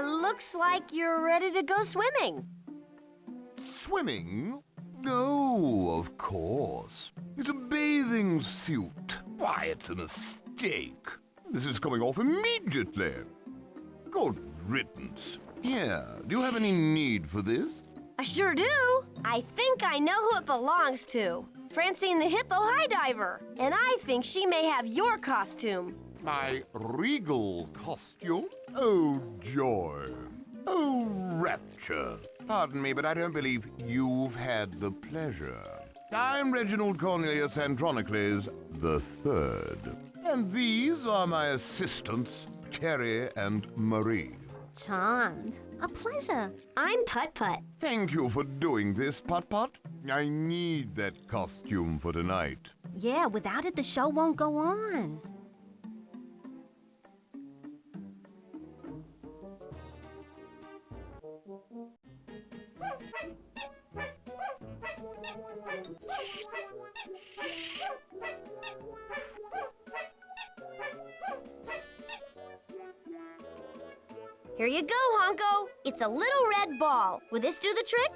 S6: looks like you're ready to go swimming.
S5: Swimming? No, of course. It's a bathing suit. Why, it's a mistake. This is coming off immediately. Good riddance. Here, do you have any need for this?
S6: I sure do. I think I know who it belongs to. Francine the Hippo High Diver. And I think she may have your costume.
S5: My regal costume? Oh, joy. Oh, rapture. Pardon me, but I don't believe you've had the pleasure. I'm Reginald Cornelius Andronicles the Third. And these are my assistants, Terry and Marie.
S6: Charmed. A pleasure. I'm Putt-Putt.
S5: Thank you for doing this, Putt-Putt. I need that costume for tonight.
S6: Yeah, without it, the show won't go on. Here you go, Honko. It's a little red ball. Will this do the trick?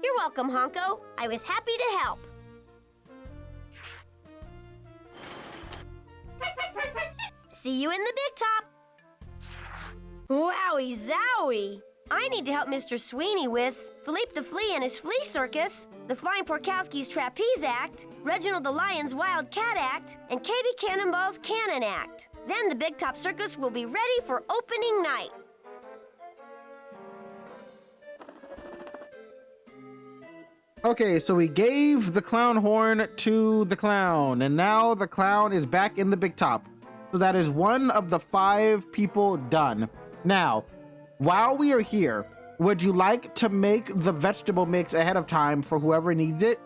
S6: You're welcome, Honko. I was happy to help. See you in the big top. Wowie zowie! I need to help Mr. Sweeney with Philippe the Flea and his Flea Circus, the Flying Porkowski's Trapeze Act, Reginald the Lion's Wild Cat Act, and Katie Cannonball's Cannon Act. Then the Big Top Circus will be ready for opening night.
S1: Okay, so we gave the clown horn to the clown, and now the clown is back in the big top. So that is one of the 5 people done. Now, while we are here, would you like to make the vegetable mix ahead of time for whoever needs it?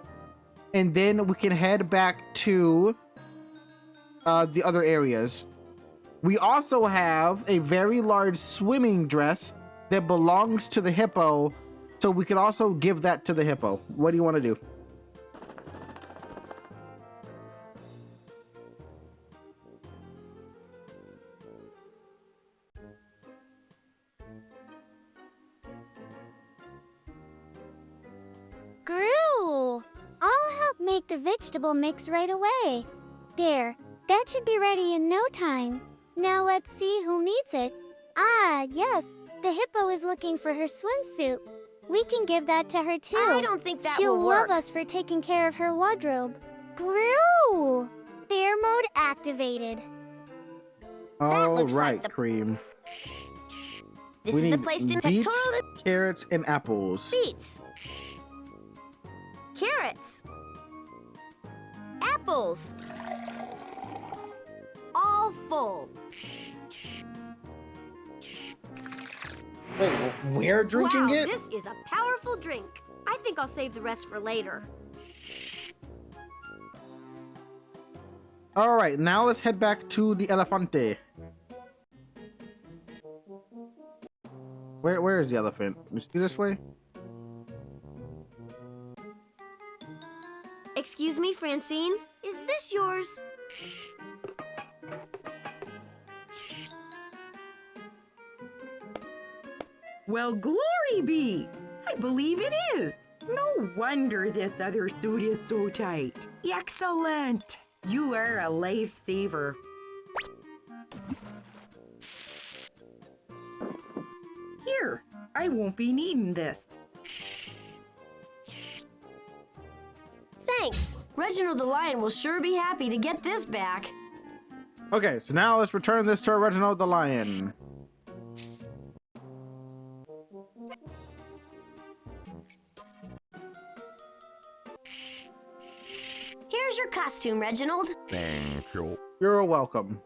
S1: And then we can head back to the other areas. We also have a very large swimming dress that belongs to the hippo, so we could also give that to the hippo. What do you want to do?
S3: make the vegetable mix right away. There, that should be ready in no time. Now let's see who needs it. Ah, yes, the hippo is looking for her swimsuit. We can give that to her too.
S6: I don't think that
S3: She'll
S6: will work.
S3: love us for taking care of her wardrobe. Grew! Bear mode activated.
S1: All
S6: looks
S1: right,
S6: like the-
S1: Cream.
S6: This
S1: We
S6: is the
S1: need
S6: place to
S1: beets,
S6: pictorial
S1: carrots, and apples.
S6: beets. Carrots. Apples. All full.
S1: Wait, we're drinking
S6: wow,
S1: it?
S6: This is a powerful drink. I think I'll save the rest for later.
S1: All right, now let's head back to the Elefante. Where is the elephant? Is he this way?
S6: Excuse me, Francine. Is this yours?
S15: Well, glory be! I believe it is. No wonder this other suit is so tight. Excellent! You are a lifesaver. Here, I won't be needing this.
S6: Thanks. Reginald the Lion will sure be happy to get this back.
S1: Okay, so now let's return this to Reginald the Lion.
S6: Here's your costume, Reginald.
S5: Thank you.
S1: You're welcome.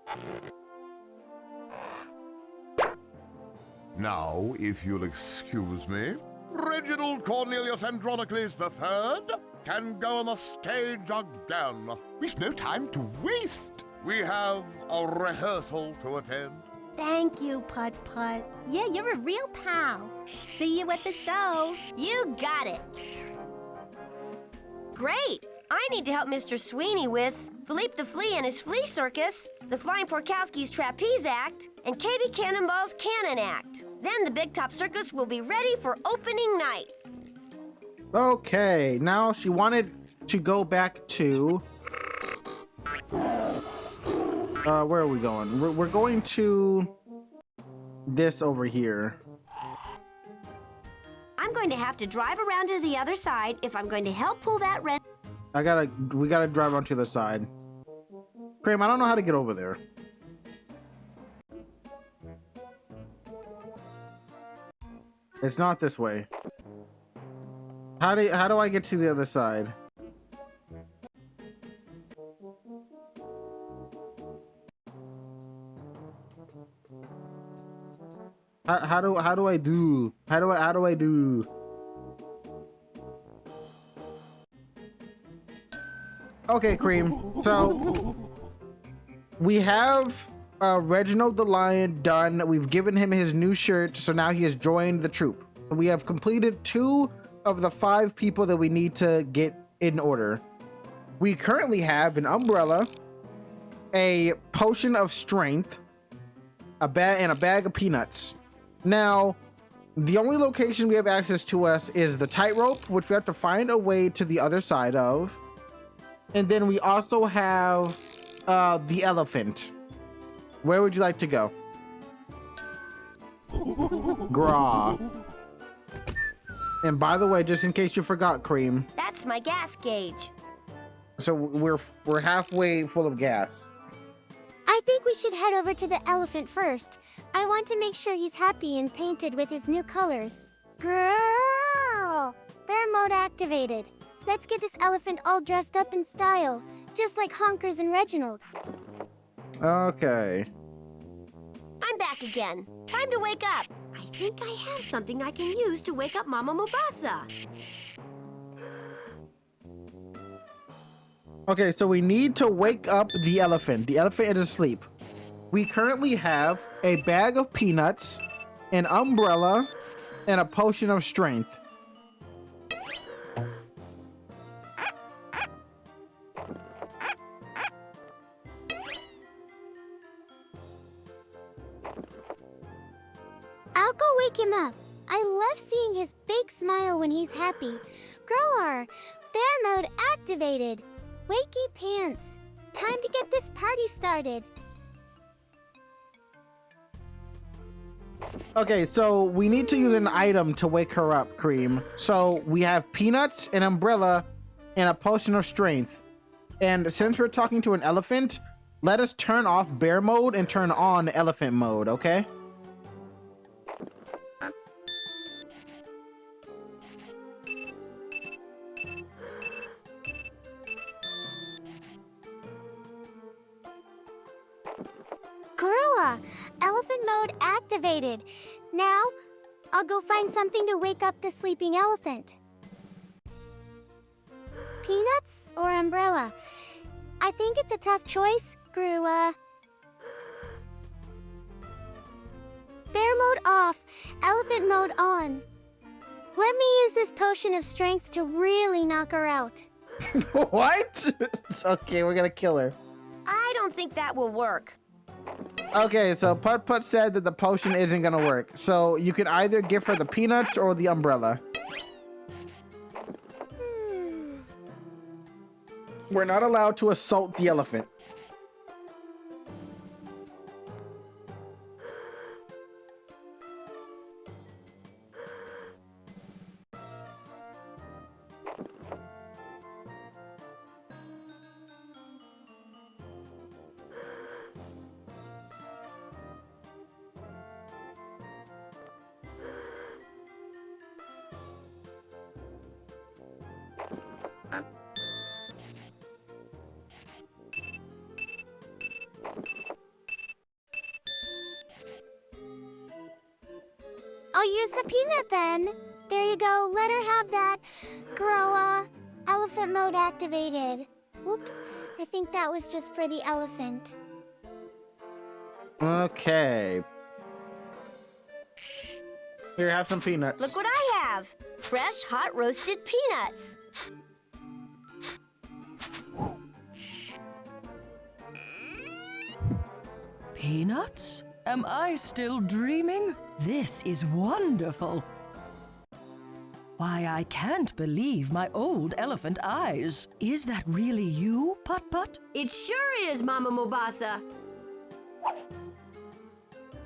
S5: Now, if you'll excuse me, Reginald Cornelius Andronicles III can go on the stage again. We've no time to waste. We have a rehearsal to attend.
S6: Thank you, Putt Putt. Yeah, you're a real pal. See you at the show. You got it. Great. I need to help Mr. Sweeney with Philippe the Flea and his Flea Circus, the Flying Porkowski's Trapeze Act, and Katie Cannonball's Cannon Act. Then the Big Top Circus will be ready for opening night.
S1: Okay, now she wanted to go back to... where are we going? We're going to this over here.
S6: I'm going to have to drive around to the other side if I'm going to help pull that red...
S1: We gotta drive onto the side. Cream, I don't know how to get over there. It's not this way. How do I get to the other side? How do I do? How do I do? Okay, Cream. So we have Reginald the Lion done. We've given him his new shirt, so now he has joined the troop. We have completed 2 of the 5 people that we need to get in order. We currently have an umbrella, a potion of strength, and a bag of peanuts. Now, the only location we have access to us is the tightrope, which we have to find a way to the other side of. And then we also have the elephant. Where would you like to go? Gra. And by the way, just in case you forgot, Cream.
S6: That's my gas gauge.
S1: So we're halfway full of gas.
S3: I think we should head over to the elephant first. I want to make sure he's happy and painted with his new colors. Girl! Bear mode activated. Let's get this elephant all dressed up in style, just like Honkers and Reginald.
S1: Okay.
S6: I'm back again. Time to wake up. I think I have something I can use to wake up Mama Mubasa.
S1: Okay, so we need to wake up the elephant. The elephant is asleep. We currently have a bag of peanuts, an umbrella, and a potion of strength.
S3: I'll go wake him up. I love seeing his big smile when he's happy. Grower, bear mode activated. Wakey pants. Time to get this party started.
S1: Okay, so we need to use an item to wake her up, Cream. So we have peanuts, an umbrella, and a potion of strength. And since we're talking to an elephant, let us turn off bear mode and turn on elephant mode, okay?
S3: C.R.E.A.M, elephant mode activated. Now, I'll go find something to wake up the sleeping elephant. Peanuts or umbrella? I think it's a tough choice, C.R.E.A.M. Bear mode off, elephant mode on. Let me use this potion of strength to really knock her out.
S1: What? Okay, we're gonna kill her.
S6: I don't think that will work.
S1: Okay, so Put Put said that the potion isn't gonna work. So you can either give her the peanuts or the umbrella. We're not allowed to assault the elephant.
S3: I'll use the peanut then. There you go, let her have that. C.R.E.A.M, elephant mode activated. Oops, I think that was just for the elephant.
S1: Okay. Here, have some peanuts.
S6: Look what I have. Fresh, hot roasted peanuts.
S12: Peanuts? Am I still dreaming? This is wonderful. Why, I can't believe my old elephant eyes. Is that really you, Put Put?
S6: It sure is, Mama Mobasa.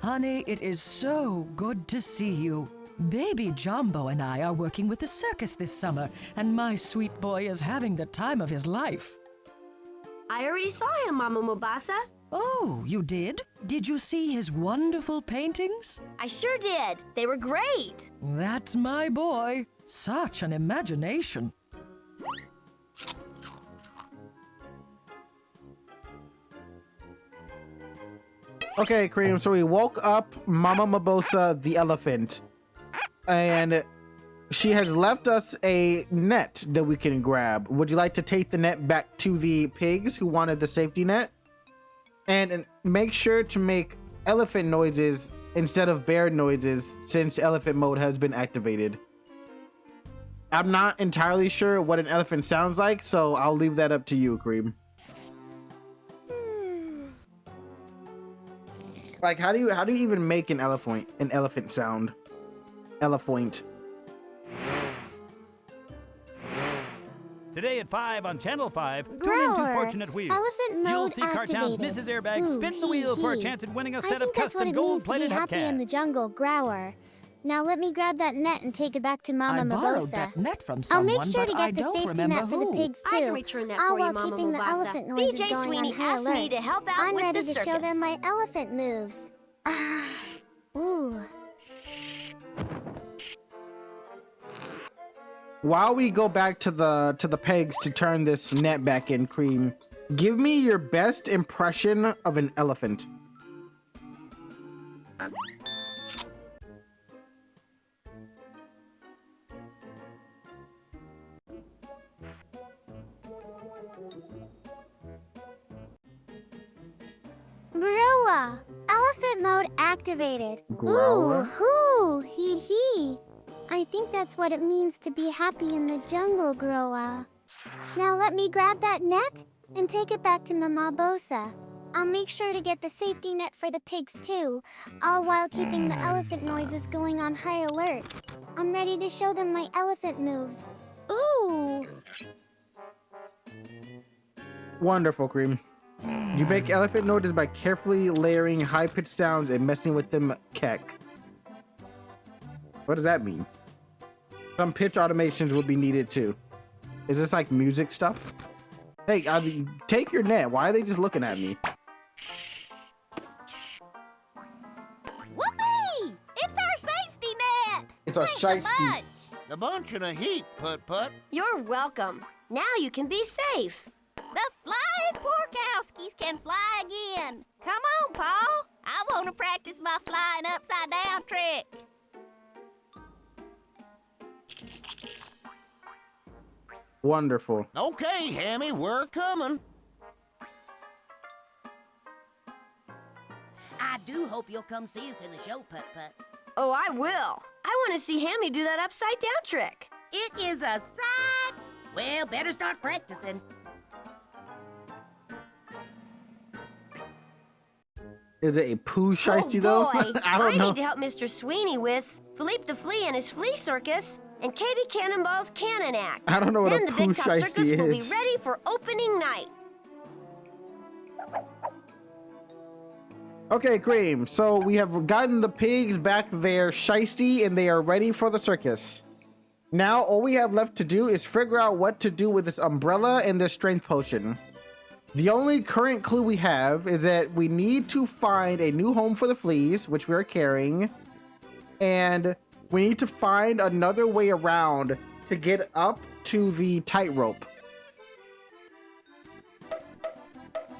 S12: Honey, it is so good to see you. Baby Jumbo and I are working with the circus this summer, and my sweet boy is having the time of his life.
S6: I already saw him, Mama Mobasa.
S12: Oh, you did? Did you see his wonderful paintings?
S6: I sure did. They were great.
S12: That's my boy. Such an imagination.
S1: Okay, Cream, so we woke up Mama Mobasa the elephant. And she has left us a net that we can grab. Would you like to take the net back to the pigs who wanted the safety net? And make sure to make elephant noises instead of bear noises since elephant mode has been activated. I'm not entirely sure what an elephant sounds like, so I'll leave that up to you, Cream. Like, how do you even make an elephant sound? Elephant.
S10: Today at 5 on Channel 5, tune
S3: Grower,
S10: into Fortunate Wheels.
S3: elephant mode
S10: You'll see Cartown's
S3: activated.
S10: Mrs. Airbag
S3: Ooh,
S10: spin the wheel for a chance at winning a
S3: I
S10: set of
S3: think that's what
S10: custom
S3: it means to be
S10: gold-plated
S3: happy in the
S10: hubcaps.
S3: jungle, Grower. Now let me grab that net and take it back to Mama
S12: I borrowed
S3: Mobasa.
S12: that net from
S3: I'll
S12: someone,
S3: make sure
S12: but
S3: to
S12: I
S3: get the
S12: don't
S3: safety
S12: remember
S3: net for the
S12: who.
S3: pigs
S6: I
S3: too.
S6: can return that
S3: All
S6: for you,
S3: while
S6: Mama
S3: keeping the
S6: Mobasa.
S3: elephant noises
S6: BJ
S3: going
S6: Sweeney
S3: on high
S6: asked me
S3: alert.
S6: to help out
S3: I'm
S6: with
S3: ready
S6: the
S3: to show
S6: circus.
S3: them my elephant moves. Ooh.
S1: While we go back to the pegs to turn this net back in, Cream, give me your best impression of an elephant.
S3: C.R.E.A.M, elephant mode activated.
S1: Grower?
S3: Ooh, hoo, hee hee. I think that's what it means to be happy in the jungle, C.R.E.A.M. Now let me grab that net and take it back to Mama Bosa. I'll make sure to get the safety net for the pigs too, all while keeping the elephant noises going on high alert. I'm ready to show them my elephant moves. Ooh!
S1: Wonderful, Cream. You make elephant noises by carefully layering high-pitched sounds and messing with them, Keck. What does that mean? Some pitch automations will be needed too. Is this like music stuff? Hey, take your net. Why are they just looking at me?
S6: Whoopee! It's our safety net!
S1: It's our shiesty.
S11: A bunch and a heap, Put-Put.
S6: You're welcome. Now you can be safe. The flying Porkowskis can fly again. Come on, Paul. I want to practice my flying upside down trick.
S1: Wonderful.
S11: Okay, Hammy, we're coming.
S17: I do hope you'll come see us in the show, Put-Put.
S6: Oh, I will. I want to see Hammy do that upside down trick.
S17: It is a sight. Well, better start practicing.
S1: Is it a poo shiesty though? I don't know.
S6: I need to help Mr. Sweeney with Philippe the Flea and his flea circus and Katie Cannonball's cannon act.
S1: I don't know what
S6: then
S1: a poo
S6: the Big Top Circus
S1: shiesty
S6: will be
S1: is.
S6: ready for opening night.
S1: Okay, Cream. So we have gotten the pigs back there shiesty and they are ready for the circus. Now all we have left to do is figure out what to do with this umbrella and this strength potion. The only current clue we have is that we need to find a new home for the fleas, which we are carrying, and we need to find another way around to get up to the tightrope.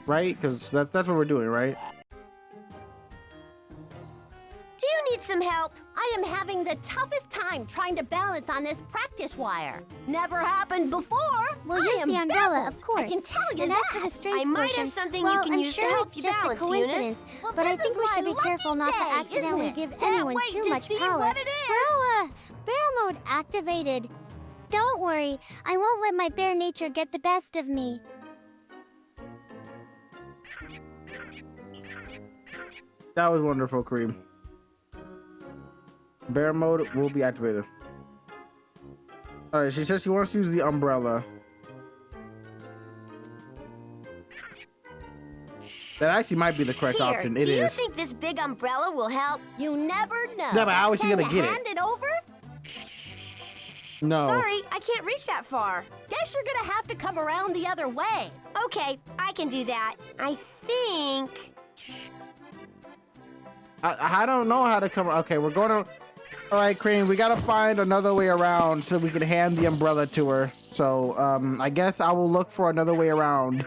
S1: Right? Because that's what we're doing, right?
S6: Do you need some help? I am having the toughest time trying to balance on this practice wire. Never happened before.
S3: We'll
S6: I
S3: use
S6: am
S3: the umbrella,
S6: baffled.
S3: of course.
S6: I can tell you
S3: and
S6: that.
S3: as for the strength
S6: I might
S3: potion,
S6: have something
S3: well,
S6: you can
S3: I'm
S6: use
S3: sure
S6: to help
S3: it's
S6: you
S3: just a
S6: balance,
S3: coincidence,
S6: Eunice. Well,
S3: but I
S6: this
S3: think
S6: is
S3: we should
S6: my
S3: be careful not to
S6: lucky day,
S3: accidentally
S6: isn't
S3: give
S6: it?
S3: anyone
S6: Can't
S3: too
S6: wait
S3: much
S6: to see
S3: power.
S6: what it is.
S3: Well, bear mode activated. Don't worry, I won't let my bear nature get the best of me.
S1: That was wonderful, Cream. Bear mode will be activated. Alright, she says she wants to use the umbrella. That actually might be the correct
S6: Here,
S1: option. It
S6: do you
S1: is.
S6: think this big umbrella will help? You never know.
S1: Yeah, but how is she
S6: Can
S1: gonna
S6: you
S1: get it?
S6: hand it over?
S1: No.
S6: Sorry, I can't reach that far. Guess you're gonna have to come around the other way. Okay, I can do that. I think...
S1: I don't know how to come. Okay, we're going to. All right, Cream, we gotta find another way around so we can hand the umbrella to her. So, I guess I will look for another way around.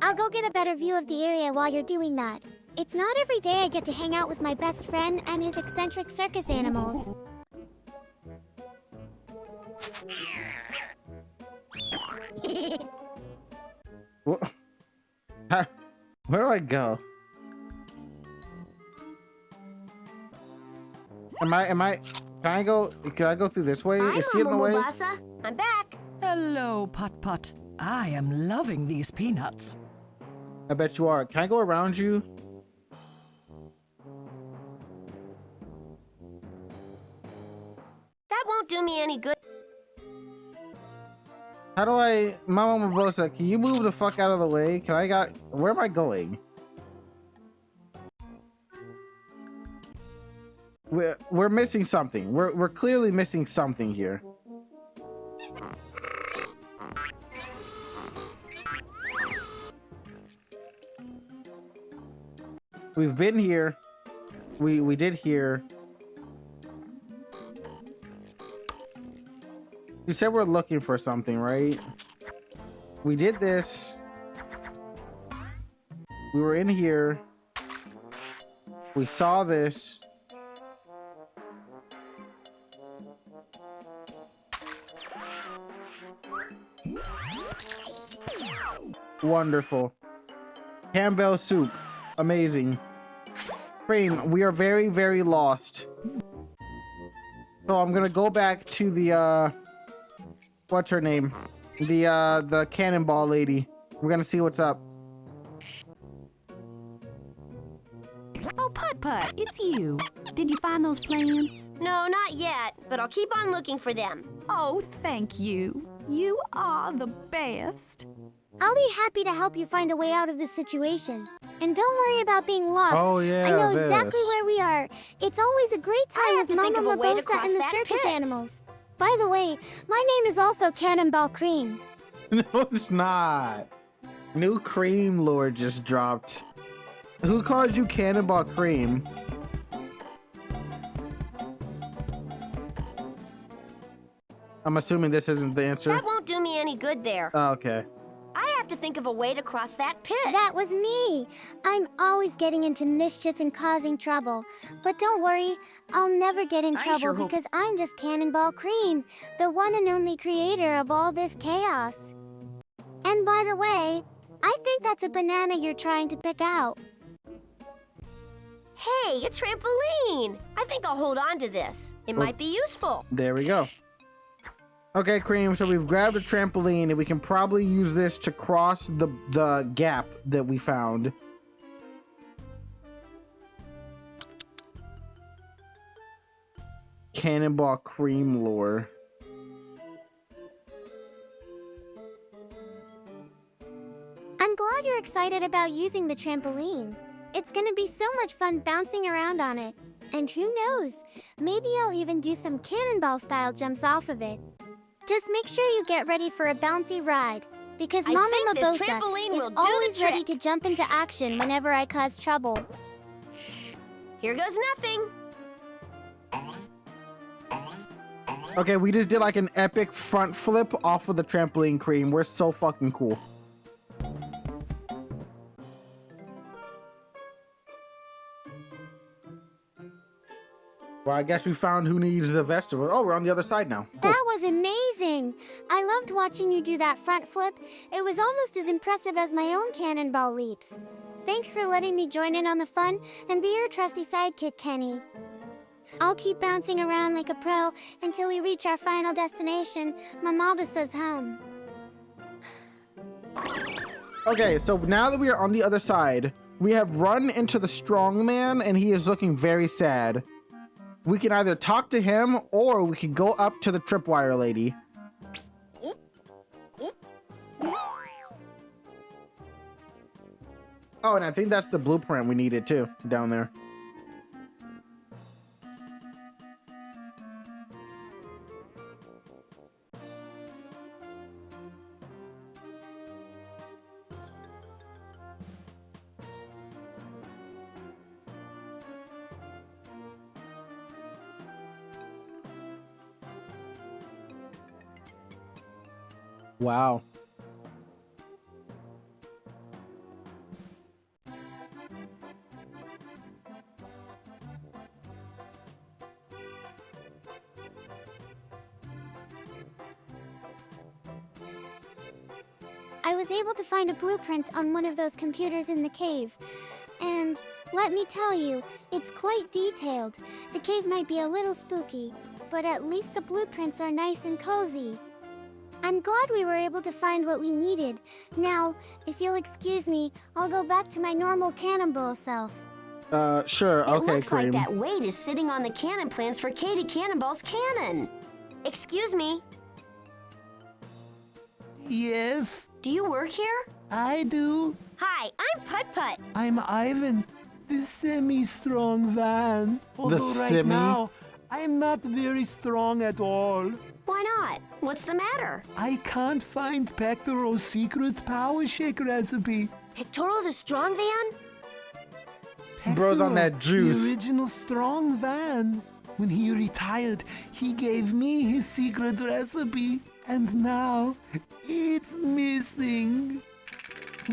S3: I'll go get a better view of the area while you're doing that. It's not every day I get to hang out with my best friend and his eccentric circus animals.
S1: What? Where do I go? Am I? Can I go through this way? Is she in the way?
S6: Mombasa. I'm back.
S12: Hello, Putt-Putt. I am loving these peanuts.
S1: I bet you are. Can I go around you?
S6: That won't do me any good.
S1: How do I, Mama Barbosa, can you move the fuck out of the way? Where am I going? We're missing something. We're clearly missing something here. We've been here. We did here. You said we're looking for something, right? We did this. We were in here. We saw this. Wonderful. Campbell soup. Amazing. Cream, we are very, very lost. So I'm gonna go back to the, what's her name? The cannonball lady. We're gonna see what's up.
S13: Oh, Putt-Putt, it's you. Did you find those plans?
S6: No, not yet, but I'll keep on looking for them.
S13: Oh, thank you. You are the best.
S3: I'll be happy to help you find a way out of this situation. And don't worry about being lost.
S1: Oh, yeah,
S3: I know
S1: this.
S3: exactly where we are. It's always a great time with Mama Mabosa and the circus animals. By the way, my name is also Cannonball Cream.
S1: No, it's not. New cream lore just dropped. Who called you Cannonball Cream? I'm assuming this isn't the answer.
S6: That won't do me any good there.
S1: Oh, okay.
S6: I have to think of a way to cross that pit.
S3: That was me. I'm always getting into mischief and causing trouble. But don't worry, I'll never get in trouble because I'm just Cannonball Cream, the one and only creator of all this chaos. And by the way, I think that's a banana you're trying to pick out.
S6: Hey, a trampoline! I think I'll hold on to this. It might be useful.
S1: There we go. Okay, Cream, so we've grabbed a trampoline and we can probably use this to cross the gap that we found. Cannonball Cream lore.
S3: I'm glad you're excited about using the trampoline. It's gonna be so much fun bouncing around on it. And who knows, maybe I'll even do some cannonball style jumps off of it. Just make sure you get ready for a bouncy ride, because Mama Mabosa is always ready to jump into action whenever I cause trouble.
S6: Here goes nothing.
S1: Okay, we just did like an epic front flip off of the trampoline, Cream. We're so fucking cool. Well, I guess we found who needs the vegetable. Oh, we're on the other side now. Cool.
S3: That was amazing! I loved watching you do that front flip. It was almost as impressive as my own cannonball leaps. Thanks for letting me join in on the fun and be your trusty sidekick, Kenny. I'll keep bouncing around like a pro until we reach our final destination, Mamabasa's home.
S1: Okay, so now that we are on the other side, we have run into the strong man and he is looking very sad. We can either talk to him or we can go up to the tripwire lady. Oh, and I think that's the blueprint we needed too, down there. Wow.
S3: I was able to find a blueprint on one of those computers in the cave. And let me tell you, it's quite detailed. The cave might be a little spooky, but at least the blueprints are nice and cozy. I'm glad we were able to find what we needed. Now, if you'll excuse me, I'll go back to my normal cannonball self.
S1: Sure, okay,
S6: It looks
S1: Cream.
S6: like that weight is sitting on the cannon plans for Katie Cannonball's cannon. Excuse me.
S5: Yes?
S6: Do you work here?
S5: I do.
S6: Hi, I'm Putt-Putt.
S5: I'm Ivan, the semi-strong van. Although right now, I'm not very strong at all.
S6: Why not? What's the matter?
S5: I can't find Pectoro's secret power shake recipe.
S6: Pectoro the strong van?
S1: Bro's on that juice.
S5: The original strong van. When he retired, he gave me his secret recipe. And now, it's missing.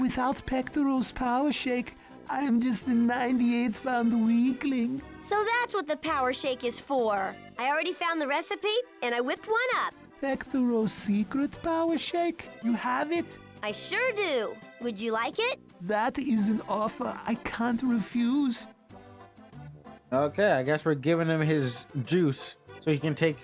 S5: Without Pectoro's power shake, I'm just a 98th pound weakling.
S6: So that's what the power shake is for. I already found the recipe, and I whipped one up.
S5: Pectoro's secret power shake? You have it?
S6: I sure do. Would you like it?
S5: That is an offer I can't refuse.
S1: Okay, I guess we're giving him his juice so he can take...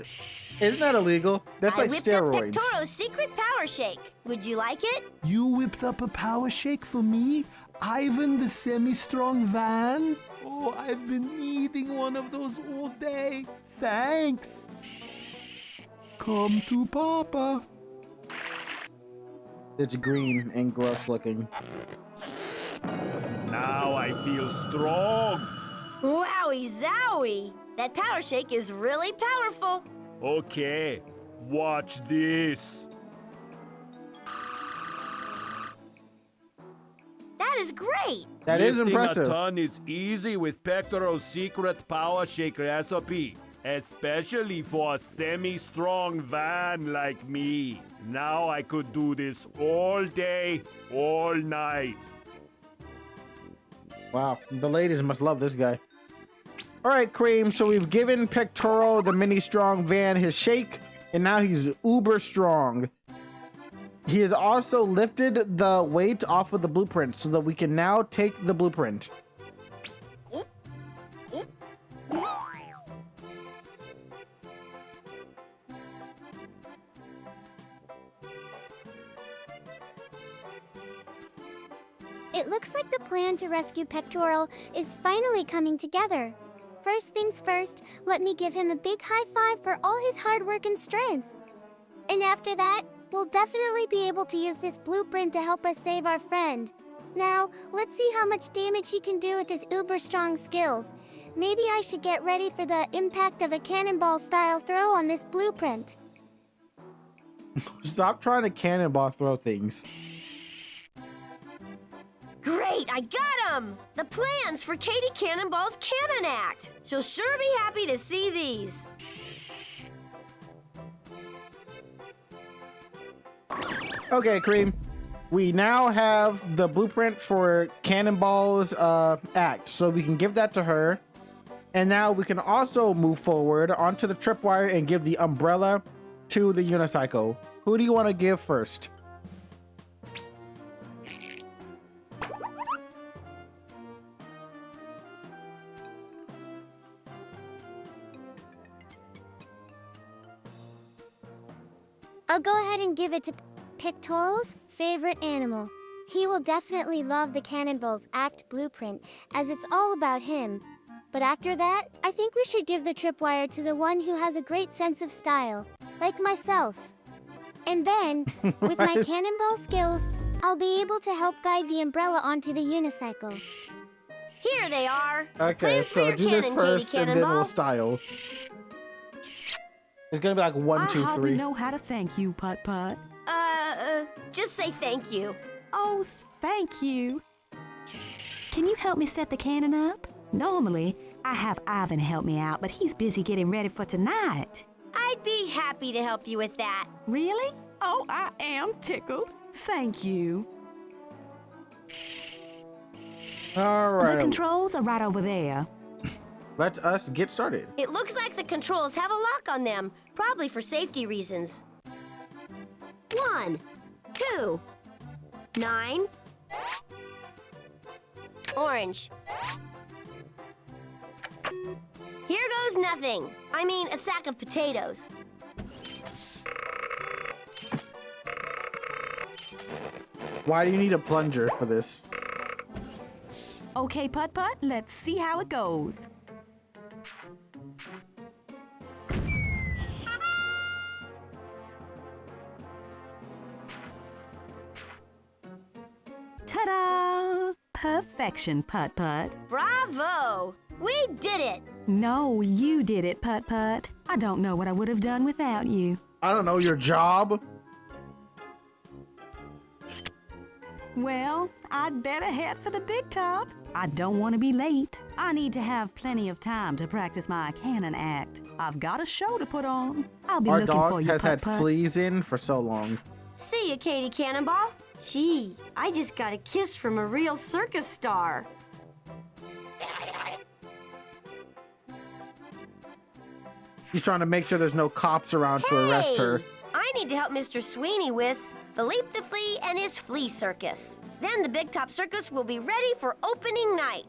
S1: Isn't that illegal? That's like steroids.
S6: I whipped up Pectoro's secret power shake. Would you like it?
S5: You whipped up a power shake for me? Ivan the semi-strong van? Oh, I've been needing one of those all day. Thanks. Come to Papa.
S1: It's green and gross looking.
S14: Now I feel strong.
S6: Wowie zowie! That power shake is really powerful.
S14: Okay, watch this.
S6: That is great.
S1: That is
S14: Lifting
S1: impressive.
S14: a ton is easy with Pectoral's secret power shake recipe, especially for a semi-strong van like me. Now I could do this all day, all night.
S1: Wow, the ladies must love this guy. All right, Cream, so we've given Pectoral, the mini strong van, his shake, and now he's uber strong. He has also lifted the weight off of the blueprint so that we can now take the blueprint.
S3: It looks like the plan to rescue Pectoral is finally coming together. First things first, let me give him a big high five for all his hard work and strength. And after that, we'll definitely be able to use this blueprint to help us save our friend. Now, let's see how much damage he can do with his uber strong skills. Maybe I should get ready for the impact of a cannonball-style throw on this blueprint.
S1: Stop trying to cannonball throw things.
S6: Great, I got 'em! The plans for Katie Cannonball's Cannon Act. She'll sure be happy to see these.
S1: Okay, Cream. We now have the blueprint for Cannonball's act, so we can give that to her. And now we can also move forward onto the tripwire and give the umbrella to the unicycle. Who do you want to give first?
S3: I'll go ahead and give it to Pectoral's favorite animal. He will definitely love the Cannonball's Act blueprint, as it's all about him. But after that, I think we should give the tripwire to the one who has a great sense of style, like myself. And then, with my cannonball skills, I'll be able to help guide the umbrella onto the unicycle.
S6: Here they are.
S1: Okay, so do this first and then we'll style. It's gonna be like 1, 2, 3.
S13: I hardly know how to thank you, Putt-Putt.
S6: Just say thank you.
S13: Oh, thank you. Can you help me set the cannon up? Normally, I have Ivan help me out, but he's busy getting ready for tonight.
S6: I'd be happy to help you with that.
S13: Really? Oh, I am tickled. Thank you.
S1: All right.
S13: The controls are right over there.
S1: Let us get started.
S6: It looks like the controls have a lock on them, probably for safety reasons. 1, 2, 9. Orange. Here goes nothing. I mean, a sack of potatoes.
S1: Why do you need a plunger for this?
S13: Okay, Putt-Putt, let's see how it goes. Ta-da! Perfection, Putt-Putt.
S6: Bravo! We did it!
S13: No, you did it, Putt-Putt. I don't know what I would have done without you.
S1: I don't know, your job?
S13: Well, I'd better head for the big top. I don't want to be late. I need to have plenty of time to practice my cannon act. I've got a show to put on. I'll be
S1: Our
S13: looking
S1: dog
S13: for you,
S1: has had
S13: Putt-Putt.
S1: fleas in for so long.
S6: See ya, Katie Cannonball. Gee, I just got a kiss from a real circus star.
S1: He's trying to make sure there's no cops around to arrest her.
S6: I need to help Mr. Sweeney with Philippe the Flea and his flea circus. Then the Big Top Circus will be ready for opening night.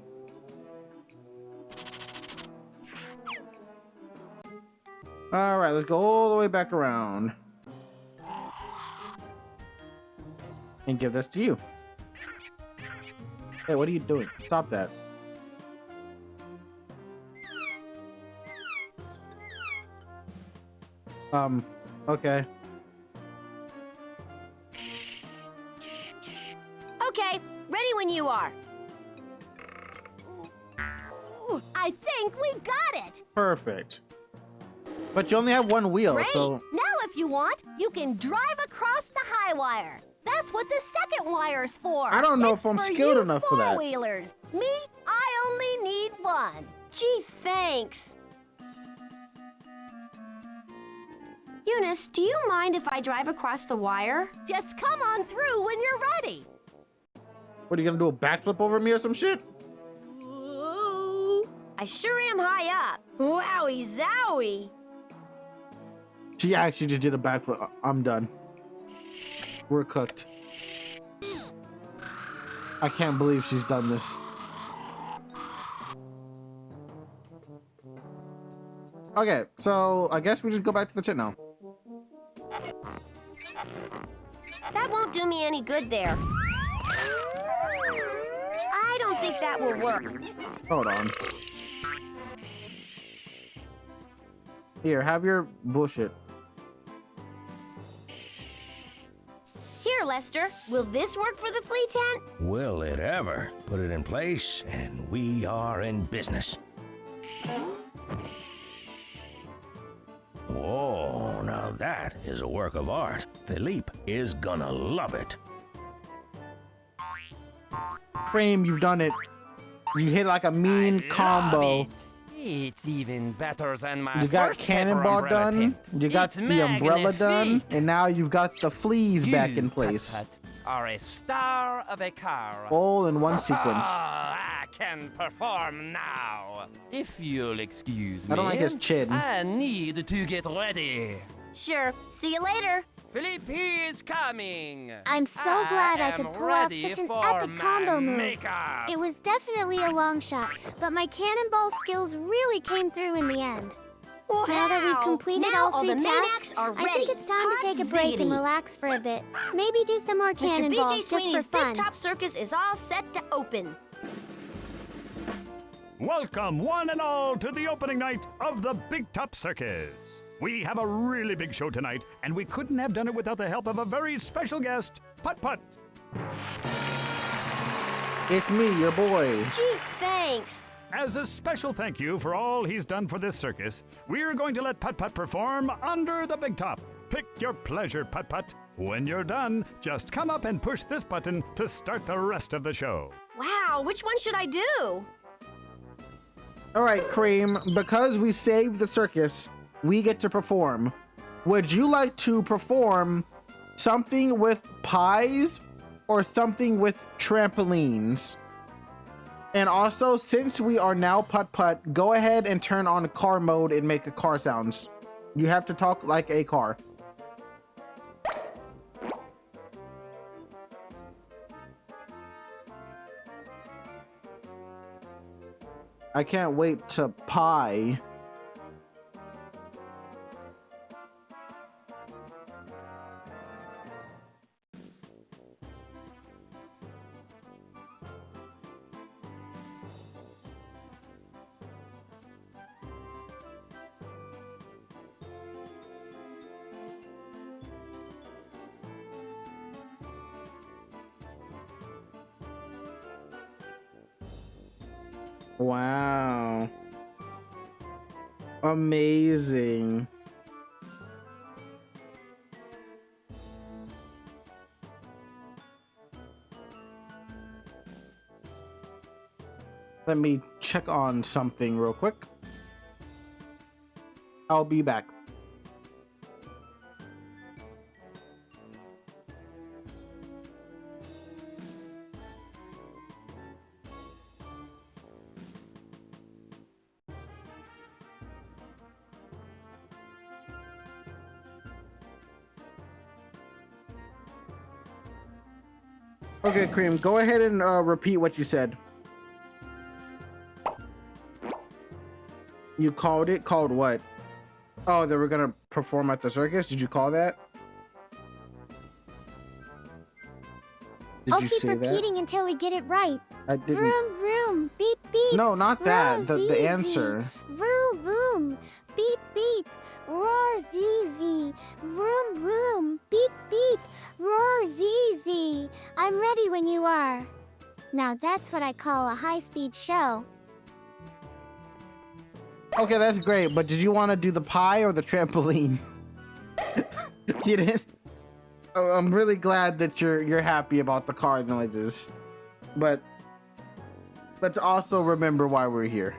S1: All right, let's go all the way back around. And give this to you. Hey, what are you doing? Stop that. Okay.
S6: Okay, ready when you are. I think we got it.
S1: Perfect. But you only have one wheel,
S6: Great.
S1: so...
S6: Now, if you want, you can drive across the high wire. That's what the second wire's for.
S1: I don't know
S6: It's
S1: if I'm
S6: for
S1: skilled
S6: you
S1: enough for that.
S6: four-wheelers. Me, I only need one. Gee, thanks. Eunice, do you mind if I drive across the wire? Just come on through when you're ready.
S1: What, are you gonna do a backflip over me or some shit?
S6: Ooh, I sure am high up. Wowie zowie.
S1: She actually just did a backflip. I'm done. We're cooked. I can't believe she's done this. Okay, so I guess we just go back to the chat now.
S6: That won't do me any good there. I don't think that will work.
S1: Hold on. Here, have your bullshit.
S6: Here, Lester, will this work for the flea tent?
S9: Will it ever? Put it in place, and we are in business. Whoa, now that is a work of art. Philippe is gonna love it.
S1: C.R.E.A.M, you've done it. You hit like a mean combo.
S16: It's even better than my
S1: You got
S16: first
S1: cannonball
S16: paper umbrella
S1: done,
S16: tent.
S1: you got
S16: It's
S1: the umbrella done,
S16: magnifique.
S1: and now you've got the fleas back in place.
S16: Put-Put, are a star of a car.
S1: All in one sequence.
S16: I can perform now. If you'll excuse me.
S1: I don't like his chin.
S16: I need to get ready.
S6: Sure. See you later.
S16: Philippe is coming.
S3: I'm so glad I could
S16: am
S3: pull off
S16: ready
S3: such an
S16: for
S3: epic
S16: my
S3: combo move.
S16: makeup.
S3: It was definitely a long shot, but my cannonball skills really came through in the end.
S6: Wow.
S3: Now that we've completed
S6: Now
S3: all three
S6: the main
S3: tasks,
S6: acts are
S3: I think
S6: ready.
S3: it's time to
S6: Hot
S3: take a break and
S6: ziggity.
S3: relax for a bit. Maybe do some more
S6: Mr.
S3: cannonballs
S6: BJ
S3: just for
S6: Sweeney's
S3: fun.
S6: Big Top Circus is all set to open.
S7: Welcome, one and all, to the opening night of the Big Top Circus. We have a really big show tonight, and we couldn't have done it without the help of a very special guest, Putt-Putt.
S1: It's me, your boy.
S6: Gee, thanks.
S7: As a special thank you for all he's done for this circus, we're going to let Putt-Putt perform under the big top. Pick your pleasure, Putt-Putt. When you're done, just come up and push this button to start the rest of the show.
S6: Wow, which one should I do?
S1: All right, C.R.E.A.M, because we saved the circus, we get to perform. Would you like to perform something with pies or something with trampolines? And also, since we are now Putt-Putt, go ahead and turn on car mode and make a car sounds. You have to talk like a car. I can't wait to pie. Wow. Amazing. Let me check on something real quick. I'll be back. Okay, C.R.E.A.M, go ahead and repeat what you said. You called it? Called what? Oh, that we're gonna perform at the circus? Did you call that? Did
S3: I'll
S1: you
S3: keep
S1: say
S3: repeating
S1: that?
S3: until we get it right.
S1: I didn't.
S3: Vroom, vroom, beep, beep.
S1: No, not that.
S3: Roar,
S1: The
S3: zee,
S1: answer.
S3: zee. Vroom, vroom, beep, beep. Roar, zee, zee. ready when you are. Now that's what I call a high-speed show.
S1: Okay, that's great, but did you want to do the pie or the trampoline? You didn't? Oh, I'm really glad that you're happy about the car noises. But let's also remember why we're here.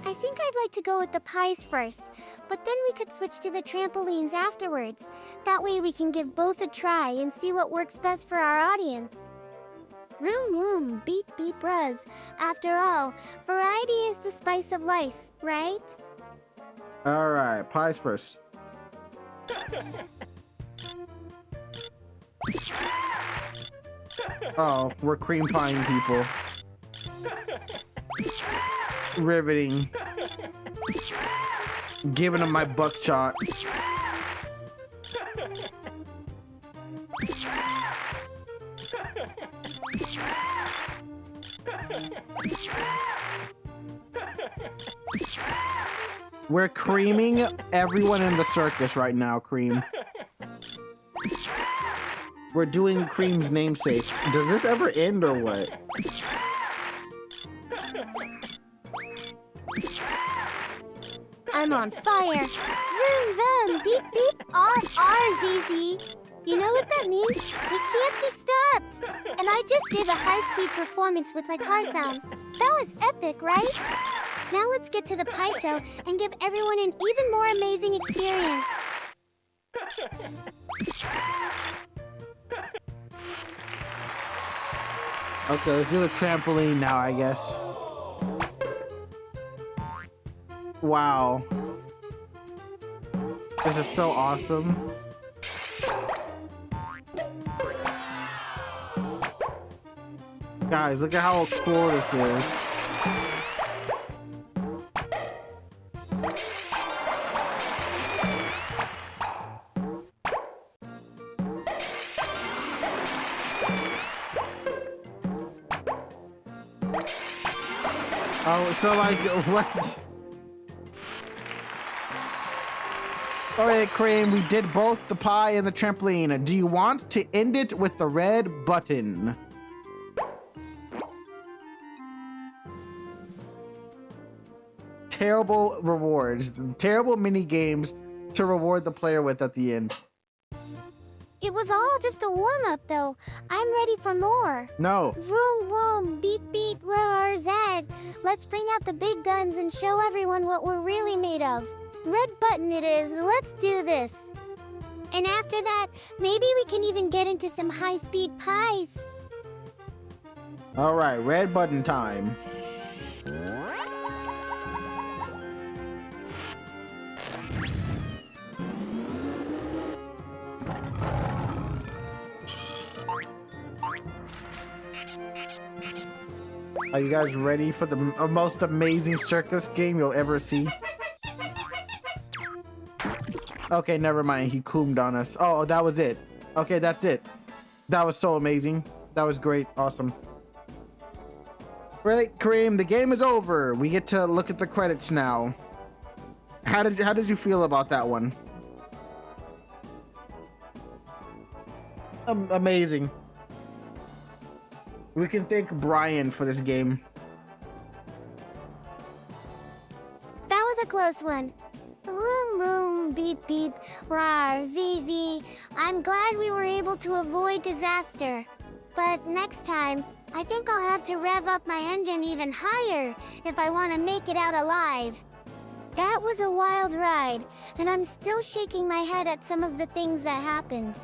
S3: I think I'd like to go with the pies first, but then we could switch to the trampolines afterwards. That way we can give both a try and see what works best for our audience. Room, room, beep, beep, buzz. After all, variety is the spice of life, right?
S1: Alright, pies first. Oh, we're cream pieing people. Riveting. Giving them my buckshot. We're creaming everyone in the circus right now, Cream. We're doing Cream's namesake. Does this ever end or what?
S3: I'm on fire. Vroom, vroom, beep, beep, R-R-Z-Z. You know what that means? We can't be stopped. And I just gave a high-speed performance with my car sounds. That was epic, right? Now let's get to the pie show and give everyone an even more amazing experience.
S1: Okay, let's do the trampoline now, I guess. Wow. This is so awesome. Guys, look at how cool this is. Oh, so like, what? Alright, Cream, we did both the pie and the trampoline. Do you want to end it with the red button? Terrible rewards. Terrible mini games to reward the player with at the end.
S3: It was all just a warm-up, though. I'm ready for more.
S1: No.
S3: Vroom, vroom, beep, beep, roar, zed. Let's bring out the big guns and show everyone what we're really made of. Red button it is. Let's do this. And after that, maybe we can even get into some high-speed pies.
S1: All right, red button time. Are you guys ready for the most amazing circus game you'll ever see? Okay, never mind. He coomed on us. Oh, that was it. Okay, that's it. That was so amazing. That was great. Awesome. Right, Cream, the game is over. We get to look at the credits now. How did you feel about that one? Amazing. We can thank Brian for this game.
S3: That was a close one. Room, room, beep, beep, rawr, zee. I'm glad we were able to avoid disaster. But next time, I think I'll have to rev up my engine even higher if I want to make it out alive. That was a wild ride, and I'm still shaking my head at some of the things that happened.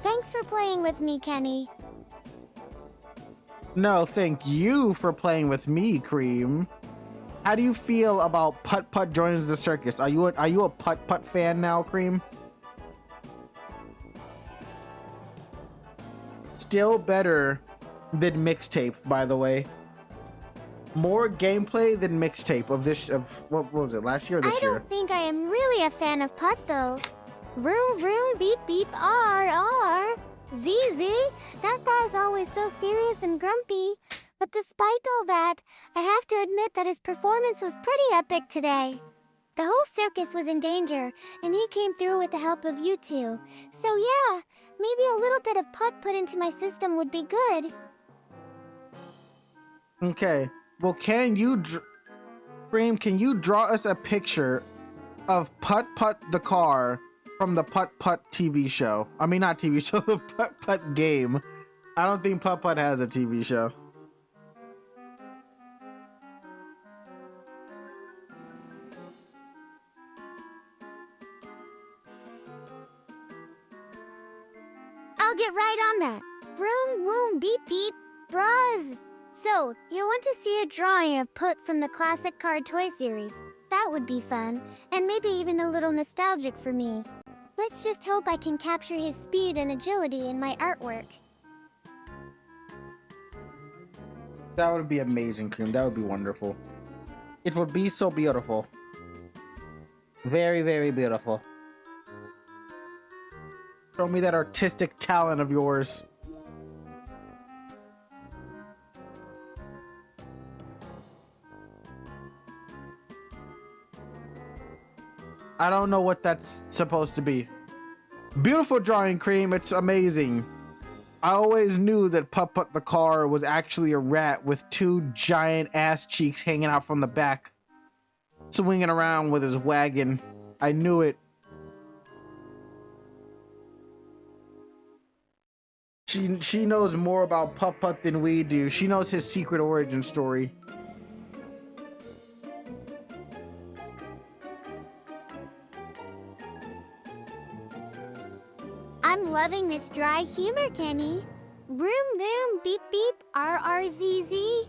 S3: Thanks for playing with me, Kenny.
S1: No, thank you for playing with me, Cream. How do you feel about Putt Putt joins the circus? Are you a Putt Putt fan now, Cream? Still better than mixtape, by the way. More gameplay than mixtape of what was it, last year or this year?
S3: I don't think I am really a fan of Putt, though. Vroom, vroom, beep, beep, R. ZZ, that guy's always so serious and grumpy. But despite all that, I have to admit that his performance was pretty epic today. The whole circus was in danger, and he came through with the help of you two. So yeah, maybe a little bit of Putt put into my system would be good.
S1: Okay. Well, can you, Cream, can you draw us a picture of Putt Putt the car from the Putt Putt TV show? I mean, not TV show, the Putt Putt game. I don't think Putt Putt has a TV show.
S3: I'll get right on that. Vroom, woom, beep, beep, bras. So, you want to see a drawing of Putt from the classic card toy series? That would be fun, and maybe even a little nostalgic for me. Let's just hope I can capture his speed and agility in my artwork.
S1: That would be amazing, Cream. That would be wonderful. It would be so beautiful. Very, very beautiful. Show me that artistic talent of yours. I don't know what that's supposed to be. Beautiful drawing, Cream. It's amazing. I always knew that Putt Putt the car was actually a rat with two giant ass cheeks hanging out from the back, swinging around with his wagon. I knew it. She knows more about Putt Putt than we do. She knows his secret origin story.
S3: I'm loving this dry humor, Kenny. Vroom, vroom, beep, beep, RRZZ.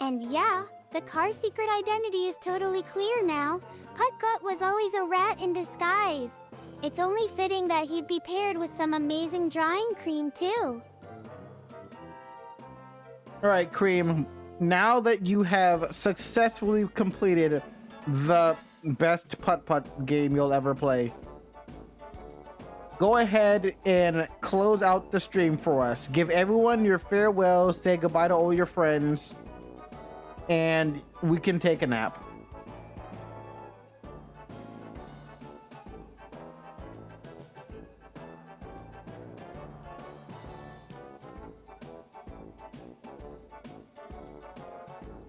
S3: And yeah, the car's secret identity is totally clear now. Putt Putt was always a rat in disguise. It's only fitting that he'd be paired with some amazing drawing cream, too.
S1: Alright, Cream. Now that you have successfully completed the best Putt Putt game you'll ever play, go ahead and close out the stream for us. Give everyone your farewells, say goodbye to all your friends, and we can take a nap.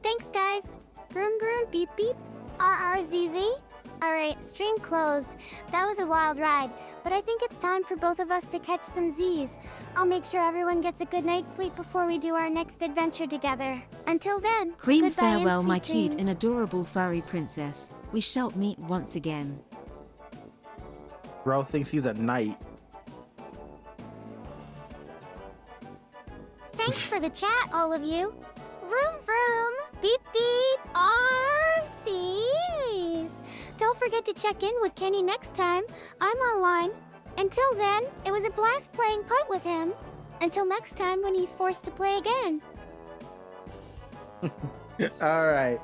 S3: Thanks, guys. Vroom, vroom, beep, beep, RRZZ. Alright, stream closed. That was a wild ride, but I think it's time for both of us to catch some Z's. I'll make sure everyone gets a good night's sleep before we do our next adventure together. Until then,
S18: Cream,
S3: goodbye and
S18: farewell,
S3: sweet
S18: my cute
S3: dreams.
S18: and adorable furry princess. We shall meet once again.
S1: Bro thinks he's a knight.
S3: Thanks for the chat, all of you. Vroom, vroom, beep, beep, RCs. Don't forget to check in with Kenny next time. I'm online. Until then, it was a blast playing Putt with him. Until next time when he's forced to play again.
S1: Alright.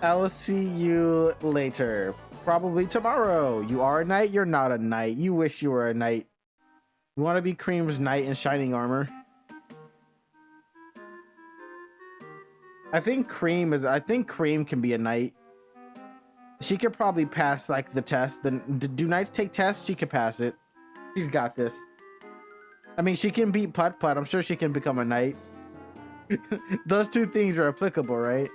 S1: I will see you later. Probably tomorrow. You are a knight, you're not a knight. You wish you were a knight. You want to be Cream's knight in shining armor? I think Cream can be a knight. She could probably pass like the test. Then do knights take tests? She could pass it. She's got this. I mean, she can beat Putt Putt. I'm sure she can become a knight. Those two things are applicable, right?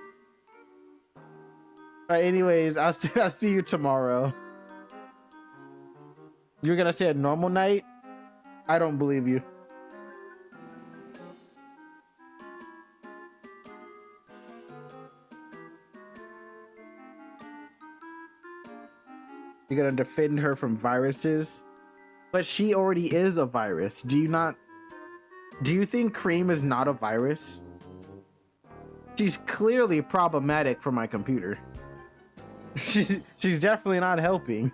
S1: Alright, anyways, I'll see you tomorrow. You're gonna say a normal knight? I don't believe you. You're gonna defend her from viruses? But she already is a virus. Do you think Cream is not a virus? She's clearly problematic for my computer. She's definitely not helping.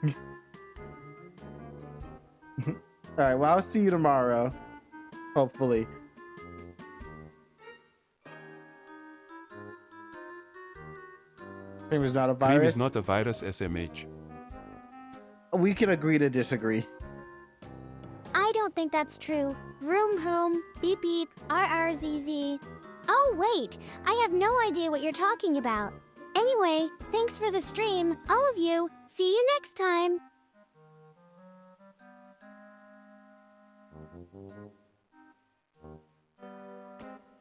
S1: Alright, well, I'll see you tomorrow. Hopefully. Cream is not a virus?
S19: Cream is not a virus, SMH.
S1: We can agree to disagree.
S3: I don't think that's true. Vroom, vroom, beep, beep, RRZZ. Oh, wait. I have no idea what you're talking about. Anyway, thanks for the stream, all of you. See you next time.